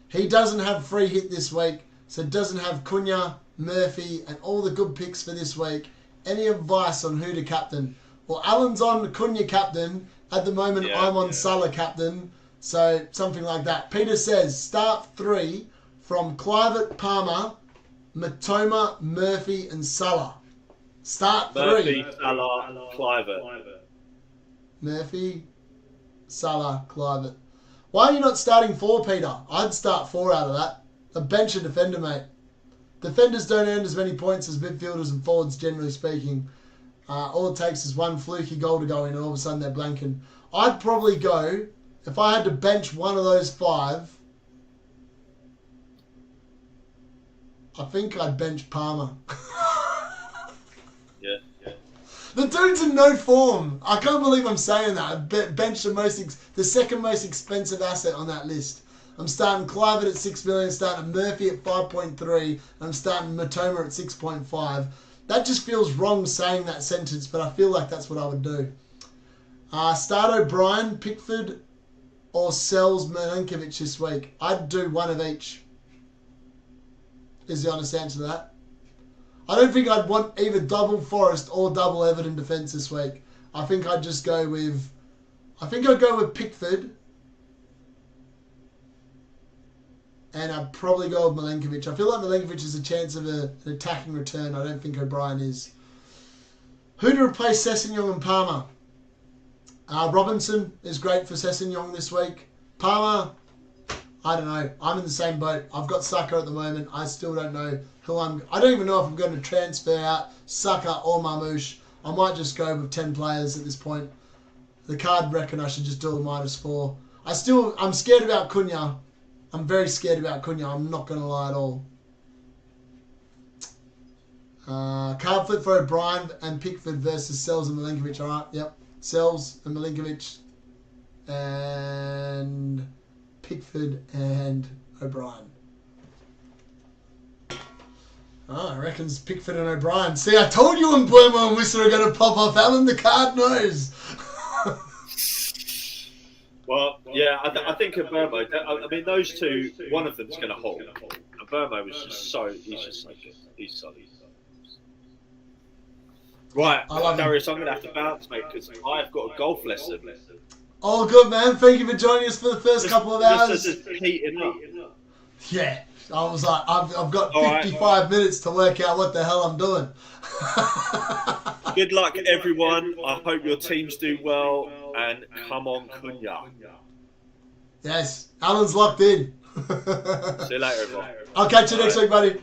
A: He doesn't have free hit this week, so doesn't have Kuna, Murphy, and all the good picks for this week. Any advice on who to captain? Well, Allan's on Kuna captain. At the moment, I'm on Salah captain. So, something like that. Peter says, start 3 from Clivett, Palmer, Matoma, Murphy, and Salah. Start 3.
B: Murphy, Salah, Clivett.
A: Murphy, Salah, Kluivert. Why are you not starting 4, Peter? I'd start 4 out of that. A bench a defender, mate. Defenders don't earn as many points as midfielders and forwards, generally speaking. All it takes is one fluky goal to go in, and all of a sudden they're blanking. I'd probably go, if I had to bench one of those 5, I think I'd bench Palmer.
B: Yeah.
A: The dude's in no form. I can't believe I'm saying that. I benched the second most expensive asset on that list. I'm starting Kluivert at 6 million, starting Murphy at 5.3, and I'm starting Matoma at 6.5. That just feels wrong saying that sentence, but I feel like that's what I would do. Start O'Brien, Pickford, or sells Milinkovic this week. I'd do one of each. Is the honest answer to that. I don't think I'd want either double Forest or double Everton defence this week. I think I'd just go with... I'd go with Pickford. And I'd probably go with Milinkovic. I feel like Milinkovic has a chance of an attacking return. I don't think O'Brien is. Who to replace Sessegnon and Palmer? Robinson is great for Sessegnon this week. Palmer, I don't know. I'm in the same boat. I've got Saka at the moment. I still don't know who I don't even know if I'm going to transfer out Saka or Mamush. I might just go with 10 players at this point. The card reckon I should just do a -4. I'm scared about Kuna. I'm very scared about Kuna. I'm not going to lie at all. Card flip for O'Brien and Pickford versus Sells and Milinkovic. All right, yep. Sells and Milinkovic and Pickford and O'Brien. I reckons Pickford and O'Brien. See, I told you when Bloomer and Whistler are going to pop off. Allan, the card knows.
B: Well, yeah, I think of Burmo. I mean, those two, one of them's going to hold. And Burmo was just he's just so good. He's solid. Right, Darius, I'm going to have to bounce, mate, because I've got a golf lesson.
A: Oh, good, man. Thank you for joining us for the first couple of hours.
B: Just heating up.
A: Yeah. I was like, I've got 55 minutes to work out what the hell I'm doing.
B: Good luck, everyone. I hope your teams do well. And come on, Kuna.
A: Yes, Allan's locked in.
B: See you later, everyone.
A: I'll catch you next week, buddy.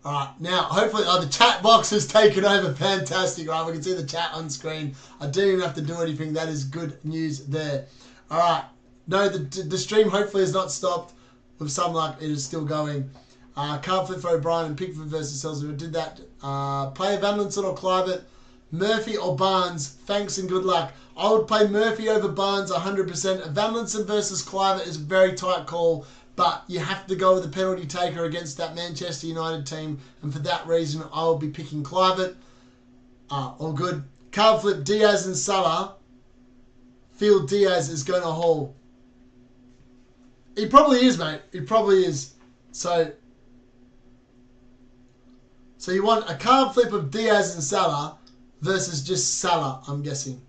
A: Alright, now, hopefully, the chat box has taken over. Fantastic, right? We can see the chat on screen. I don't even have to do anything. That is good news there. Alright, no, the stream hopefully has not stopped. With some luck, it is still going. Card flip for O'Brien and Pickford versus Sells. Did that. Player Vanlinson or Kluivert, Murphy or Barnes. Thanks and good luck. I would play Murphy over Barnes 100%. Vanlinson versus Kluivert is a very tight call, but you have to go with the penalty taker against that Manchester United team, and for that reason, I will be picking Kluivert. All good. Card flip Diaz and Salah. Feel Diaz is going to haul. He probably is, mate. He probably is. So you want a card flip of Diaz and Salah versus just Salah, I'm guessing.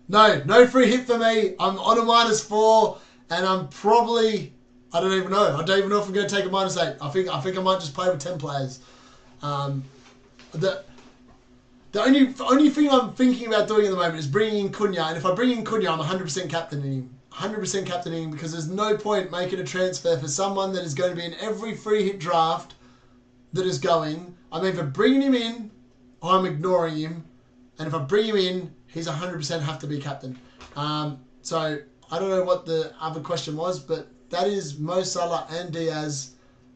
A: No free hit for me. I'm on a -4, and I'm probably, I don't even know. I don't even know if I'm going to take a -8. I think I might just play with 10 players. The only thing I'm thinking about doing at the moment is bringing in Kuna, and if I bring in Kuna, I'm 100% captaining him. 100% captaining because there's no point making a transfer for someone that is going to be in every free hit draft that is going. I'm either bringing him in or I'm ignoring him. And if I bring him in, he's 100% have to be captain. So I don't know what the other question was, but that is Mo Salah and Diaz.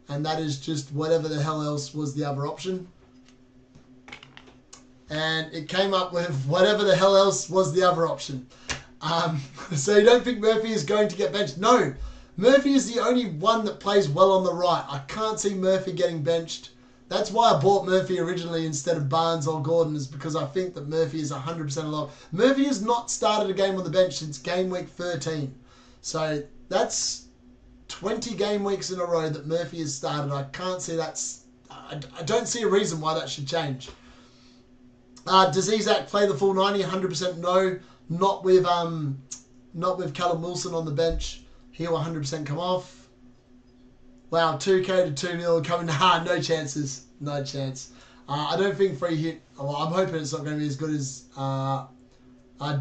A: And that is just whatever the hell else was the other option. And it came up with whatever the hell else was the other option. So you don't think Murphy is going to get benched? No. Murphy is the only one that plays well on the right. I can't see Murphy getting benched. That's why I bought Murphy originally instead of Barnes or Gordon, is because I think that Murphy is 100% alive. Murphy has not started a game on the bench since game week 13. So that's 20 game weeks in a row that Murphy has started. I can't see that's... I don't see a reason why that should change. Does Isaac play the full 90? 100% no. Not with Callum Wilson on the bench. He'll 100% come off. Wow, 2k to 2-0 coming. No chances. No chance. I don't think free hit. Well, I'm hoping it's not going to be as good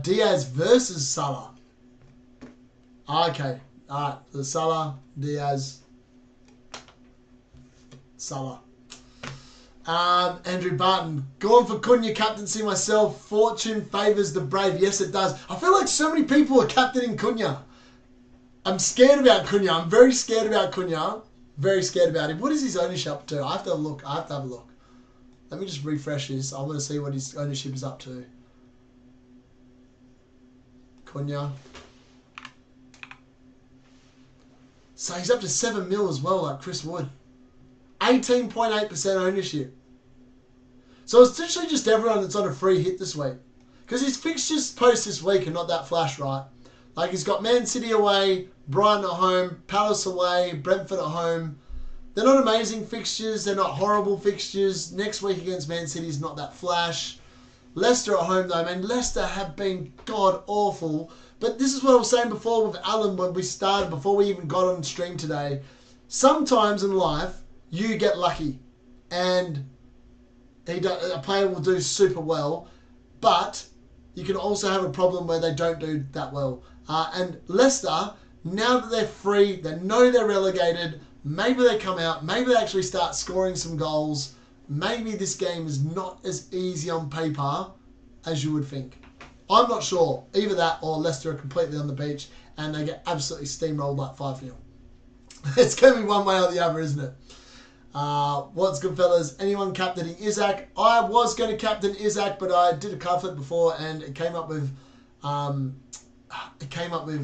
A: Diaz versus Salah. Okay. Alright. So Salah, Diaz, Salah. Andrew Barton. Going for Kuna captaincy myself. Fortune favours the brave. Yes, it does. I feel like so many people are captaining Kuna. I'm scared about Kuna. I'm very scared about Kuna. Very scared about him. What is his ownership up to? I have to have a look. Let me just refresh this. I want to see what his ownership is up to. Kuna. So he's up to 7 mil as well, like Chris Wood. 18.8% ownership. So it's literally just everyone that's on a free hit this week. Because his fixtures post this week are not that flash, right? Like he's got Man City away, Brighton at home, Palace away, Brentford at home. They're not amazing fixtures. They're not horrible fixtures. Next week against Man City is not that flash. Leicester at home, though. I mean, Leicester have been god-awful. But this is what I was saying before with Allan when we started, before we even got on stream today. Sometimes in life, you get lucky. And a player will do super well. But you can also have a problem where they don't do that well. And Leicester, now that they're free, they know they're relegated, maybe they come out, maybe they actually start scoring some goals. Maybe this game is not as easy on paper as you would think. I'm not sure. Either that or Leicester are completely on the beach and they get absolutely steamrolled like 5-0. It's going to be one way or the other, isn't it? What's good, fellas? Anyone captaining Isaac? I was going to captain Isaac, but I did a card flip before and it came up with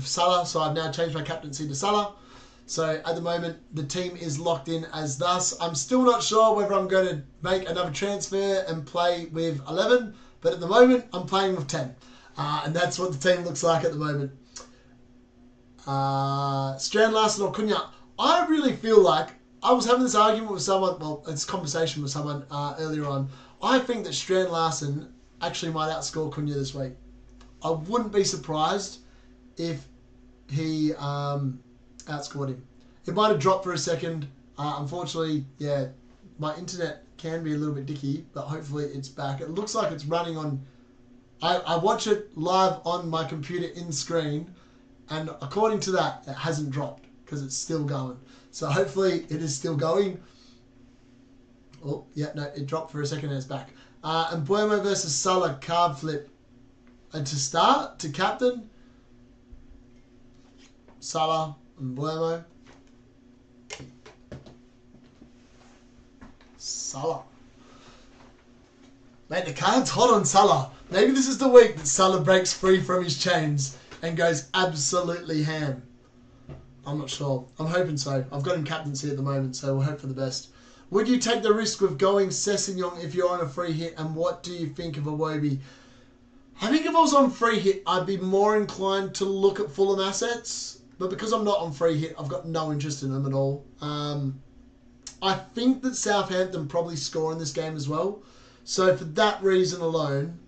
A: Salah, so I've now changed my captaincy to Salah. So at the moment, the team is locked in as thus. I'm still not sure whether I'm going to make another transfer and play with 11, but at the moment, I'm playing with 10. And that's what the team looks like at the moment. Strand Larson or Kuna? I really feel like, I was having this argument with someone, well, it's a conversation with someone earlier on. I think that Strand Larson actually might outscore Kuna this week. I wouldn't be surprised if he outscored him. It might have dropped for a second. Unfortunately, yeah, my internet can be a little bit dicky, but hopefully it's back. It looks like it's running on... I watch it live on my computer in screen, and according to that, it hasn't dropped because it's still going. So hopefully it is still going. Oh, yeah, no, it dropped for a second and it's back. And Buemo versus Salah card flip. And to start, to captain, Salah and Buemo. Salah. Mate, the card's hot on Salah. Maybe this is the week that Salah breaks free from his chains and goes absolutely ham. I'm not sure. I'm hoping so. I've got him captaincy at the moment, so we'll hope for the best. Would you take the risk with going Sessegnon if you're on a free hit, and what do you think of Iwobi? I think if I was on free hit, I'd be more inclined to look at Fulham assets, but because I'm not on free hit, I've got no interest in them at all. I think that Southampton probably score in this game as well, so for that reason alone,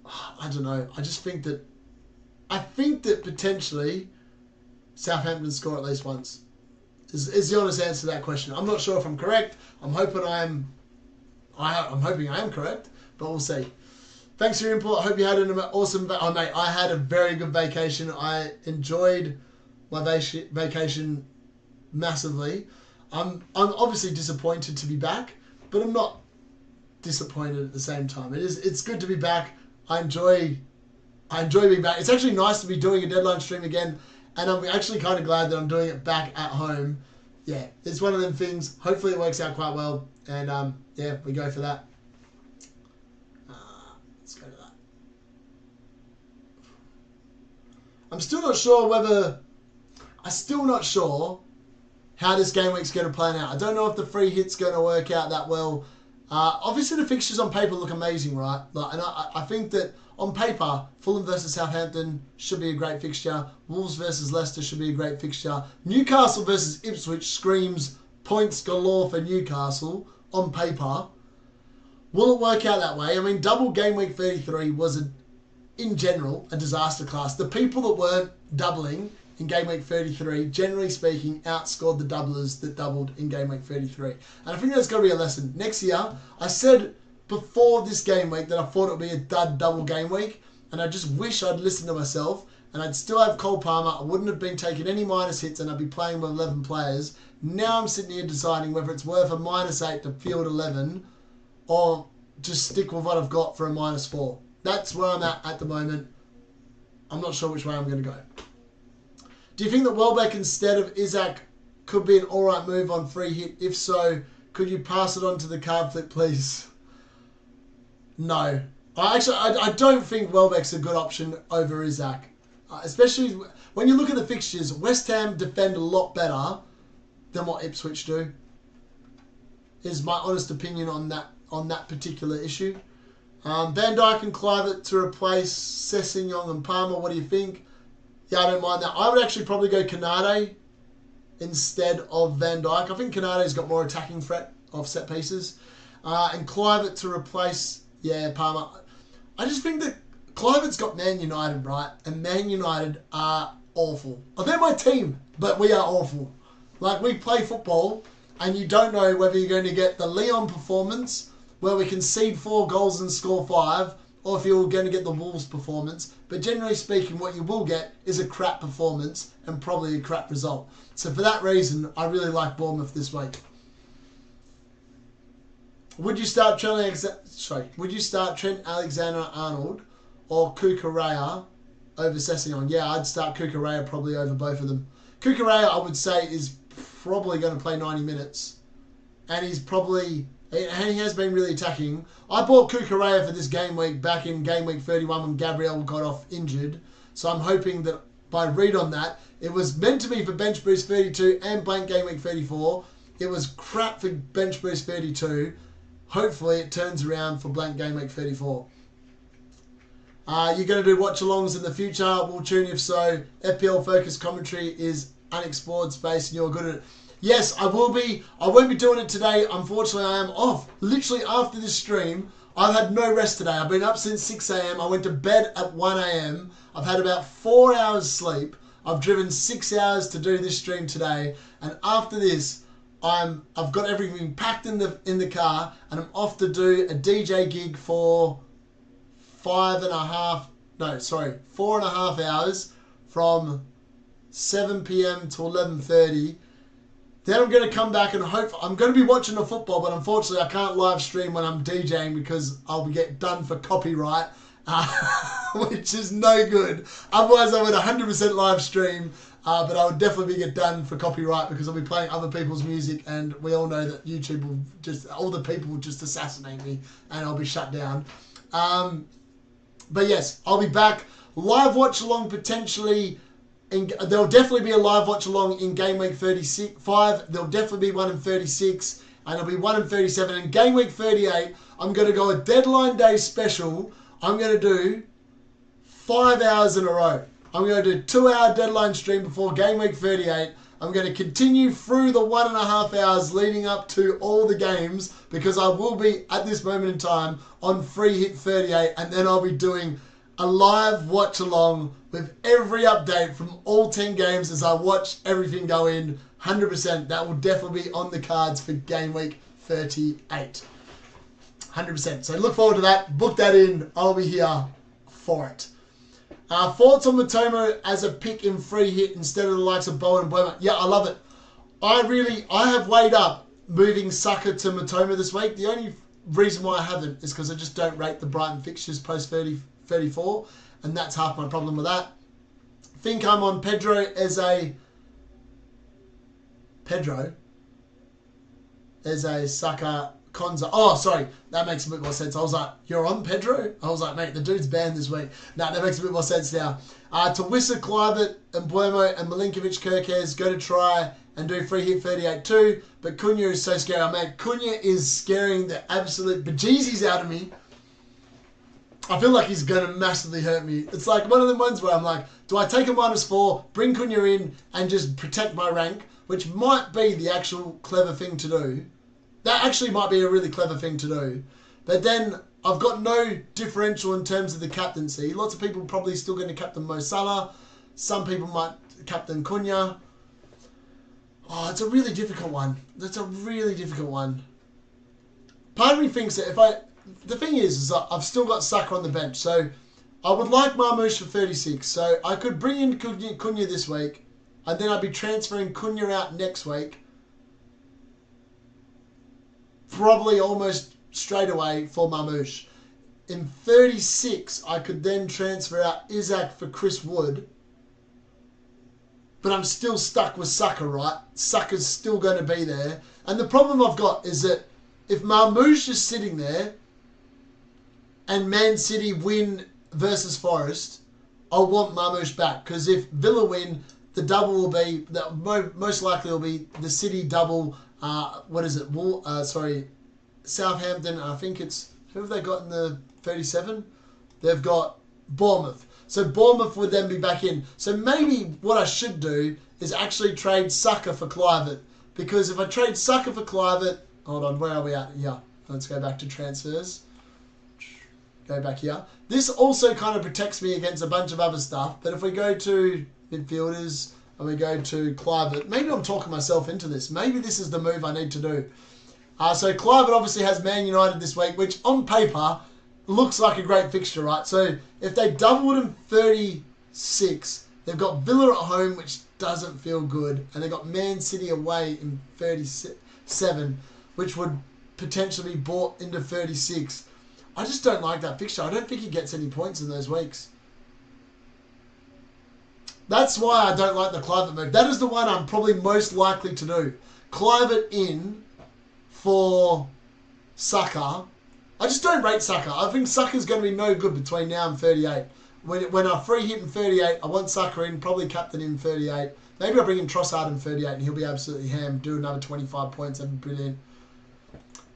A: I don't know. I think that potentially Southampton score at least once. Is the honest answer to that question. I'm not sure if I'm correct. I'm hoping I'm hoping I am correct, but we'll see. Thanks for your input. I hope you had an awesome... Oh, mate, I had a very good vacation. I enjoyed my vacation massively. I'm obviously disappointed to be back, but I'm not disappointed at the same time. It's good to be back. I enjoy being back. It's actually nice to be doing a deadline stream again, and I'm actually kind of glad that I'm doing it back at home. Yeah, it's one of them things. Hopefully it works out quite well, and yeah, we go for that. Let's go to that. I'm still not sure how this game week's going to plan out. I don't know if the free hit's going to work out that well. Obviously, the fixtures on paper look amazing, right? And I think that on paper, Fulham versus Southampton should be a great fixture. Wolves versus Leicester should be a great fixture. Newcastle versus Ipswich screams points galore for Newcastle on paper. Will it work out that way? I mean, double game week 33 was, in general, a disaster class. The people that weren't doubling in game week 33, generally speaking, outscored the doublers that doubled in game week 33. And I think that's got to be a lesson. Next year, I said before this game week that I thought it would be a dud double game week. and I just wish I'd listened to myself, and I'd still have Cole Palmer. I wouldn't have been taking any minus hits, and I'd be playing with 11 players. Now I'm sitting here deciding whether it's worth a -8 to field 11 or just stick with what I've got for a -4. That's where I'm at the moment. I'm not sure which way I'm going to go. Do you think that Welbeck instead of Isaac could be an alright move on free hit? If so, could you pass it on to the card flip, please? No. I don't think Welbeck's a good option over Isaac. Especially when you look at the fixtures, West Ham defend a lot better than what Ipswich do. Is my honest opinion on that particular issue. Van Dijk and Kluivert to replace Sessegnon and Palmer. What do you think? Yeah, I don't mind that. I would actually probably go Canade instead of Van Dijk. I think Canade's got more attacking threat of set pieces. And Kluivert to replace, Palmer. I just think that Kluivert's got Man United, right? And Man United are awful. Oh, they're my team, but we are awful. Like, we play football, and you don't know whether you're going to get the Leon performance, where we concede 4 goals and score 5, or if you're going to get the Wolves performance. But generally speaking, what you will get is a crap performance and probably a crap result. So for that reason, I really like Bournemouth this week. Would you start Trent Alexander-Arnold or Cucurella over Sessegnon? Yeah, I'd start Cucurella probably over both of them. Cucurella, I would say, is probably going to play 90 minutes. And he has been really attacking. I bought Cucurella for this game week back in game week 31 when Gabriel got off injured. So I'm hoping that by read on that, it was meant to be for Bench Boost 32 and Blank Game Week 34. It was crap for Bench Boost 32. Hopefully it turns around for Blank Game Week 34. You're going to do watch-alongs in the future? We'll tune if so. FPL Focus Commentary is unexplored space and you're good at it. Yes, I will be. I won't be doing it today. Unfortunately, I am off. Literally after this stream, I've had no rest today. I've been up since 6 a.m. I went to bed at 1 a.m. I've had about 4 hours sleep. I've driven 6 hours to do this stream today. And after this, I've got everything packed in the car and I'm off to do a DJ gig for 4.5 hours from 7 p.m. to 11:30. Then I'm going to come back and I'm going to be watching the football, but unfortunately I can't live stream when I'm DJing because I'll get done for copyright, which is no good. Otherwise I would 100% live stream, but I would definitely get done for copyright because I'll be playing other people's music, and we all know that YouTube will all the people will just assassinate me and I'll be shut down. But yes, I'll be back. Live watch along potentially. There'll definitely be a live watch along in Game Week 35. There'll definitely be one in 36. And there'll be one in 37. In Game Week 38, I'm going to go a deadline day special. I'm going to do 5 hours in a row. I'm going to do a 2-hour deadline stream before Game Week 38. I'm going to continue through the 1.5 hours leading up to all the games because I will be, at this moment in time, on free hit 38. And then I'll be doing a live watch along with every update from all 10 games as I watch everything go in. 100%. That will definitely be on the cards for Game Week 38. 100%. So look forward to that. Book that in. I'll be here for it. Thoughts on Matoma as a pick in free hit instead of the likes of Bowen and Bowen? Yeah, I love it. I have weighed up moving Saka to Matoma this week. The only reason why I haven't is because I just don't rate the Brighton fixtures post 34, and that's half my problem with that. Think I'm on Pedro as a Saka Konza. Oh, sorry, that makes a bit more sense. I was like, you're on Pedro? I was like, mate, the dude's banned this week. No, that makes a bit more sense now. To Wissa, Kluivert, and Buemo and Milinkovic, Kirkes, go to try and do free hit 38 too. But Kuna is so scary. Mate, Kuna is scaring the absolute bejesus out of me. I feel like he's going to massively hurt me. It's like one of them ones where I'm like, do I take a -4, bring Kuna in, and just protect my rank? Which might be the actual clever thing to do. That actually might be a really clever thing to do. But then I've got no differential in terms of the captaincy. Lots of people probably still going to captain Mo Salah. Some people might captain Kuna. Oh, it's a really difficult one. That's a really difficult one. Part of me thinks that the thing is that I've still got Saka on the bench. So I would like Mamush for 36. So I could bring in Kuna this week. And then I'd be transferring Kuna out next week. Probably almost straight away for Mamush. In 36, I could then transfer out Isaac for Chris Wood. But I'm still stuck with Saka, right? Saka's still going to be there. And the problem I've got is that if Mamush is sitting there and Man City win versus Forest, I'll want Mamush back. Because if Villa win, the double will be, most likely will be the City double, Southampton, I think it's, who have they got in the 37? They've got Bournemouth. So Bournemouth would then be back in. So maybe what I should do is actually trade Saka for Kluivert. Because if I trade Saka for Kluivert, hold on, where are we at? Yeah, let's go back to transfers. Go back here. This also kind of protects me against a bunch of other stuff. But if we go to midfielders and we go to Kluivert, maybe I'm talking myself into this. Maybe this is the move I need to do. So Kluivert obviously has Man United this week, which on paper looks like a great fixture, right? So if they doubled in 36, they've got Villa at home, which doesn't feel good. And they've got Man City away in 37, which would potentially be bought into 36. I just don't like that fixture. I don't think he gets any points in those weeks. That's why I don't like the Kluivert move. That is the one I'm probably most likely to do. Kluivert in for Saka. I just don't rate Saka. I think Saka's going to be no good between now and 38. When I free hit in 38, I want Saka in, probably captain in 38. Maybe I'll bring in Trossard in 38 and he'll be absolutely ham. Do another 25 points. That'd be brilliant.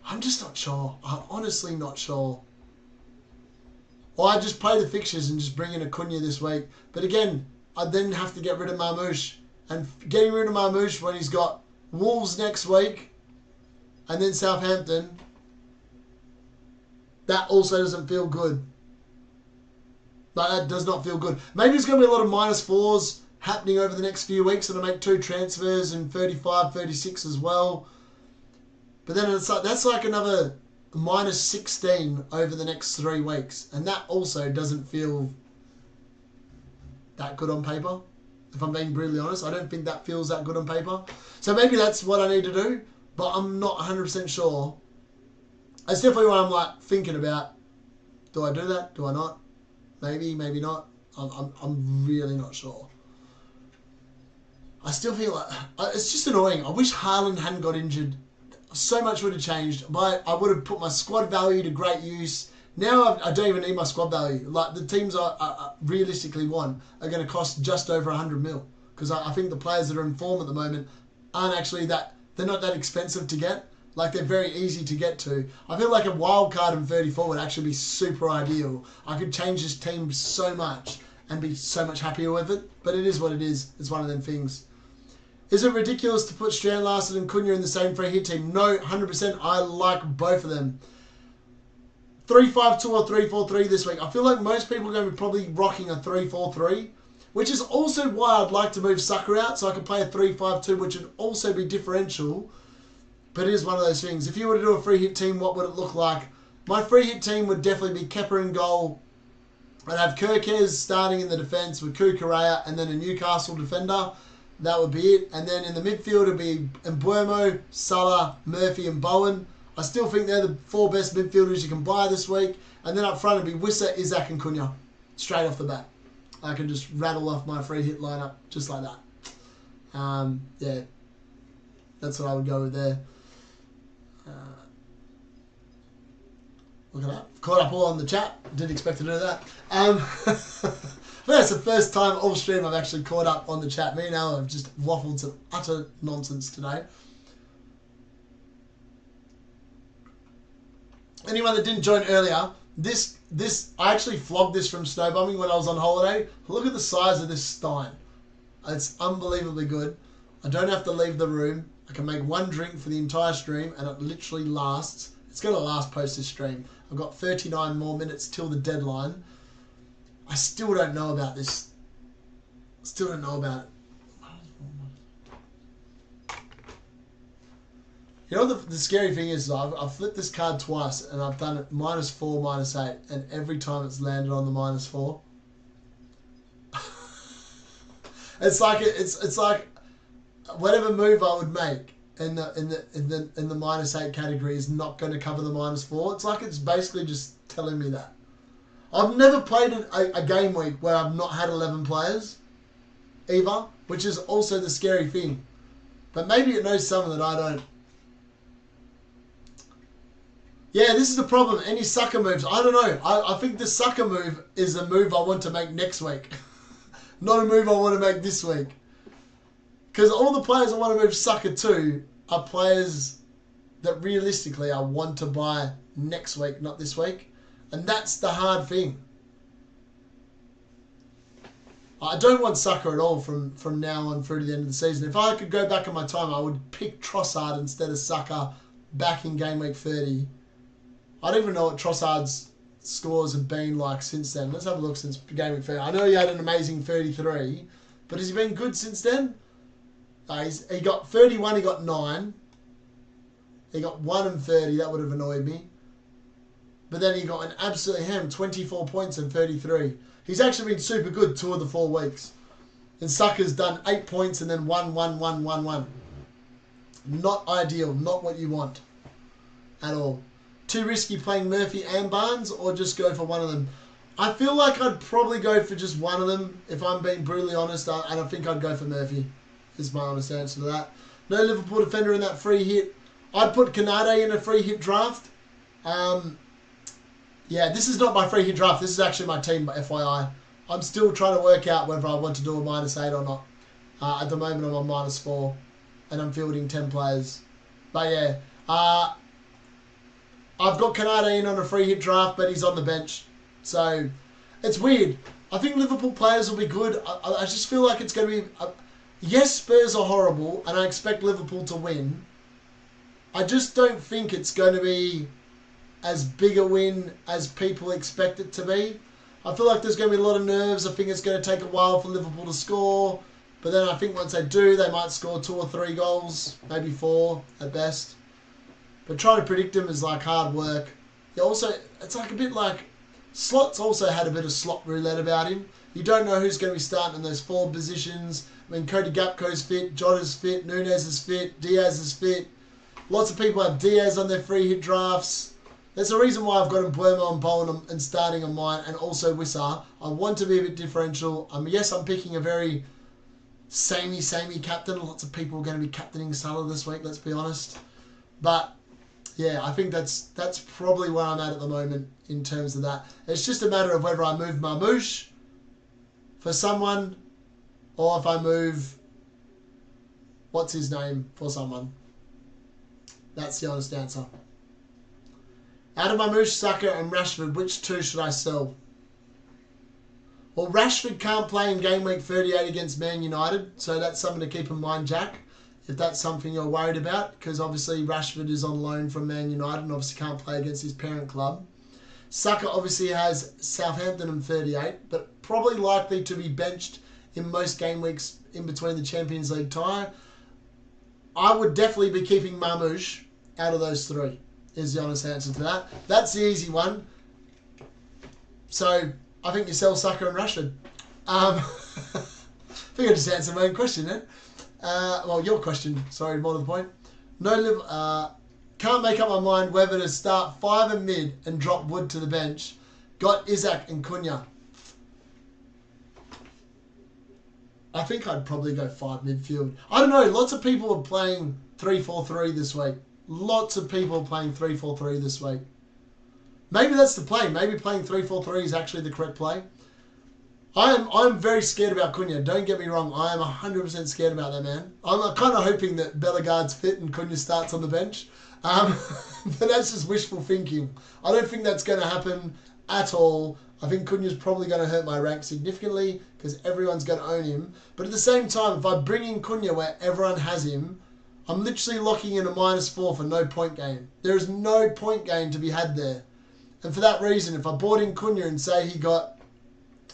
A: I'm just not sure. I'm honestly not sure. Or I just play the fixtures and just bring in a Kuna this week. But again, I then have to get rid of Mamush. And getting rid of Mamush when he's got Wolves next week and then Southampton, that also doesn't feel good. Like, that does not feel good. Maybe there's going to be a lot of -4s happening over the next few weeks, and I make 2 transfers in 35, 36 as well. But then it's like, that's like another -16 over the next 3 weeks. And that also doesn't feel that good on paper. If I'm being brutally honest, I don't think that feels that good on paper. So maybe that's what I need to do, but I'm not 100% sure. It's definitely what I'm like thinking about. Do I do that? Do I not? Maybe, maybe not. I'm really not sure. I still feel like it's just annoying. I wish Haaland hadn't got injured. So much would have changed. I would have put my squad value to great use. Now I don't even need my squad value. Like, the teams I realistically want are going to cost just over 100 mil. Because I think the players that are in form at the moment aren't actually that... They're not that expensive to get. Like, they're very easy to get to. I feel like a Wildcard in 34 would actually be super ideal. I could change this team so much and be so much happier with it. But it is what it is. It's one of them things. Is it ridiculous to put Strand Larson and Kuna in the same free hit team? No, 100%. I like both of them. 3-5-2 or 3-4-3 this week. I feel like most people are going to be probably rocking a 3-4-3, which is also why I'd like to move Saka out so I can play a 3-5-2, which would also be differential. But it is one of those things. If you were to do a free hit team, what would it look like? My free hit team would definitely be Kepa in goal. I'd have Kirkez starting in the defence with Kukurea and then a Newcastle defender. That would be it. And then in the midfield, it would be Mbeumo, Salah, Murphy and Bowen. I still think they're the 4 best midfielders you can buy this week. And then up front, it would be Wissa, Isaac and Kuna. Straight off the bat. I can just rattle off my free hit lineup just like that. Yeah. That's what I would go with there. Look at that. Caught up all on the chat. Didn't expect to do that. That's the first time all stream I've actually caught up on the chat. Me and Allan have just waffled some utter nonsense today. Anyone that didn't join earlier, this I actually flogged this from snowbombing when I was on holiday. Look at the size of this stein. It's unbelievably good. I don't have to leave the room. I can make 1 drink for the entire stream and it literally lasts. It's going to last post this stream. I've got 39 more minutes till the deadline. I still don't know about this. Still don't know about it. You know the scary thing is, I've flipped this card twice and I've done it -4, -8, and every time it's landed on the -4. It's like whatever move I would make in the -8 category is not going to cover the -4. It's like it's basically just telling me that. I've never played a game week where I've not had 11 players either, which is also the scary thing. But maybe it knows something that I don't. Yeah, this is the problem. Any sucker moves, I don't know. I think the sucker move is a move I want to make next week. Not a move I want to make this week. Because all the players I want to move sucker to are players that realistically I want to buy next week, not this week. And that's the hard thing. I don't want sucker at all from now on through to the end of the season. If I could go back in my time, I would pick Trossard instead of sucker back in game week 30. I don't even know what Trossard's scores have been like since then. Let's have a look since game week 30. I know he had an amazing 33, but has he been good since then? He got 31, he got 9. He got 1 and 30, that would have annoyed me. But then he got an absolute ham, 24 points and 33. He's actually been super good 2 of the 4 weeks. And Sucker's done 8 points and then 1, 1, 1, 1, 1. Not ideal, not what you want at all. Too risky playing Murphy and Barnes, or just go for one of them? I feel like I'd probably go for just one of them, if I'm being brutally honest, and I think I'd go for Murphy, is my honest answer to that. No Liverpool defender in that free hit. I'd put Kuna in a free hit draft. Yeah, this is not my free hit draft. This is actually my team, FYI. I'm still trying to work out whether I want to do a -8 or not. At the moment, I'm on -4, and I'm fielding 10 players. But yeah, I've got Canada in on a free hit draft, but he's on the bench. So, it's weird. I think Liverpool players will be good. I just feel like it's going to be... yes, Spurs are horrible, and I expect Liverpool to win. I just don't think it's going to be as big a win as people expect it to be. I feel like there's going to be a lot of nerves. I think it's going to take a while for Liverpool to score. But then I think once they do, they might score 2 or 3 goals. Maybe 4 at best. But trying to predict them is like hard work. Also, it's like a bit like... Slot's also had a bit of slot roulette about him. You don't know who's going to be starting in those 4 positions. I mean, Cody Gakpo's fit, Jota's fit, Nunez is fit, Diaz is fit. Lots of people have Diaz on their free hit drafts. There's a reason why I've got Mbeumo and Bowen and starting on mine, and also Wissar. I want to be a bit differential. Yes, I'm picking a very samey captain. Lots of people are going to be captaining Salah this week, let's be honest. But yeah, I think that's probably where I'm at the moment in terms of that. It's just a matter of whether I move Mamush for someone, or if I move what's his name for someone. That's the honest answer. Out of Mamush, Saka and Rashford, which 2 should I sell? Well, Rashford can't play in game week 38 against Man United, so that's something to keep in mind, Jack, if that's something you're worried about, because obviously Rashford is on loan from Man United and obviously can't play against his parent club. Saka obviously has Southampton in 38, but probably likely to be benched in most game weeks in between the Champions League tie. I would definitely be keeping Mamush out of those 3, is the honest answer to that. That's the easy one. So, I think you sell Saka and Rashford. I think I just answered my own question then. Well, your question, sorry, more to the point. Can't make up my mind whether to start 5 and mid and drop Wood to the bench. Got Isaac and Kuna. I think I'd probably go 5 midfield. I don't know, lots of people are playing 3-4-3 this week. Lots of people are playing 3-4-3 this week. Maybe that's the play. Maybe playing 3-4-3 is actually the correct play. I'm very scared about Cunha. Don't get me wrong. I am 100% scared about that man. I'm kind of hoping that Bellegarde's fit and Cunha starts on the bench. But that's just wishful thinking. I don't think that's going to happen at all. I think Cunha's probably going to hurt my rank significantly because everyone's going to own him. But at the same time, if I bring in Cunha where everyone has him, I'm literally locking in a -4 for no point gain. There is no point gain to be had there. And for that reason, if I bought in Cunha and say he got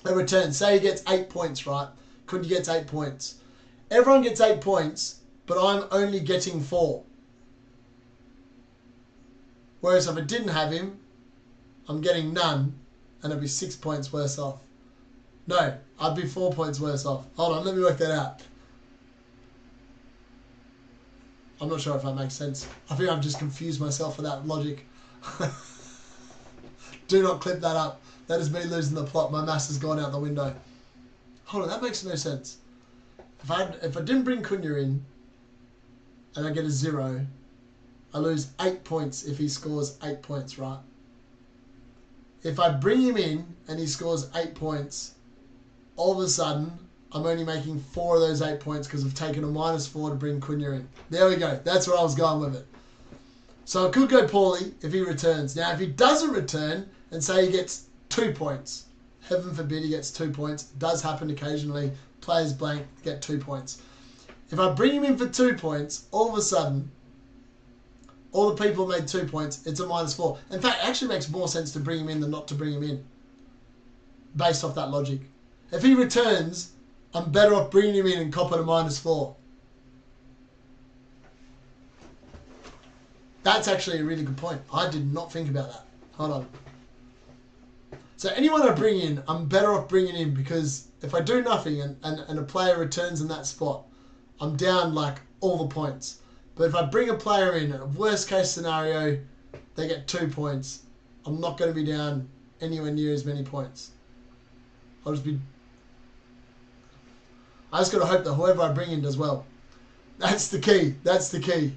A: a return, say he gets 8 points, right? Cunha gets 8 points. Everyone gets 8 points, but I'm only getting 4. Whereas if I didn't have him, I'm getting none, and I'd be 6 points worse off. No, I'd be 4 points worse off. Hold on, let me work that out. I'm not sure if that makes sense. I think I've just confused myself with that logic. Do not clip that up. That is me losing the plot. My maths has gone out the window. Hold on, that makes no sense. If I didn't bring Kuna in, and I get a 0, I lose 8 points if he scores 8 points, right? If I bring him in and he scores 8 points, all of a sudden, I'm only making 4 of those 8 points because I've taken a -4 to bring Kuna in. There we go. That's where I was going with it. So it could go poorly if he returns. Now, if he doesn't return and say he gets 2 points, heaven forbid he gets 2 points. It does happen occasionally. Players blank get 2 points. If I bring him in for 2 points, all of a sudden, all the people made 2 points, it's a -4. In fact, it actually makes more sense to bring him in than not to bring him in, based off that logic. If he returns, I'm better off bringing him in and copping a -4. That's actually a really good point. I did not think about that. Hold on. So anyone I bring in, I'm better off bringing in, because if I do nothing and a player returns in that spot, I'm down like all the points. But if I bring a player in, a worst case scenario, they get 2 points. I'm not going to be down anywhere near as many points. I just got to hope that whoever I bring in does well. That's the key. That's the key.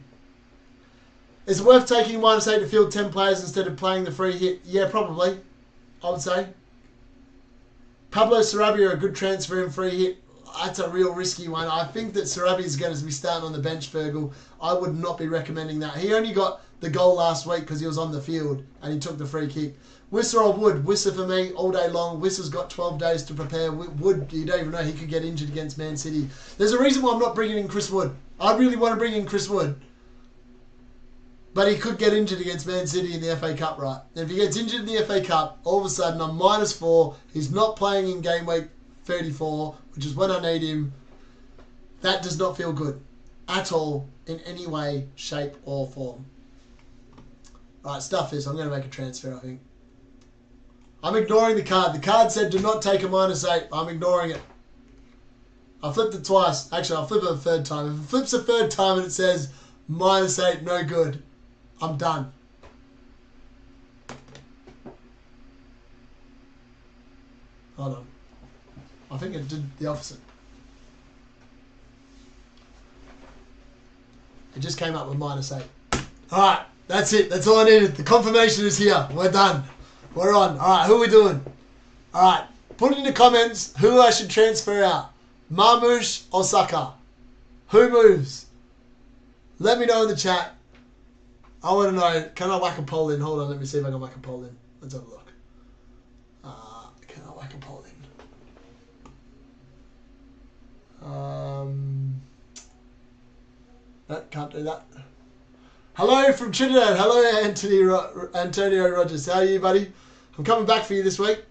A: Is it worth taking -8 to field 10 players instead of playing the free hit? Yeah, probably. I would say. Pablo Sarabia, a good transfer in free hit. That's a real risky one. I think that Sarabia is going to be starting on the bench, Fergal. I would not be recommending that. He only got the goal last week because he was on the field and he took the free kick. Wisser or Wood? Wisser for me all day long. Wisser's got 12 days to prepare. Wood, you don't even know, he could get injured against Man City. There's a reason why I'm not bringing in Chris Wood. I really want to bring in Chris Wood. But he could get injured against Man City in the FA Cup, right? And if he gets injured in the FA Cup, all of a sudden I'm -4. He's not playing in game week 34, which is when I need him. That does not feel good at all in any way, shape or form. Right, stuff this. I'm going to make a transfer, I think. I'm ignoring the card. The card said do not take a -8. I'm ignoring it. I flipped it twice. Actually, I'll flip it a third time. If it flips a third time and it says -8, no good, I'm done. Hold on. I think it did the opposite. It just came up with -8. Alright, that's it. That's all I needed. The confirmation is here. We're done. We're on. Alright, who are we doing? Alright, put in the comments who I should transfer out. Mamush or Saka? Who moves? Let me know in the chat. I want to know. Can I whack a poll in? Hold on, let me see if I can whack a poll in. Let's have a look. Can I whack a poll in? Can't do that. Hello from Trinidad. Hello, Antonio Rogers. How are you, buddy? I'm coming back for you this week.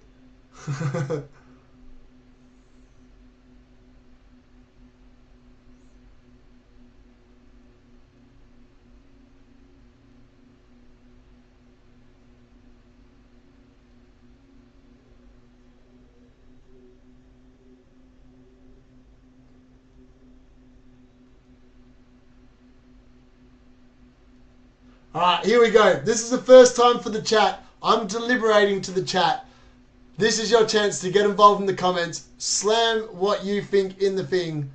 A: Alright, here we go. This is the first time for the chat. I'm deliberating to the chat. This is your chance to get involved in the comments. Slam what you think in the thing.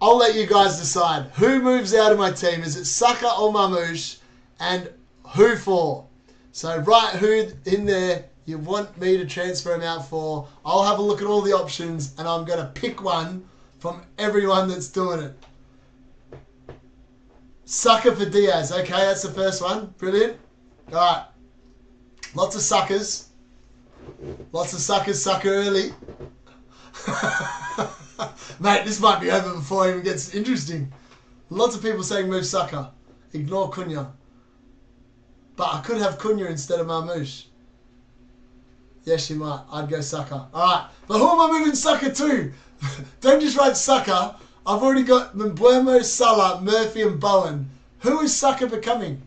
A: I'll let you guys decide. Who moves out of my team? Is it Saka or Mamush? And who for? So write who in there you want me to transfer him out for. I'll have a look at all the options and I'm going to pick one from everyone that's doing it. Sucker for Diaz. Okay, that's the first one. Brilliant. Alright. Lots of suckers. Lots of suckers sucker early. Mate, this might be over before it even gets interesting. Lots of people saying move Saka. Ignore Kuna. But I could have Kuna instead of Mamush. Yes, you might. I'd go Saka. Alright. But who am I moving Saka to? Don't just write Saka. I've already got Mbuemo, Salah, Murphy and Bowen. Who is Saka becoming?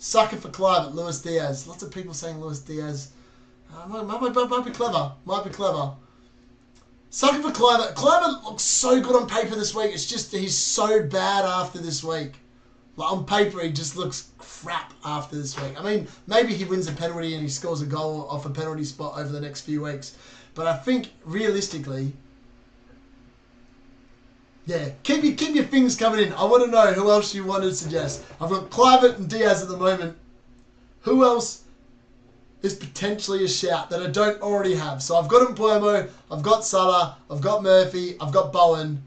A: Sucker for Clive, Luis Diaz. Lots of people saying Luis Diaz. Might be clever. Might be clever. Sucker for Clive. Clive looks so good on paper this week. It's just he's so bad after this week. Like on paper, he just looks crap after this week. I mean, maybe he wins a penalty and he scores a goal off a penalty spot over the next few weeks. But I think realistically, yeah, keep your things coming in. I want to know who else you want to suggest. I've got Clivert and Diaz at the moment. Who else is potentially a shout that I don't already have? So I've got Mbuemo, I've got Salah, I've got Murphy, I've got Bowen.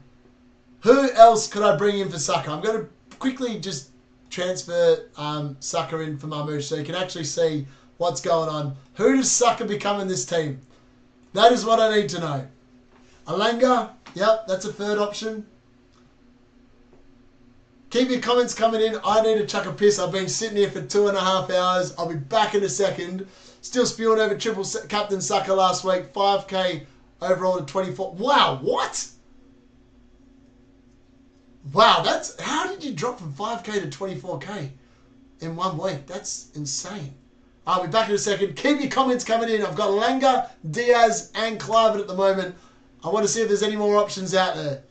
A: Who else could I bring in for Saka? I'm going to quickly just transfer Saka in for Mamush so you can actually see what's going on. Who does Saka become in this team? That is what I need to know. Alanga, yep, that's a third option. Keep your comments coming in. I need to chuck a piss. I've been sitting here for 2.5 hours. I'll be back in a second. Still spewing over triple captain Saka last week. 5k overall to 24. Wow, what? Wow, that's... How did you drop from 5k to 24k in 1 week? That's insane. I'll be back in a second. Keep your comments coming in. I've got Langa, Diaz, and Clivert at the moment. I want to see if there's any more options out there.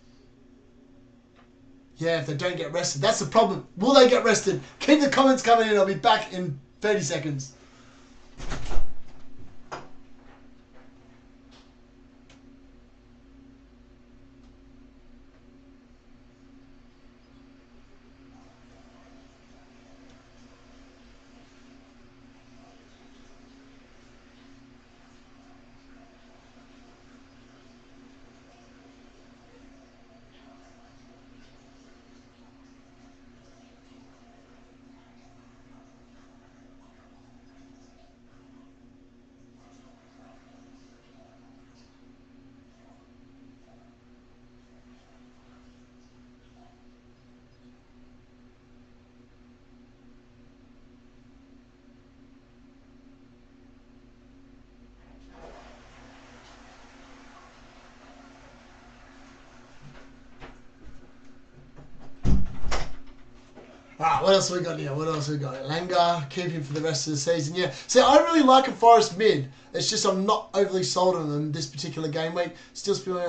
A: Yeah, if they don't get rested. That's the problem. Will they get rested? Keep the comments coming in. I'll be back in 30 seconds. Alright, what else we got here? What else we got? Langa, keep him for the rest of the season. Yeah. See, I really like a Forest mid. It's just I'm not overly sold on them this particular game week. Still spewing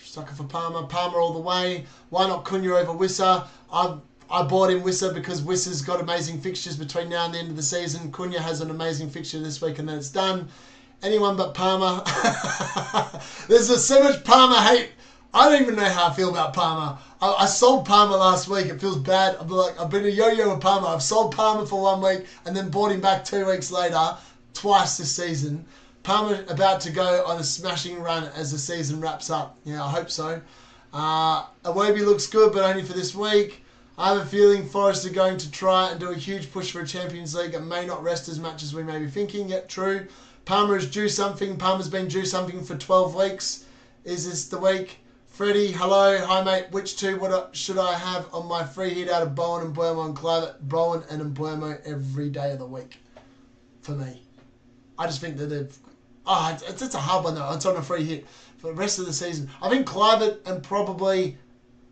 A: sucker for Palmer. Palmer all the way. Why not Kuna over Wissa? I bought in Wissa because Wissa's got amazing fixtures between now and the end of the season. Kuna has an amazing fixture this week and then it's done. Anyone but Palmer. There's just so much Palmer hate. I don't even know how I feel about Palmer. I sold Palmer last week. It feels bad. I've been a yo-yo with Palmer. I've sold Palmer for 1 week and then bought him back 2 weeks later, twice this season. Palmer about to go on a smashing run as the season wraps up. Yeah, I hope so. Awobi looks good, but only for this week. I have a feeling Forest are going to try and do a huge push for a Champions League and may not rest as much as we may be thinking. Yet true. Palmer is due something. Palmer's been due something for 12 weeks. Is this the week? Freddie, hello. Hi, mate. Which two should I have on my free hit out of Bowen and Mbuemo and Clive? Bowen and Mbuemo every day of the week for me. I just think that they've... Oh, it's a hard one, though. It's on a free hit for the rest of the season. I think Clive and probably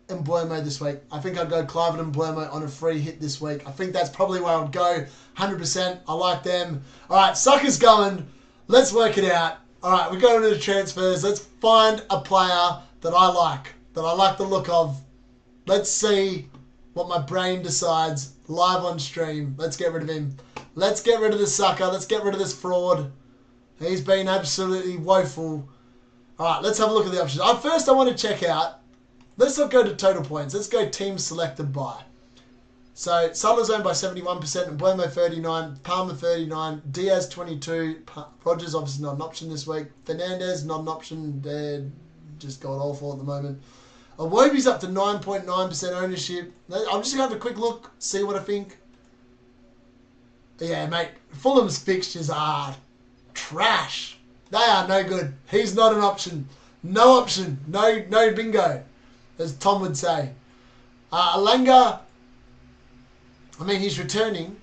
A: Mbuemo this week. I think I'd go Clive and Mbuemo on a free hit this week. I think that's probably where I'd go. 100%. I like them. All right, Sucker's going. Let's work it out. All right, we're going to the transfers. Let's find a player that I like the look of. Let's see what my brain decides live on stream. Let's get rid of him. Let's get rid of this sucker. Let's get rid of this fraud. He's been absolutely woeful. All right, let's have a look at the options. First, I want to check out. Let's not go to total points. Let's go team selected by. So, Salah's owned by 71%, and Mbuemo 39, Palmer 39, Diaz 22, Rogers obviously not an option this week. Fernandez not an option. They're just god awful at the moment. Awobi's up to 9.9% ownership. I'm just going to have a quick look, see what I think. Yeah, mate, Fulham's fixtures are trash. They are no good. He's not an option. No option. No bingo, as Tom would say. Alanga, I mean, he's returning.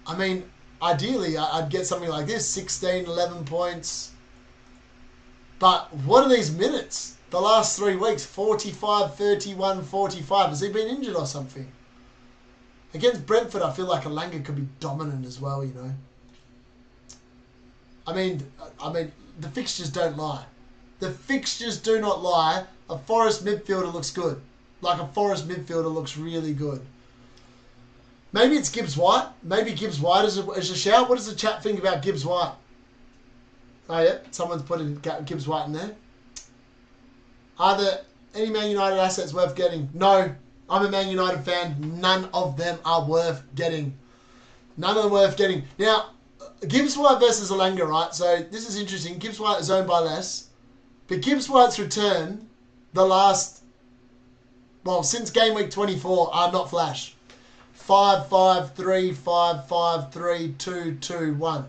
A: I mean, ideally, I'd get something like this, 16, 11 points. But what are these minutes? The last 3 weeks, 45, 31, 45. Has he been injured or something? Against Brentford, I feel like Allan could be dominant as well, you know. I mean, the fixtures don't lie. The fixtures do not lie. A Forest midfielder looks good. Like a Forest midfielder looks really good. Maybe it's Gibbs White. Maybe Gibbs White is a shout. What does the chat think about Gibbs White? Oh yeah, someone's put Gibbs White in there. Are there any Man United assets worth getting? No. I'm a Man United fan. None of them are worth getting. None of them worth getting. Now, Gibbs White versus Allan, right? So this is interesting. Gibbs White is owned by less. But Gibbs White's return, since game week 24, are not flash. 5-5-3, 5-5-3, 2-2-1.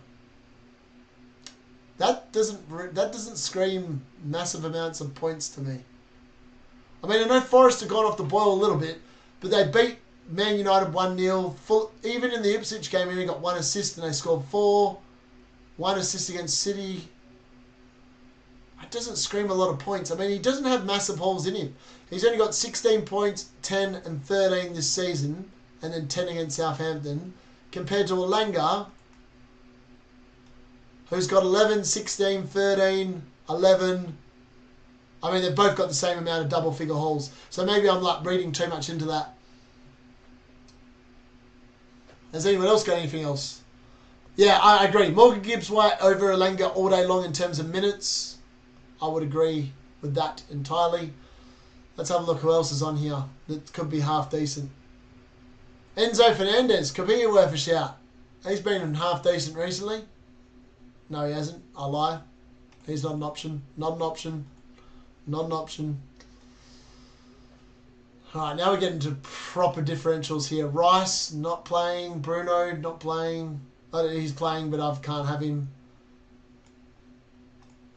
A: That doesn't scream massive amounts of points to me. I mean, I know Forest have gone off the boil a little bit, but they beat Man United 1-0. Even in the Ipswich game, he only got 1 assist and they scored 4. 1 assist against City. It doesn't scream a lot of points. I mean, he doesn't have massive holes in him. He's only got 16 points, 10 and 13 this season, and then 10 against Southampton, compared to Allan, who's got 11, 16, 13, 11. I mean, they've both got the same amount of double-figure holes. So maybe I'm like reading too much into that. Has anyone else got anything else? Yeah, I agree. Morgan Gibbs White over Allan all day long in terms of minutes. I would agree with that entirely. Let's have a look who else is on here that could be half decent. Enzo Fernandez could be worth a shout. He's been half decent recently. No, he hasn't. I lie. He's not an option. Not an option. Not an option. Alright, now we're getting to proper differentials here. Rice, not playing. Bruno, not playing. He's playing, but I can't have him.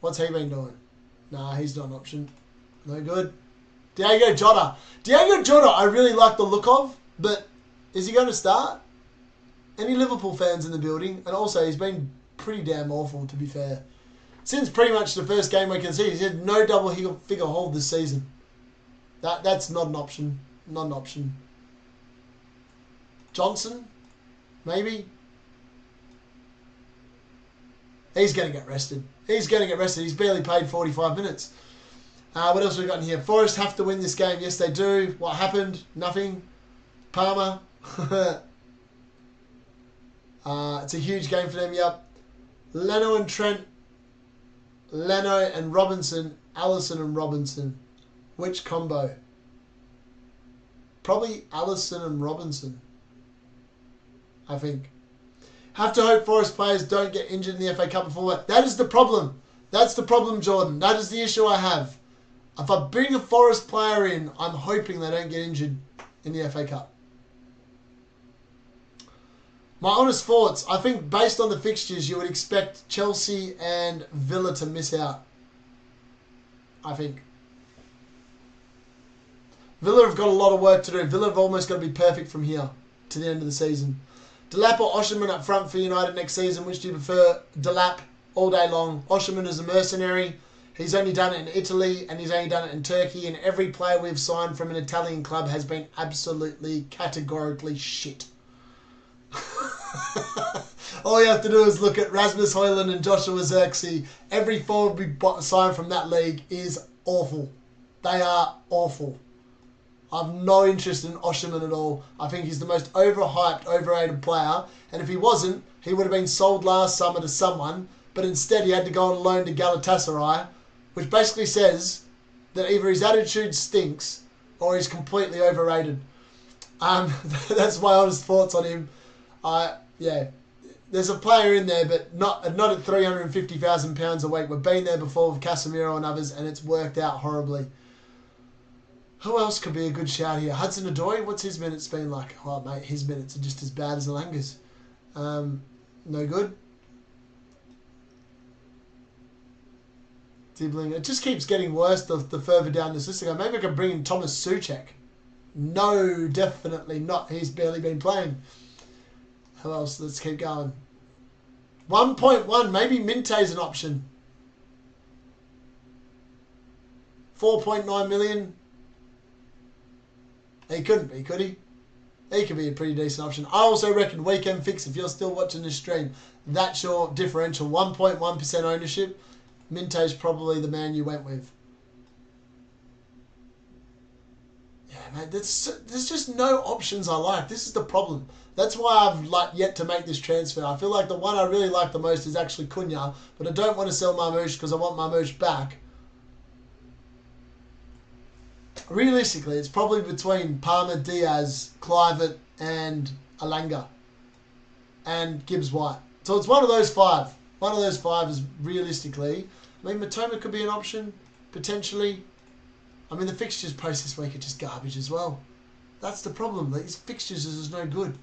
A: What's he been doing? Nah, he's not an option. No good. Diego Jota. Diego Jota, I really like the look of, but is he going to start? Any Liverpool fans in the building? And also, he's been pretty damn awful, to be fair. Since pretty much the first game we can see, he's had no double-figure hold this season. That's not an option. Not an option. Johnson? Maybe? He's going to get rested. He's going to get rested. He's barely played 45 minutes. What else have we got in here? Forest have to win this game. Yes, they do. What happened? Nothing. Palmer. It's a huge game for them, yep. Leno and Trent. Leno and Robinson. Allison and Robinson. Which combo? Probably Allison and Robinson. I think. Have to hope Forest players don't get injured in the FA Cup before. That is the problem. That's the problem, Jordan. That is the issue I have. If I bring a Forest player in, I'm hoping they don't get injured in the FA Cup. My honest thoughts, I think based on the fixtures, you would expect Chelsea and Villa to miss out. I think. Villa have got a lot of work to do. Villa have almost got to be perfect from here to the end of the season. Delap or Osherman up front for United next season. Which do you prefer? Delap all day long. Osherman is a mercenary. He's only done it in Italy and he's only done it in Turkey. And every player we've signed from an Italian club has been absolutely, categorically shit. All you have to do is look at Rasmus Højlund and Joshua Zirkzee. Every forward we signed from that league is awful. They are awful. I have no interest in Osherman at all. I think he's the most overhyped, overrated player. And if he wasn't, he would have been sold last summer to someone. But instead he had to go on loan to Galatasaray, which basically says that either his attitude stinks or he's completely overrated. That's my honest thoughts on him. Yeah, there's a player in there, but not at £350,000 a week. We've been there before with Casemiro and others, and it's worked out horribly. Who else could be a good shout here? Hudson-Odoi, what's his minutes been like? Oh, mate, his minutes are just as bad as Alanga's. No good. Dibbling. It just keeps getting worse the further down this list I go. Maybe I could bring in Thomas Souček. No, definitely not. He's barely been playing. Who else? Let's keep going. 1.1. Maybe Minte's an option. 4.9 million. He couldn't be, could he? he could be a pretty decent option. I also reckon weekend fix, if you're still watching this stream, that's your differential. 1.1% ownership. Minto's probably the man you went with. Yeah, mate, there's just no options I like. This is the problem. That's why I've yet to make this transfer. I feel like the one I really like the most is actually Kuna, but I don't want to sell Mamush because I want Mamush back. Realistically, it's probably between Palmer, Diaz, Clivert, and Alanga, and Gibbs White. So it's one of those five. One of those five is realistically. I mean, Matoma could be an option, potentially. I mean, the fixtures post this week are just garbage as well. That's the problem. These fixtures is no good.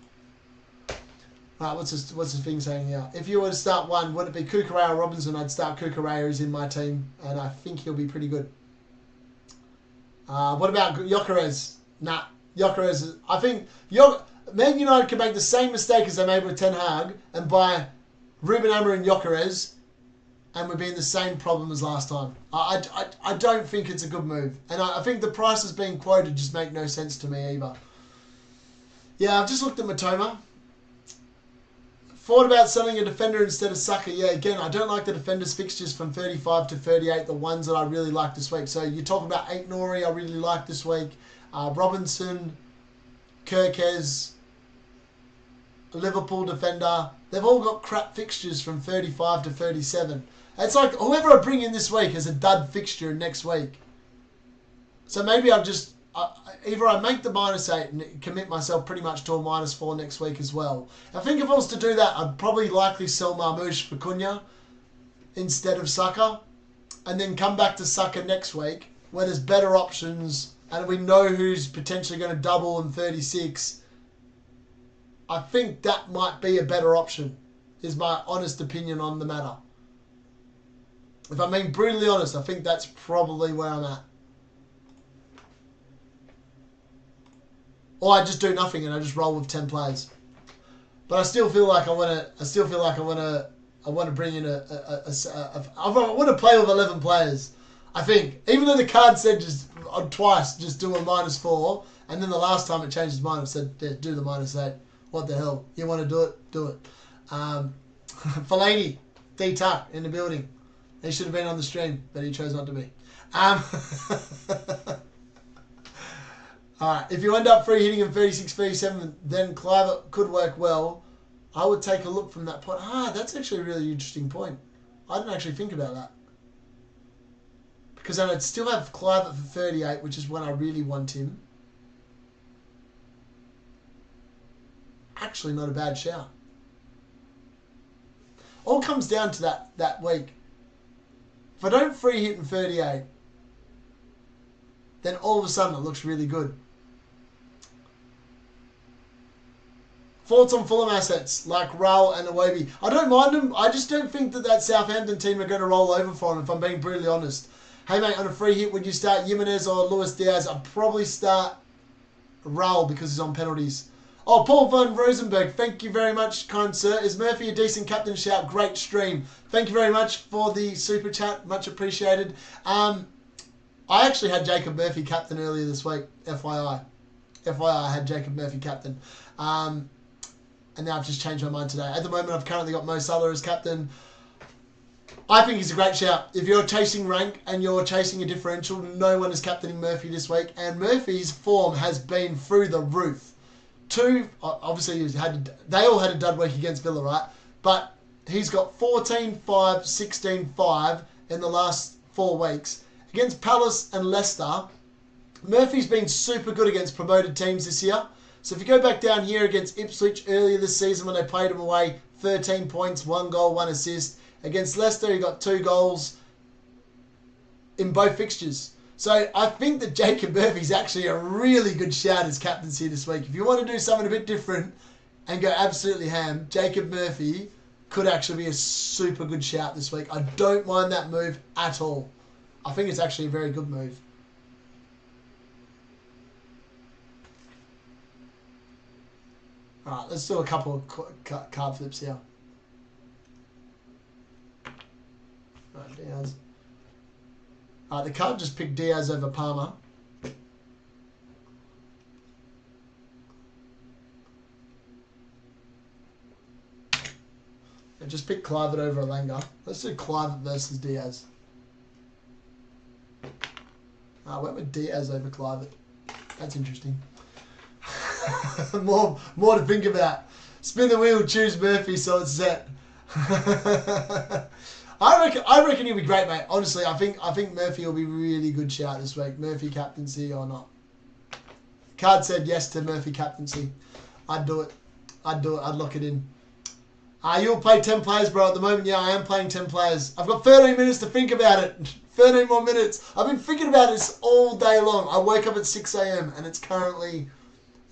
A: Right, what's this thing saying here? If you were to start one, would it be Kukurea or Robinson? I'd start Kukurea. He's in my team, and I think he'll be pretty good. What about Gyökeres? Nah, Gyökeres. I think Man United can make the same mistake as they made with Ten Hag and buy Ruben Amorim and Gyökeres, and we'd be in the same problem as last time. I don't think it's a good move, and I think the prices being quoted just make no sense to me either. Yeah, I've just looked at Matoma. Thought about selling a defender instead of Saka. Yeah, again, I don't like the defenders fixtures from 35 to 38, the ones that I really like this week. So you talk about Ait Nouri, I really like this week. Robinson, Kirkes, Liverpool defender. They've all got crap fixtures from 35 to 37. It's like whoever I bring in this week has a dud fixture next week. So maybe I'll just... either I make the -8 and commit myself pretty much to a -4 next week as well. I think if I was to do that, I'd probably likely sell Mamush for Kuna instead of Saka, and then come back to Saka next week where there's better options and we know who's potentially going to double in 36. I think that might be a better option, is my honest opinion on the matter. If I'm being brutally honest, I think that's probably where I'm at. Or I just do nothing and I just roll with 10 players. But I still feel like I want to bring in I want to play with 11 players. I think, even though the card said twice just do a -4, and then the last time it changed its mind, it said do the -8. What the hell? You want to do it? Do it. Fellaini, D-Tuck in the building. He should have been on the stream, but he chose not to be. Alright, if you end up free hitting in 36, 37, then Clivert could work well. I would take a look from that point. That's actually a really interesting point. I didn't actually think about that. Because then I'd still have Clivert for 38, which is when I really want him. Actually, not a bad shout. All comes down to that week. If I don't free hit in 38, then all of a sudden it looks really good. Thoughts on Fulham assets like Raul and Iwobi. I don't mind them. I just don't think that Southampton team are going to roll over for him, if I'm being brutally honest. Hey, mate, on a free hit, would you start Jimenez or Luis Diaz? I'd probably start Raul because he's on penalties. Oh, Paul van Rosenberg, thank you very much, kind sir. Is Murphy a decent captain shout? Great stream. Thank you very much for the super chat. Much appreciated. I actually had Jacob Murphy captain earlier this week, FYI. FYI, I had Jacob Murphy captain. And now I've just changed my mind today. At the moment, I've currently got Mo Salah as captain. I think he's a great shout. If you're chasing rank and you're chasing a differential, no one is captaining Murphy this week. And Murphy's form has been through the roof. Obviously, they all had a dud week against Villa, right? But he's got 14-5, 16-5 in the last 4 weeks. Against Palace and Leicester, Murphy's been super good against promoted teams this year. So if you go back down here against Ipswich earlier this season when they played him away, 13 points, 1 goal, 1 assist. Against Leicester, he got 2 goals in both fixtures. So I think that Jacob Murphy's actually a really good shout as captaincy this week. If you want to do something a bit different and go absolutely ham, Jacob Murphy could actually be a super good shout this week. I don't mind that move at all. I think it's actually a very good move. Alright, let's do a couple of card flips here. Alright, Diaz. Alright, the card just picked Diaz over Palmer. I just pick Kluivert over Elanga. Let's do Kluivert versus Diaz. I went with Diaz over Kluivert. That's interesting. more to think about. Spin the wheel, choose Murphy, so it's set. I reckon he'll be great, mate. Honestly, I think Murphy will be really good shout this week. Murphy captaincy or not. Card said yes to Murphy captaincy. I'd do it. I'd lock it in. You'll play 10 players, bro, at the moment. Yeah, I am playing 10 players. I've got 13 minutes to think about it. 13 more minutes. I've been thinking about this all day long. I wake up at 6 a.m. and it's currently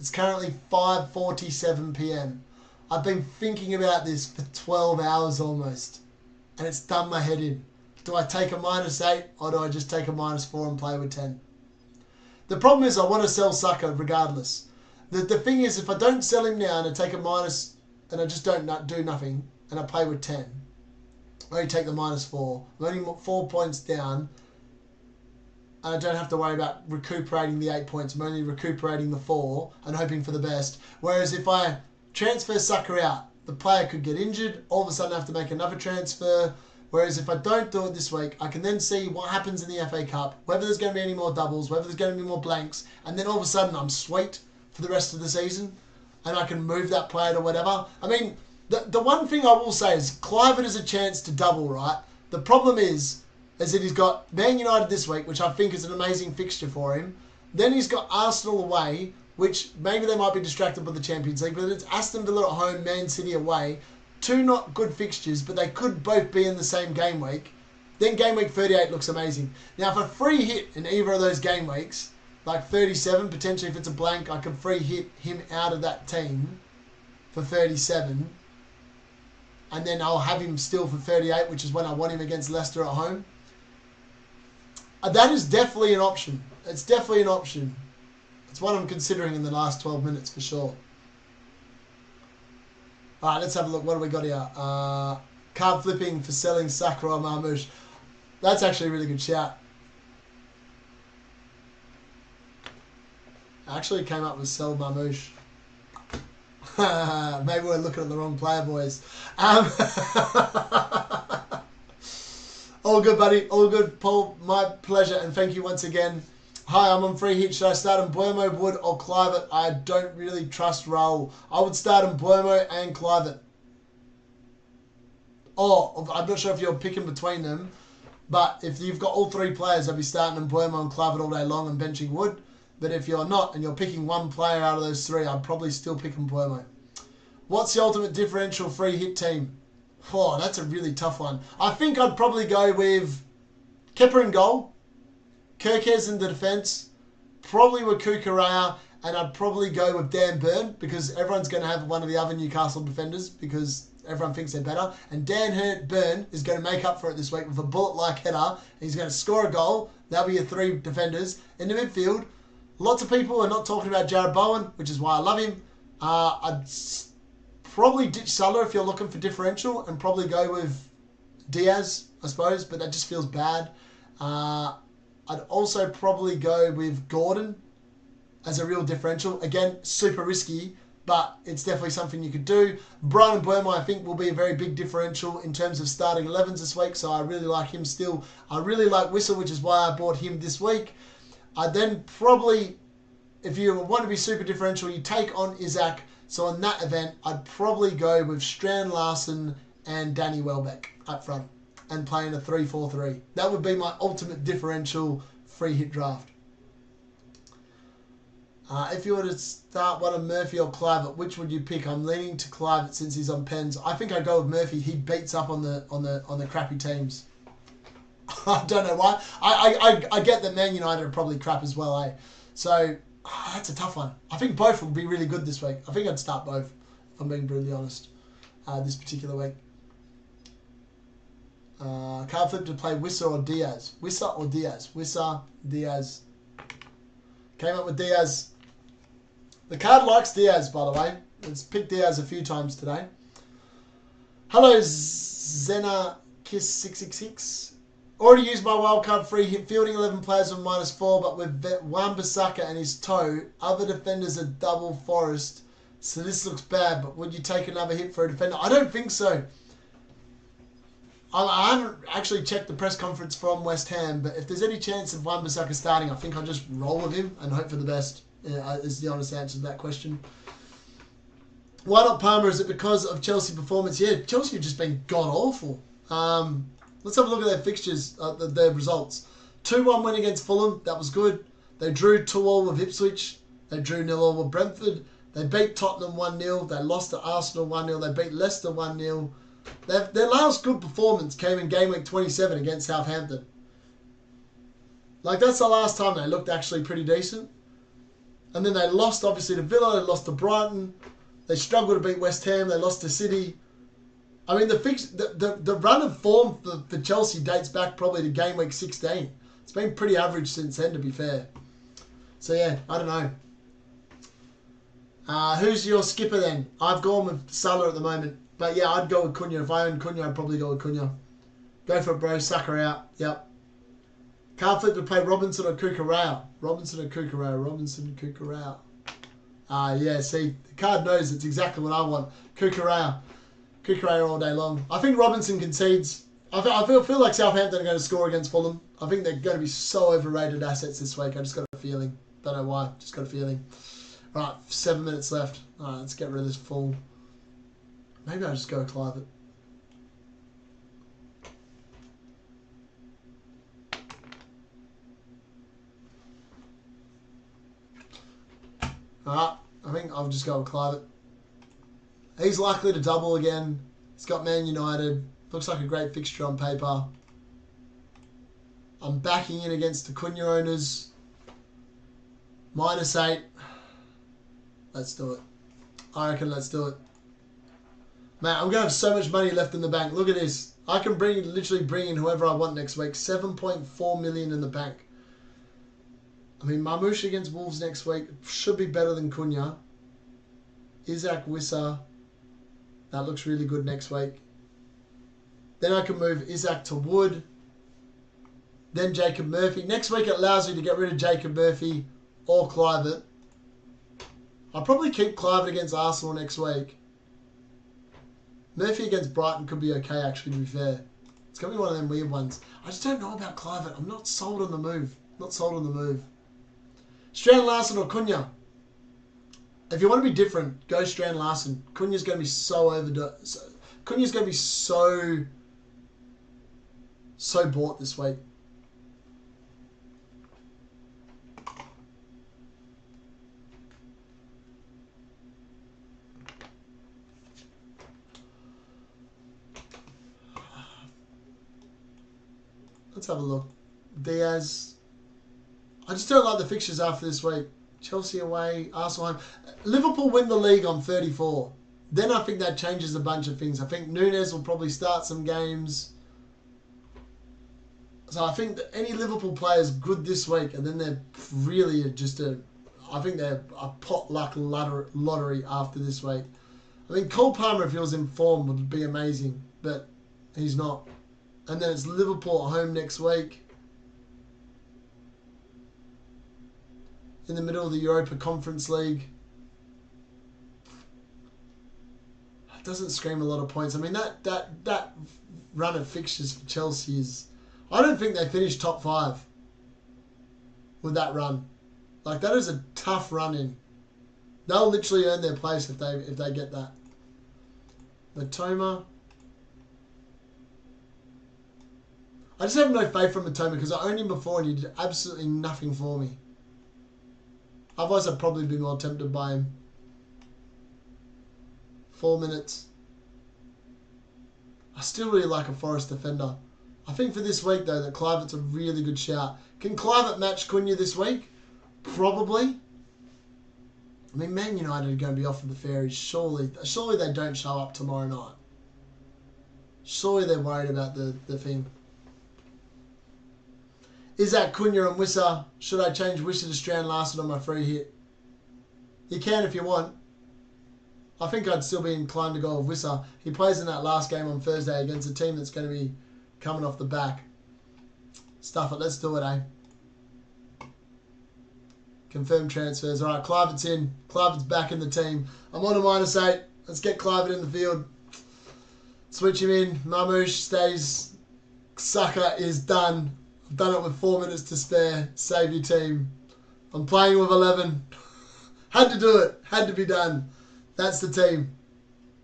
A: 5:47 p.m. I've been thinking about this for 12 hours almost. And it's done my head in. Do I take a -8 or do I just take a -4 and play with 10? The problem is I want to sell Saka regardless. The thing is, if I don't sell him now and I take a minus and I just don't do nothing and I play with 10, I only take the -4. I'm only 4 points down and I don't have to worry about recuperating the 8 points. I'm only recuperating the 4 and hoping for the best. Whereas if I transfer Saka out, the player could get injured, all of a sudden I have to make another transfer. Whereas if I don't do it this week, I can then see what happens in the FA Cup, whether there's going to be any more doubles, whether there's going to be more blanks, and then all of a sudden I'm sweet for the rest of the season, and I can move that player to whatever. I mean, the one thing I will say is Kluivert has a chance to double, right? The problem is that he's got Man United this week, which I think is an amazing fixture for him. Then he's got Arsenal away, which maybe they might be distracted by the Champions League, but it's Aston Villa at home, Man City away. Two not good fixtures, but they could both be in the same game week. Then game week 38 looks amazing. Now, if a free hit in either of those game weeks, like 37, potentially if it's a blank, I could free hit him out of that team for 37. And then I'll have him still for 38, which is when I want him against Leicester at home. That is definitely an option. It's definitely an option. It's one I'm considering in the last 12 minutes for sure. Alright, let's have a look. What do we got here? Card flipping for selling Saka or Mamush. That's actually a really good shout. I actually came up with sell Mamush. Maybe we're looking at the wrong player, boys. All good, buddy. All good, Paul. My pleasure, and thank you once again. Hi, I'm on free hit. Should I start in Buemo, Wood, or Kluivert? I don't really trust Raul. I would start in Buemo and Kluivert. Oh, I'm not sure if you're picking between them, but if you've got all three players, I'd be starting in Buemo and Kluivert all day long and benching Wood. But if you're not and you're picking one player out of those three, I'd probably still pick Buemo. What's the ultimate differential free hit team? Oh, that's a really tough one. I think I'd probably go with Kepa in goal, Kirkes in the defence, probably with Kukurea, and I'd probably go with Dan Burn because everyone's going to have one of the other Newcastle defenders because everyone thinks they're better. And Dan Burn is going to make up for it this week with a bullet-like header. He's going to score a goal. That'll be your three defenders. In the midfield, lots of people are not talking about Jared Bowen, which is why I love him. I'd probably ditch Salah if you're looking for differential and probably go with Diaz, I suppose, but that just feels bad. I'd also probably go with Gordon as a real differential. Again, super risky, but it's definitely something you could do. Brian Burma, I think, will be a very big differential in terms of starting 11s this week, so I really like him still. I really like Whistle, which is why I bought him this week. I'd then probably, if you want to be super differential, you take on Isaac. So in that event, I'd probably go with Strand Larson and Danny Welbeck up front and playing a 3-4-3. That would be my ultimate differential free hit draft. If you were to start one of Murphy or Kluivert, which would you pick? I'm leaning to Kluivert since he's on pens. I think I'd go with Murphy. He beats up on the crappy teams. I don't know why. I get that Man United are probably crap as well, eh? So that's a tough one. I think both will be really good this week. I think I'd start both, if I'm being brutally honest, this particular week. Card flip to play Wissa or Diaz. Wissa or Diaz? Wissa, Diaz. Came up with Diaz. The card likes Diaz, by the way. It's picked Diaz a few times today. Hello, Zena Kiss 666. Already used my wildcard free hit, fielding 11 players with -4, but with Wan-Bissaka and his toe, other defenders are double Forest, so this looks bad, but would you take another hit for a defender? I don't think so. I haven't actually checked the press conference from West Ham, but if there's any chance of Wan-Bissaka starting, I think I'll just roll with him and hope for the best, is the honest answer to that question. Why not Palmer? Is it because of Chelsea performance? Yeah, Chelsea have just been god-awful. Let's have a look at their fixtures, their results. 2-1 win against Fulham, that was good. They drew 2-2 with Ipswich. They drew 0-0 with Brentford. They beat Tottenham 1-0. They lost to Arsenal 1-0. They beat Leicester 1-0. Their last good performance came in game week 27 against Southampton. Like, that's the last time they looked actually pretty decent. And then they lost, obviously, to Villa. They lost to Brighton. They struggled to beat West Ham. They lost to City. I mean, the run of form for Chelsea dates back probably to game week 16. It's been pretty average since then, to be fair. So, yeah, I don't know. Who's your skipper then? I've gone with Salah at the moment. But yeah, I'd go with Kuna. If I owned Kuna, I'd probably go with Kuna. Go for it, bro. Saka out. Yep. Can't flip to play Robinson or Kukurao. Robinson or Kukurao. Robinson, Kukurao. Yeah, see, the card knows it's exactly what I want. Kukurao. Kukurao all day long. I think Robinson concedes. I feel like Southampton are going to score against Fulham. I think they're going to be so overrated assets this week. I just got a feeling. Don't know why. Just got a feeling. Right, 7 minutes left. All right, let's get rid of this fool. Maybe I'll just go with Clive. Alright, I think I'll just go with Clive. He's likely to double again. He's got Man United. Looks like a great fixture on paper. I'm backing in against the Kuna owners. -8. Let's do it. I reckon let's do it. Man, I'm going to have so much money left in the bank. Look at this. I can literally bring in whoever I want next week. 7.4 million in the bank. I mean, Mamush against Wolves next week should be better than Kuna. Isaac Wissa. That looks really good next week. Then I can move Isaac to Wood. Then Jacob Murphy. Next week it allows me to get rid of Jacob Murphy or Clivert. I'll probably keep Clivert against Arsenal next week. Murphy against Brighton could be okay, actually, to be fair. It's going to be one of them weird ones. I just don't know about Clivert. I'm not sold on the move. Not sold on the move. Strand Larson or Kuna? If you want to be different, go Strand Larson. Cunha's going to be so overdone. Cunha's going to be so bought this week. Let's have a look. Diaz. I just don't like the fixtures after this week. Chelsea away, Arsenal home. Liverpool win the league on 34. Then I think that changes a bunch of things. I think Nunes will probably start some games. So I think that any Liverpool players good this week, and then they're really just I think they're a potluck lottery after this week. I mean, Cole Palmer, if he was in form, would be amazing, but he's not. And then it's Liverpool at home next week. In the middle of the Europa Conference League. It doesn't scream a lot of points. I mean, that run of fixtures for Chelsea is... I don't think they finished top 5 with that run. Like, that is a tough run in. They'll literally earn their place if they get that. Matoma. I just have no faith from Matoma because I owned him before and he did absolutely nothing for me. Otherwise, I'd probably be more tempted by him. 4 minutes. I still really like a Forest defender. I think for this week, though, that Clivert's a really good shout. Can Clivert match Cunha this week? Probably. I mean, Man United are going to be off of the ferries. Surely they don't show up tomorrow night. Surely they're worried about the thing. Is that Cunha and Wissa? Should I change Wissa to Strand Larson on my free hit? You can if you want. I think I'd still be inclined to go with Wissa. He plays in that last game on Thursday against a team that's going to be coming off the back. Stuff it. Let's do it, eh? Confirmed transfers. All right, Clivert's in. Clivert's back in the team. I'm on a -8. Let's get Clivert in the field. Switch him in. Mamush stays. Saka is done. I've done it with 4 minutes to spare. Save your team. I'm playing with 11. Had to do it. Had to be done. That's the team.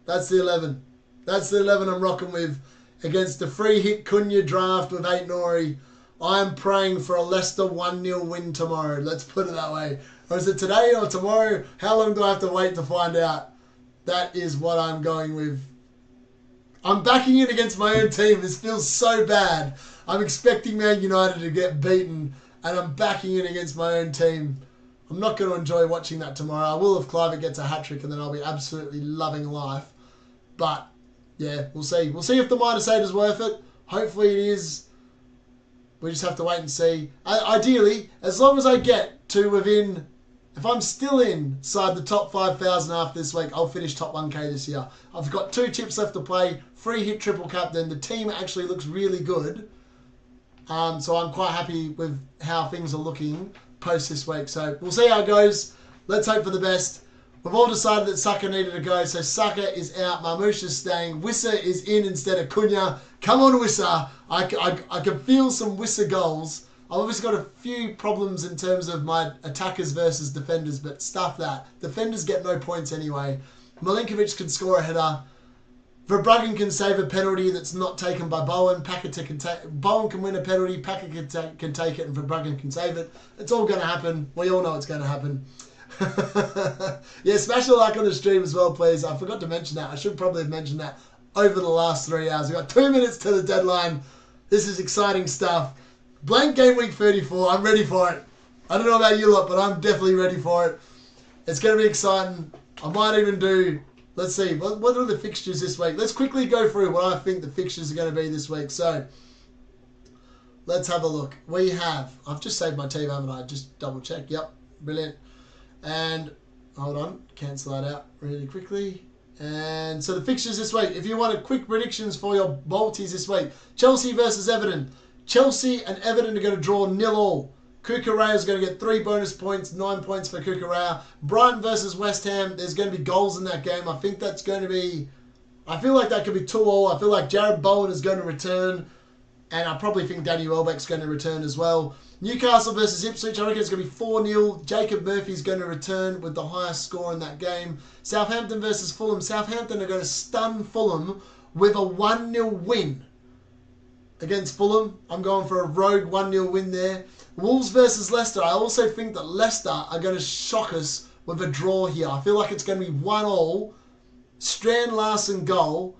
A: That's the 11. That's the 11 I'm rocking with against the free hit Kuna draft with 8 Nori. I'm praying for a Leicester 1-0 win tomorrow. Let's put it that way. Or is it today or tomorrow? How long do I have to wait to find out? That is what I'm going with. I'm backing it against my own team. This feels so bad. I'm expecting Man United to get beaten, and I'm backing it against my own team. I'm not going to enjoy watching that tomorrow. I will if Clive gets a hat-trick, and then I'll be absolutely loving life. But, yeah, we'll see. We'll see if the minus 8 is worth it. Hopefully it is. We just have to wait and see. Ideally, as long as I get to within... If I'm still inside the top 5,000 after this week, I'll finish top 1k this year. I've got 2 chips left to play, free hit triple captain. The team actually looks really good. So I'm quite happy with how things are looking post this week. So we'll see how it goes. Let's hope for the best. We've all decided that Saka needed to go. So Saka is out. Mamush is staying. Wissa is in instead of Kuna. Come on, Wissa. I can feel some Wissa goals. I've obviously got a few problems in terms of my attackers versus defenders, but stuff that. Defenders get no points anyway. Milinkovic can score a header. Verbruggen can save a penalty that's not taken by Bowen. Bowen can win a penalty. Paqueta can take it, and Verbruggen can save it. It's all going to happen. We all know it's going to happen. Yeah, smash a like on the stream as well, please. I forgot to mention that. I should probably have mentioned that over the last 3 hours. We've got 2 minutes to the deadline. This is exciting stuff. Blank Game Week 34. I'm ready for it. I don't know about you lot, but I'm definitely ready for it. It's going to be exciting. I might even do... Let's see. What are the fixtures this week? Let's quickly go through what I think the fixtures are going to be this week. So, let's have a look. We have... I've just saved my team, haven't I? Just double check. Yep. Brilliant. And... Hold on. Cancel that out really quickly. And so the fixtures this week. If you wanted quick predictions for your multis this week. Chelsea versus Everton. Chelsea and Everton are going to draw 0-0. Kukurea is going to get 3 bonus points, 9 points for Kukurea. Brighton versus West Ham, there's going to be goals in that game. I think that's going to be... I feel like that could be 2-2. I feel like Jared Bowen is going to return. And I probably think Danny Welbeck's going to return as well. Newcastle versus Ipswich, I reckon it's going to be 4-0. Jacob Murphy's going to return with the highest score in that game. Southampton versus Fulham. Southampton are going to stun Fulham with a 1-0 win. Against Fulham, I'm going for a rogue 1-0 win there. Wolves versus Leicester. I also think that Leicester are going to shock us with a draw here. I feel like it's going to be 1-1. Strand Larsen goal.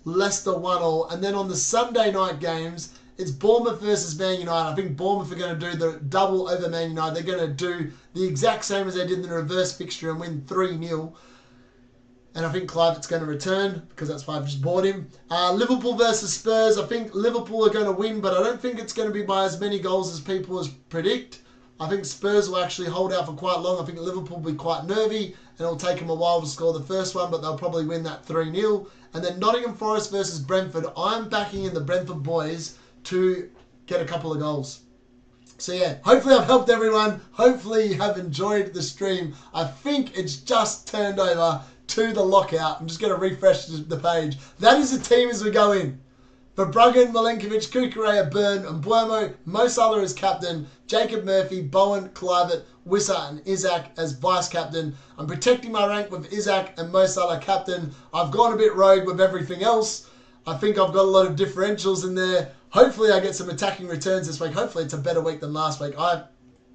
A: Leicester 1-1. And then on the Sunday night games, it's Bournemouth versus Man United. I think Bournemouth are going to do the double over Man United. They're going to do the exact same as they did in the reverse fixture and win 3-0. And I think Clive's going to return because that's why I've just bought him. Liverpool versus Spurs. I think Liverpool are going to win, but I don't think it's going to be by as many goals as people predict. I think Spurs will actually hold out for quite long. I think Liverpool will be quite nervy, and it'll take them a while to score the first one, but they'll probably win that 3-0. And then Nottingham Forest versus Brentford. I'm backing in the Brentford boys to get a couple of goals. So yeah, hopefully I've helped everyone. Hopefully you have enjoyed the stream. I think it's just turned over to the lockout. I'm just going to refresh the page. That is the team as we go in. Verbruggen, Milinkovic, Kukurea, Burn, and Mbeumo. Mo Salah as captain. Jacob Murphy, Bowen, Kluivert, Wissa, and Isaac as vice-captain. I'm protecting my rank with Isaac and Mo Salah captain. I've gone a bit rogue with everything else. I think I've got a lot of differentials in there. Hopefully I get some attacking returns this week. Hopefully it's a better week than last week. I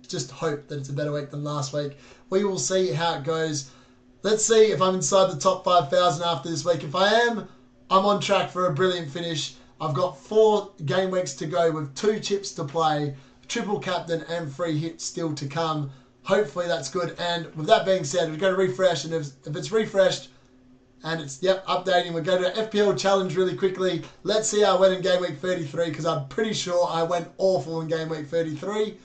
A: just hope that it's a better week than last week. We will see how it goes. Let's see if I'm inside the top 5,000 after this week. If I am, I'm on track for a brilliant finish. I've got 4 game weeks to go with 2 chips to play, triple captain and free hit still to come. Hopefully that's good. And with that being said, we're going to refresh. And if it's refreshed and it's, updating, we're going to FPL challenge really quickly. Let's see how I went in game week 33 because I'm pretty sure I went awful in game week 33.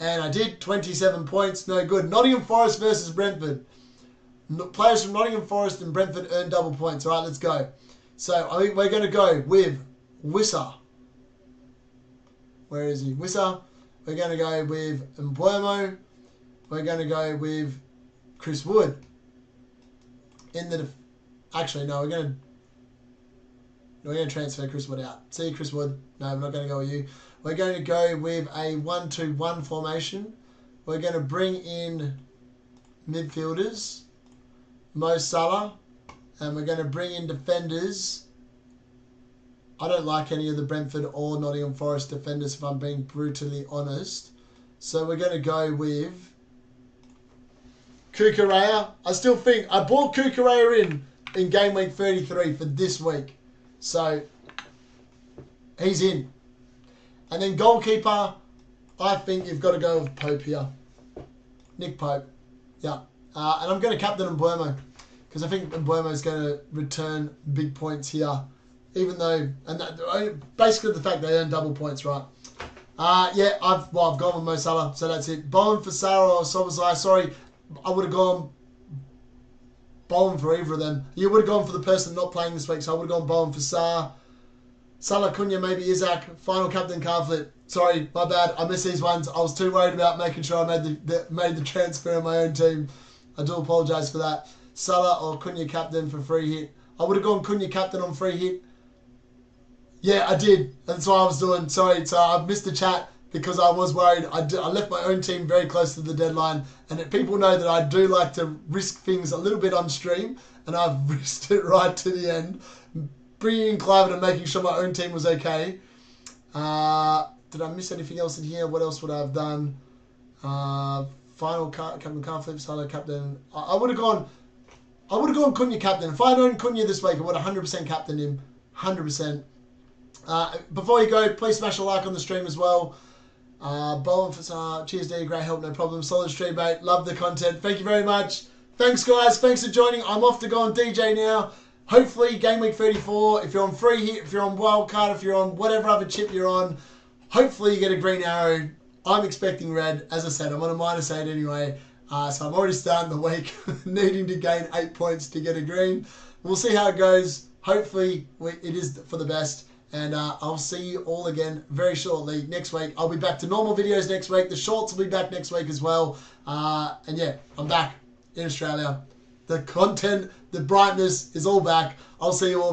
A: And I did 27 points. No good. Nottingham Forest versus Brentford. Players from Nottingham Forest and Brentford earn double points. All right, let's go. So I think we're going to go with Wissa. Where is he? Wissa. We're going to go with Mbeumo. We're going to go with Chris Wood. Actually, no, we're going to... We're going to transfer Chris Wood out. See you, Chris Wood. No, we're not going to go with you. We're going to go with a 1-2-1 formation. We're going to bring in midfielders, Mo Salah, and we're going to bring in defenders. I don't like any of the Brentford or Nottingham Forest defenders, if I'm being brutally honest. So we're going to go with Cucurella. I still think I brought Cucurella in game week 33 for this week. So he's in. And then goalkeeper, I think you've got to go with Pope here. Nick Pope. Yeah. And I'm going to captain Mbeumo, because I think Mbeumo is going to return big points here. Even though, basically the fact they earn double points, right? Yeah, I've gone with Mo Salah, so that's it. Bowen for Sarah or Sobozai. Sorry, I would have gone Bowen for either of them. You would have gone for the person not playing this week, so I would have gone Bowen for Salah, Kuna, maybe Isaac. Final captain card flip. Sorry, my bad. I missed these ones. I was too worried about making sure I made the transfer in my own team. I do apologise for that. Salah or Kuna captain for free hit. I would have gone Kuna captain on free hit. Yeah, I did. That's what I was doing. Sorry, so I missed the chat because I was worried. I left my own team very close to the deadline, and people know that I do like to risk things a little bit on stream, and I've risked it right to the end. Bringing in Clive and making sure my own team was okay. Did I miss anything else in here? What else would I have done? Final captain card flip, solo captain. I would have gone Cunha captain. If I'd owned Cunha this week, I would have 100% captained him. 100%. Before you go, please smash a like on the stream as well. Bowen for cheers, D. Great help, no problem. Solid stream, mate. Love the content. Thank you very much. Thanks, guys. Thanks for joining. I'm off to go on DJ now. Hopefully, game week 34. If you're on free hit, if you're on Wildcard, if you're on whatever other chip you're on, hopefully you get a green arrow. I'm expecting red. As I said, I'm on a -8 anyway. So I'm already starting the week needing to gain 8 points to get a green. We'll see how it goes. Hopefully, it is for the best. And I'll see you all again very shortly next week. I'll be back to normal videos next week. The shorts will be back next week as well. And yeah, I'm back in Australia. The content, the brightness is all back. I'll see you all very